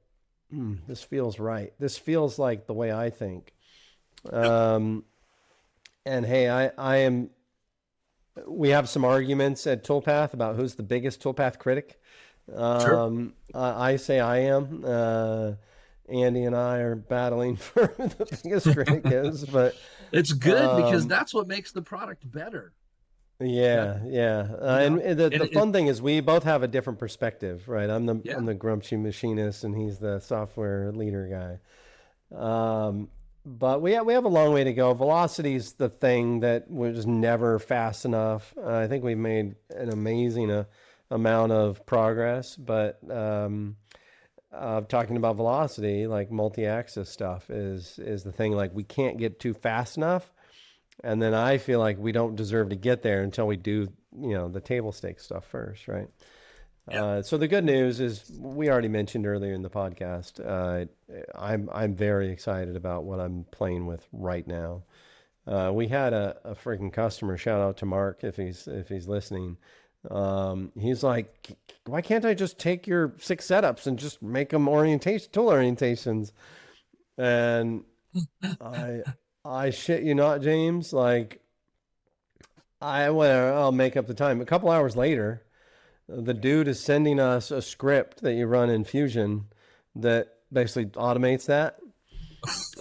this feels right. This feels like the way I think. Yep. Um, and hey, I am. We have some arguments at Toolpath about who's the biggest Toolpath critic. Sure. I say I am. Andy and I are battling for who the biggest critic is, but It's good because um, that's what makes the product better. That, yeah, yeah. you And know, and the fun thing is we both have a different perspective, right? yeah, I'm the grumpy machinist, and he's the software leader guy. But we have a long way to go. Velocity's the thing that was never fast enough. I think we've made an amazing amount of progress, but talking about velocity, like multi-axis stuff, is the thing. Like we can't get too fast enough, and then I feel like we don't deserve to get there until we do, the table stakes stuff first, right? yeah, So the good news is we already mentioned earlier in the podcast. I'm very excited about what I'm playing with right now. We had a freaking customer. Shout out to Mark if he's listening. He's like, why can't I just take your 6 setups and just make them tool orientations? And I I shit you not, James. Like I'll make up the time. A couple hours later, the dude is sending us a script that you run in Fusion that basically automates that.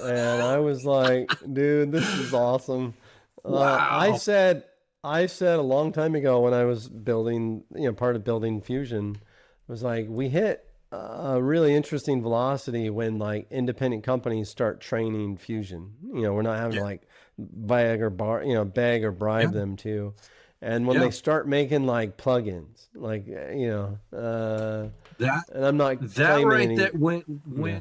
And I was like, dude, this is awesome. Uh, I wow, said, I said a long time ago when I was building, part of building Fusion, was like, we hit a really interesting velocity when like independent companies start training Fusion. We're not having to yeah, like beg or yeah, bribe them to. And when yeah. they start making like plugins, like, That and I'm not that claiming right any, there when yeah,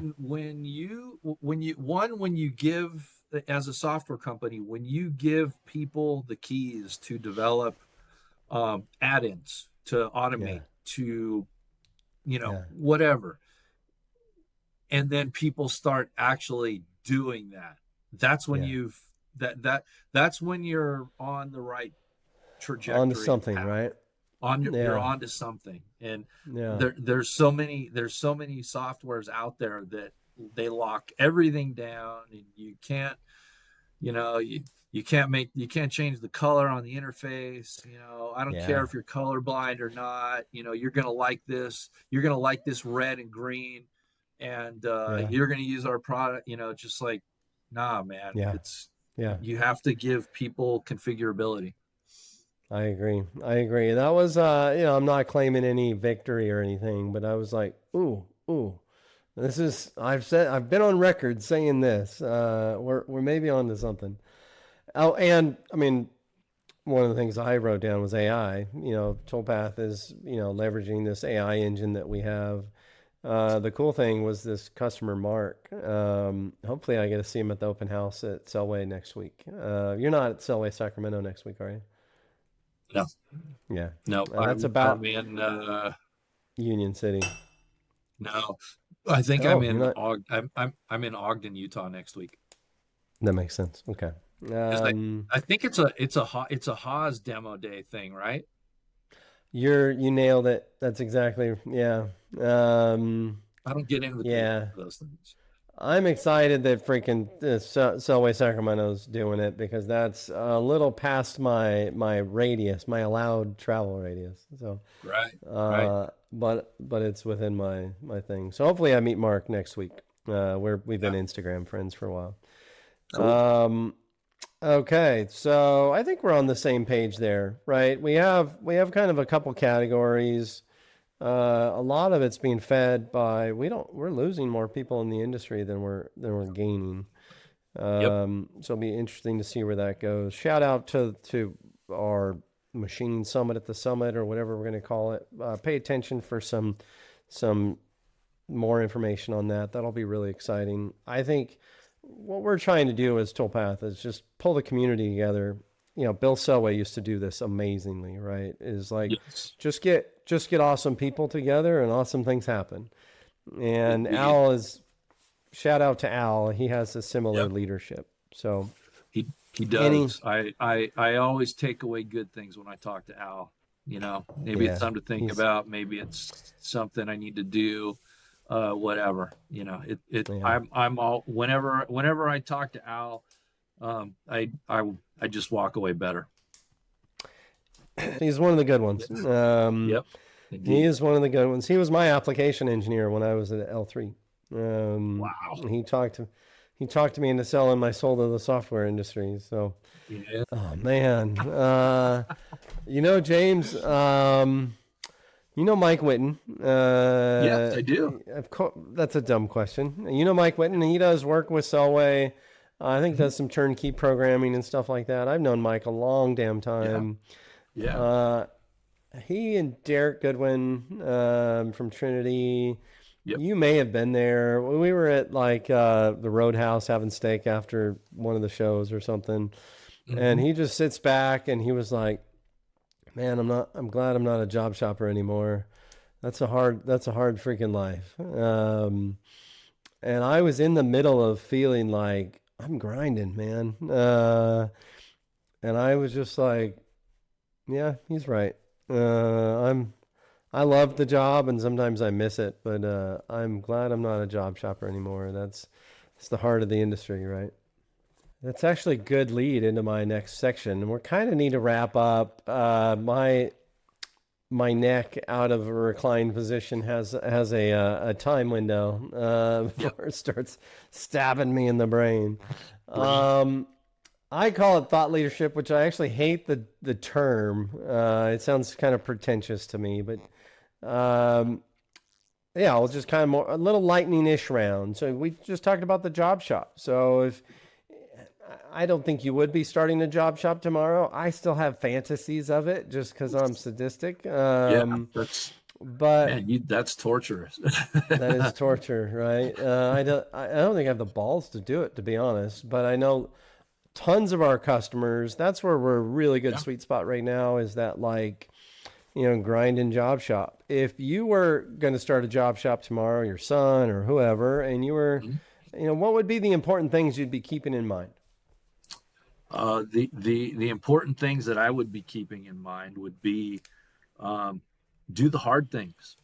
when you give as a software company when you give people the keys to develop add-ins to yeah, automate to yeah, whatever, and then people start actually doing that, that's when yeah. you've that's when you're on the right On to trajectory and something, path. right? You're Yeah, onto something. And yeah, there's so many softwares out there that they lock everything down, and you can't, you can't change the color on the interface. I don't care yeah, if you're colorblind or not. You're gonna like this red and green, and yeah, you're gonna use our product. Just like, nah, man. yeah, It's yeah. You have to give people configurability. I agree. I agree. That was, I'm not claiming any victory or anything, but I was like, ooh, ooh. I've been on record saying this. We're maybe on to something. Oh, and I mean, one of the things I wrote down was AI. Toolpath is, leveraging this AI engine that we have. The cool thing was this customer Mark. Hopefully, I get to see him at the open house at Selway next week. You're not at Selway Sacramento next week, are you? No, Yeah, no, that's I'm about in. Union City. No, I think I'm Oh, you're in not. I'm in Ogden, Utah next week. That makes sense. Okay. Because Um, I think it's a Haas demo day thing, right? you nailed it. That's exactly, yeah. Um, I don't get invitations yeah. to those things. I'm excited that freaking Selway Sacramento's doing it because that's a little past my radius, my allowed travel radius. So, Right, right. but it's within my thing. So hopefully I meet Mark next week. We've been Yeah, Instagram friends for a while. cool. Um, okay, so I think we're on the same page there, right? We have kind of a couple categories. A lot of it's being fed by we're losing more people in the industry than we're gaining. Yep. So it'll be interesting to see where that goes. Shout out to our machining summit at the summit or whatever we're going to call it. Pay attention for some some more information on that. That'll be really exciting. I think what we're trying to do as Toolpath is just pull the community together. Bill Selway used to do this amazingly, right? Is like Yes, just get awesome people together and awesome things happen. And indeed. Al is shout out to Al. He has a similar Yep. leadership. So He any does. I always take away good things when I talk to Al. Maybe it's yeah, something to think he's about. Maybe it's something I need to do. Whatever. yeah. I'm all whenever I talk to Al, I just walk away better. He's one of the good ones. Yes. Yep. He Indeed. is one of the good ones. He was my application engineer when I was at L3. Wow. He talked to me into selling my soul to the software industry. So, Yeah. oh man, James, Mike Whitten. Yes, I do. Of course, that's a dumb question. Mike Whitten. He does work with Selway. I think Mhm. does some turnkey programming and stuff like that. I've known Mike a long damn Yeah. time. Yeah. Uh, he and Derek Goodwin from Trinity. Yep. You may have been there. We were at like the Roadhouse having steak after one of the shows or something, and Hmm. he just sits back and he was like, "Man, I'm glad I'm not a job shopper anymore. That's a hard freaking life." And I was in the middle of feeling like I'm grinding, man. And I was just like, "Yeah, he's right. I love the job and sometimes I miss it, but I'm glad I'm not a job shopper anymore. It's the heart of the industry, right?" That's actually a good lead into my next section. And we're kind of need to wrap up. My neck out of a reclined position has a time window Yep. before it starts stabbing me in the brain. Right. Um, I call it thought leadership, which I actually hate the term. It sounds kind of pretentious to me, but um, yeah, I'll just kind of a little lightning-ish round. So we just talked about the job shop. So if I don't think you would be starting a job shop tomorrow, I still have fantasies of it just because I'm sadistic. Yeah. That's But man. That's torturous. that is torture, right? I don't think I have the balls to do it, to be honest. But I know tons of our customers. That's where we're a really good Yeah. sweet spot right now. Is that like grind and job shop. If you were going to start a job shop tomorrow, your son or whoever, and you were, Mhm. what would be the important things you'd be keeping in mind? The important things that I would be keeping in mind would be um, do the hard things.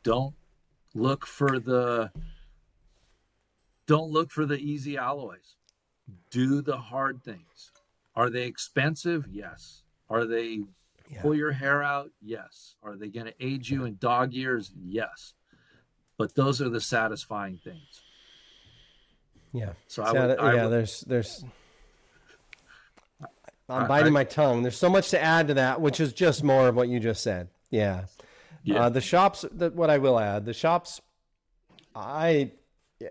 Don't look for the don't look for the easy alloys. Do the hard things. Are they expensive? Yes. Are they Yeah, pull your hair out? Yes. Are they going to age yeah, you in dog years? Yes. But those are the satisfying things. yeah. So I Yeah, would, there's. I'm I biting my tongue. There's so much to add to that, which is just more of what you just said. Yeah. yeah, The shops. What I will add, the shops. I,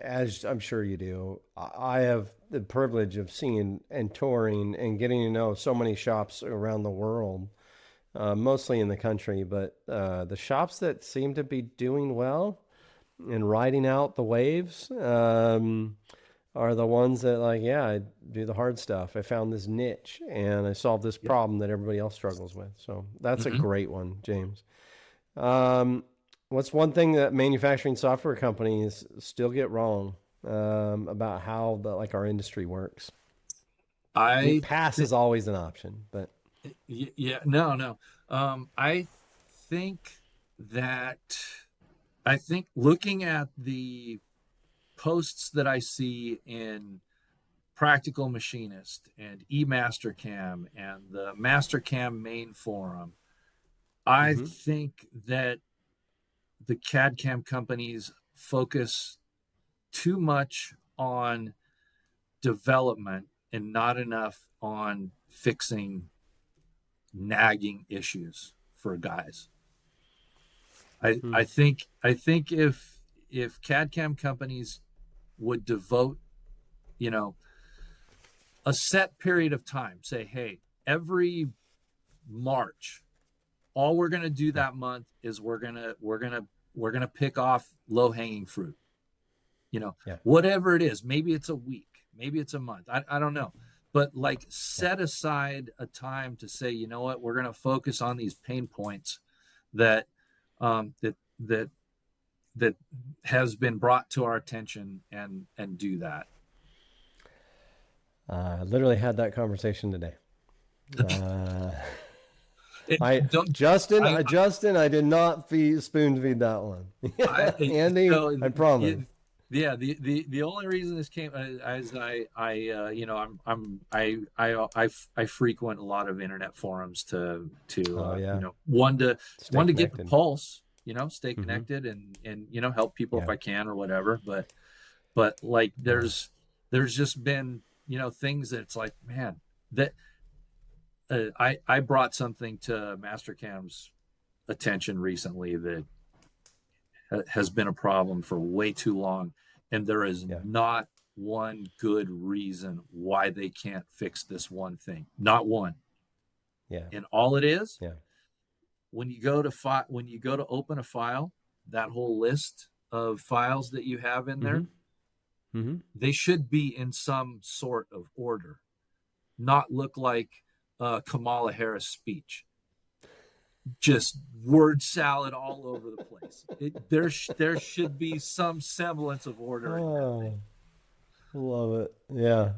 as I'm sure you do, I have the privilege of seeing and touring and getting to know so many shops around the world, mostly in the country. But the shops that seem to be doing well and riding out the waves are the ones that, like, yeah, I do the hard stuff. I found this niche and I solved this yeah. problem that everybody else struggles with. So that's a Hmm. great one, James. Um, what's one thing that manufacturing software companies still get wrong about how our industry works? I mean, I pass think, is always an option, but yeah, no, no. I think that I think looking at the posts that I see in Practical Machinist and eMastercam and the Mastercam main forum, I mm-hmm. think that the CAD CAM companies focus too much on development and not enough on fixing nagging issues for guys. I think if CAD CAM companies would devote, you know, a set period of time, say, hey, every March all we're going to do that month is we're going to pick off low-hanging fruit, Yeah. whatever it is. Maybe it's a week, maybe it's a month. I don't know. But like set aside a time to say, you know what, we're going to focus on these pain points that that has been brought to our attention, and do that. I literally had that conversation today. Justin, I, I did not spoon feed that one. Andy, so I promise. yeah, the only reason this came as I frequent a lot of internet forums to one to get the pulse, stay connected, and help people if I can or whatever. But like there's just been things that it's like, man, that I brought something to Mastercam's attention recently that has been a problem for way too long, and there is not one good reason why they can't fix this one thing. Not one. Yeah. And all it is, when you go to open a file, that whole list of files that you have in there, they should be in some sort of order, not look like Kamala Harris speech. Just word salad all over the place. There should be some semblance of order in that thing. Love it. Yeah.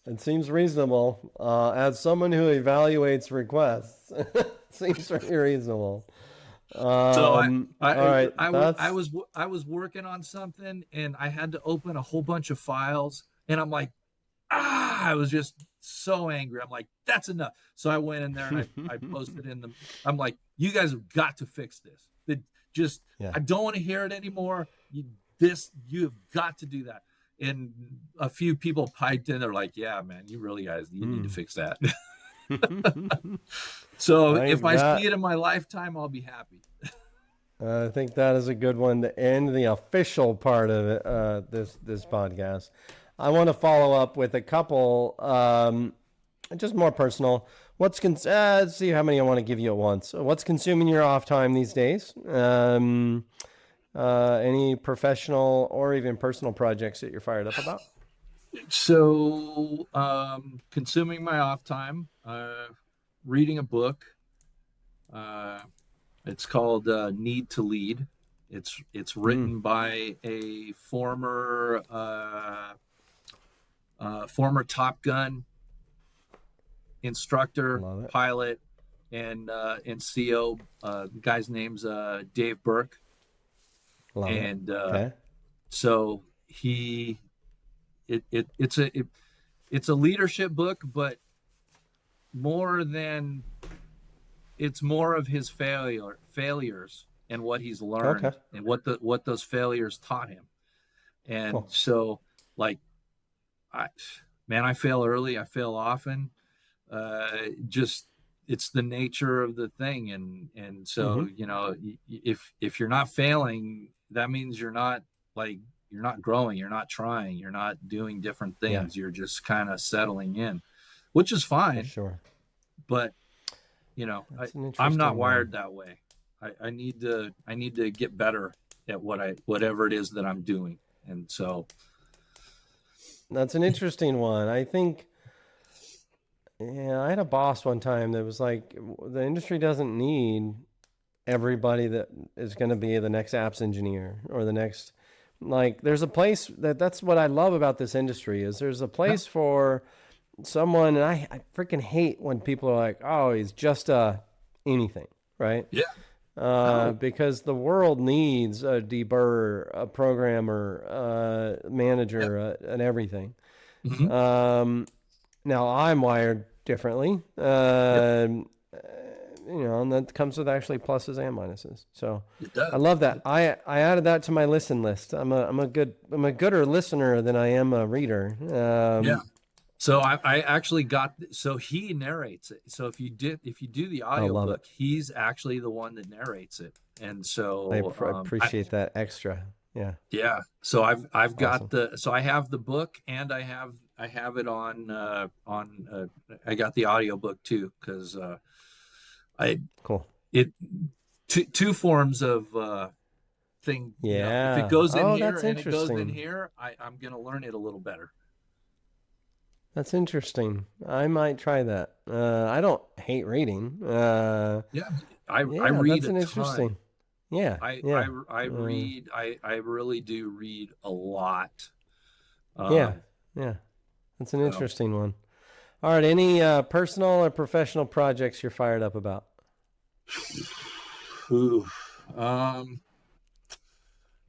It seems reasonable. As someone who evaluates requests, it seems pretty reasonable. So I was working on something, and I had to open a whole bunch of files, and I'm like, I was just so angry. I'm like, that's enough. So I went in there and I posted in them. I'm like, you guys have got to fix this. I don't want to hear it anymore. You have got to do that. And a few people piped in. They're like, yeah, man, you need to fix that. So if I see it in my lifetime, I'll be happy. I think that is a good one to end the official part of it, this podcast. I want to follow up with a couple, just more personal. Let's see how many I want to give you at once. What's consuming your off time these days? Any professional or even personal projects that you're fired up about? So, consuming my off time, reading a book. It's called Need to Lead. It's written by a former Top Gun instructor, pilot, and CO. The guy's name's Dave Burke. So it's a leadership book, but it's more of his failures and what he's learned and what those failures taught him. And so, like, I fail early, I fail often. It's the nature of the thing, and so if you're not failing, that means you're not growing, you're not trying, you're not doing different things. You're just kind of settling in, which is fine. For sure. But I'm not wired that way. I need to get better at whatever it is that I'm doing, and so that's an interesting one. I think. Yeah, I had a boss one time that was like, the industry doesn't need everybody that is going to be the next apps engineer or the next, like, there's a place that's what I love about this industry is there's a place for someone. And I freaking hate when people are like, oh, he's just anything, right? Yeah. Because the world needs a debugger, a programmer, manager, and everything. Now I'm wired differently, and that comes with actually pluses and minuses. So I love that. I added that to my listen list. I'm a gooder listener than I am a reader. So I actually so he narrates it. So if you do the audiobook, he's actually the one that narrates it. And so I appreciate that extra. Yeah. Yeah. So I've got I have the book, and I have it on I got the audiobook too, because it two forms of thing. If it Yeah. goes in Oh, here that's and it goes in interesting. here, I'm gonna learn it a little better. That's interesting. I might try that. I don't hate reading. Yeah, I Yeah, read that's a an ton. interesting. Yeah, I yeah, I I uh, read. I really do read a lot. yeah, Um, yeah. That's an so, interesting one. All right, any personal or professional projects you're fired up about? whew. Um,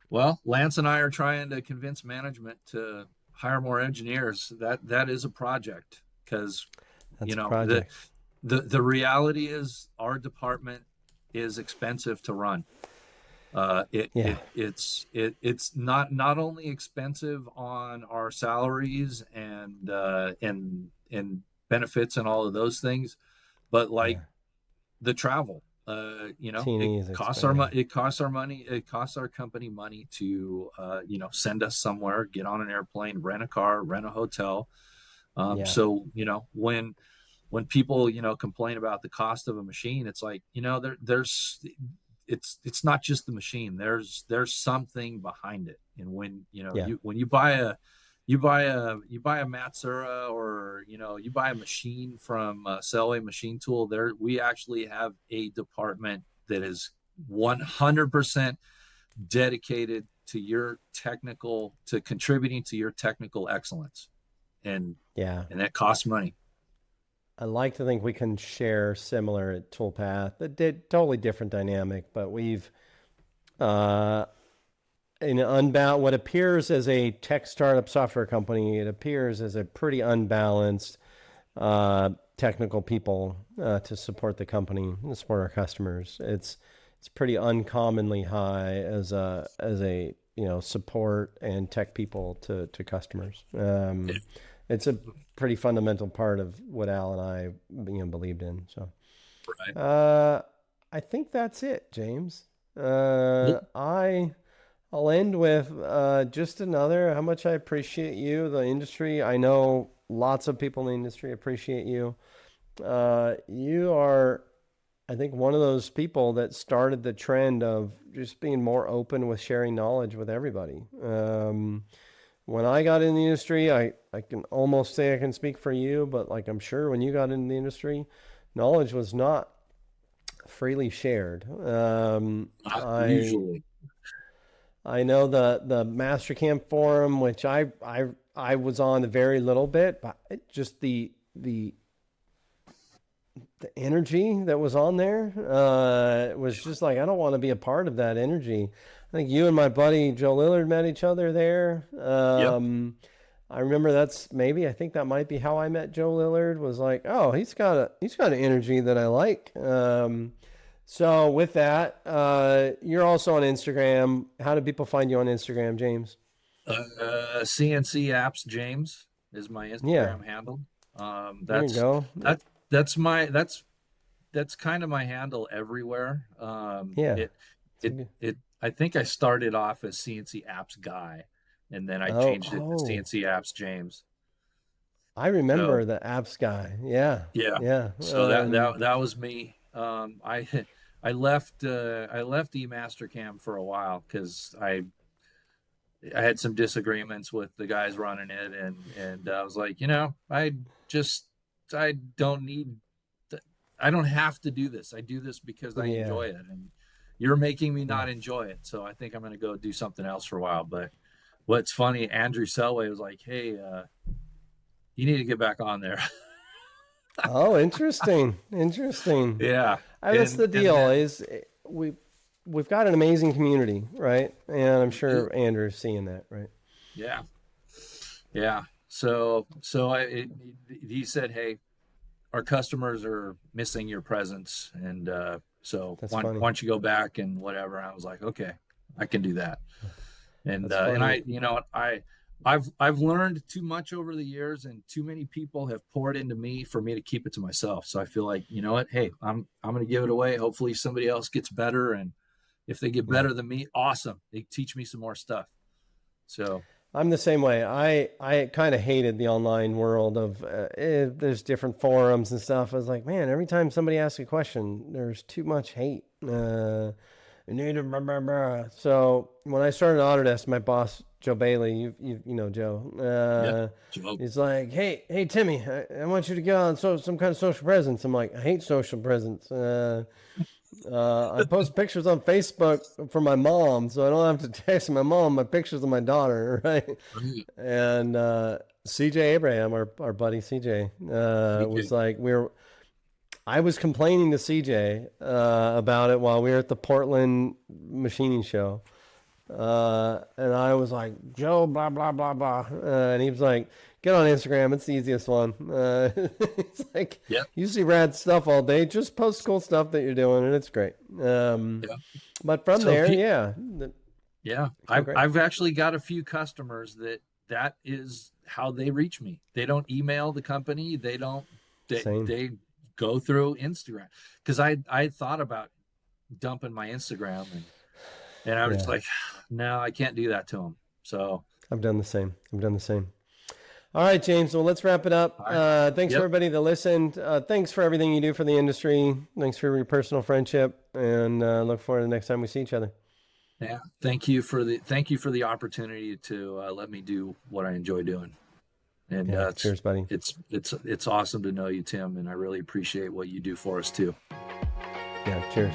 well, Lance and I are trying to convince management to hire more engineers. That is a project because That's you a know the project. the reality is our department is expensive to run. Yeah, It's not only expensive on our salaries and benefits and all of those things, but like yeah. the travel. It Teeny is costs expensive. Yeah, it costs our money. It costs our company money to send us somewhere, get on an airplane, rent a car, rent a hotel. yeah, So when people complain about the cost of a machine, it's like there's it's not just the machine. There's something behind it. And when yeah, you buy a Matsura, or you buy a machine from Selway Machine Tool, there we actually have a department that is 100% dedicated to contributing to your technical excellence, and yeah. that costs money. I like to think we can share similar at Toolpath. But did totally different dynamic, but we've uh, in unbound what appears as a tech startup software company, it appears as a pretty unbalanced technical people to support the company and support our customers. It's pretty uncommonly high as a support and tech people to customers. It's a pretty fundamental part of what Al and I believed in. So Right. uh, I think that's it, James. Well, I'll end with just another how much I appreciate you, the industry. I know lots of people in the industry appreciate you. You are, I think, one of those people that started the trend of just being more open with sharing knowledge with everybody. When I got in the industry, I can almost say I can speak for you, but like I'm sure when you got into the industry, knowledge was not freely shared. not I usually. I know the Mastercam forum, which I was on a very little bit, but just the energy that was on there was just like I don't want to be a part of that energy. I think you and my buddy Joe Lillard met each other there. Yep. I remember that's maybe I think that might be how I met Joe Lillard. Was like, oh, he's got an energy that I like. So with that, you're also on Instagram. How do people find you on Instagram, James? CNC Apps James is my Yeah, Instagram handle. there you go. That that's my that's kind of my handle everywhere. Yeah. It's a It good. it I think I started off as CNC Apps guy, and then I Oh, changed it to oh. CNC Apps James. I So remember the apps guy. Yeah, yeah, yeah. so that was me. I left eMastercam for a while because I had some disagreements with the guys running it, and I was like, just I don't need, I don't have to do this. I do this because I Yeah, enjoy it, and you're making me yeah. not enjoy it. So I think I'm going to go do something else for a while. But what's funny, Andrew Selway was like, "Hey, you need to get back on there." Oh, interesting, interesting. Yeah, That's the and deal. then Is we've got an amazing community, right? And I'm we do. sure Andrew's seeing that, right? Yeah, yeah. He said, "Hey, our customers are missing your presence, and so That's why funny. don't you go back and whatever." I was like, okay, I can do that. And That's and funny. I've learned too much over the years, and too many people have poured into me for me to keep it to myself. So I feel like, hey, I'm going to give it away. Hopefully somebody else gets better, and if they get Yeah. better than me, awesome. They teach me some more stuff. So I'm the same way. I kind of hated the online world of there's different forums and stuff. I was like, man, every time somebody asks a question, there's too much hate. Blah, blah, blah. So when I started Autodesk, my boss Joe Bailey, you know Joe, Yeah. Joe. he's like, hey Timmy, I want you to get on some kind of social presence. I'm like, I hate social presence. I post pictures on Facebook for my mom, so I don't have to text my mom my pictures of my daughter, right? Right. And CJ Abraham, our buddy CJ, was CJ. like, I was complaining to CJ about it while we were at the Portland machining show. And I was like, Joe, blah, blah, blah, blah. And he was like, get on Instagram. It's the easiest one. It's like, Yeah. you see rad stuff all day. Just post cool stuff that you're doing, and it's great. Yeah. But from So there, yeah. yeah, So great. I've actually got a few customers that is how they reach me. They don't email the company. Same. They go through Instagram, because I thought about dumping my Instagram, and I was Yeah. like, no, I can't do that to them. So I've done the same. All right, James. Well, let's wrap it up. all right. Thanks for Yep. everybody that listened. Thanks for everything you do for the industry. Thanks for your personal friendship, and look forward to the next time we see each other. Yeah. Thank you for the opportunity to let me do what I enjoy doing. And Yeah. Cheers, buddy. it's awesome to know you, Tim, and I really appreciate what you do for us too. Yeah. Cheers.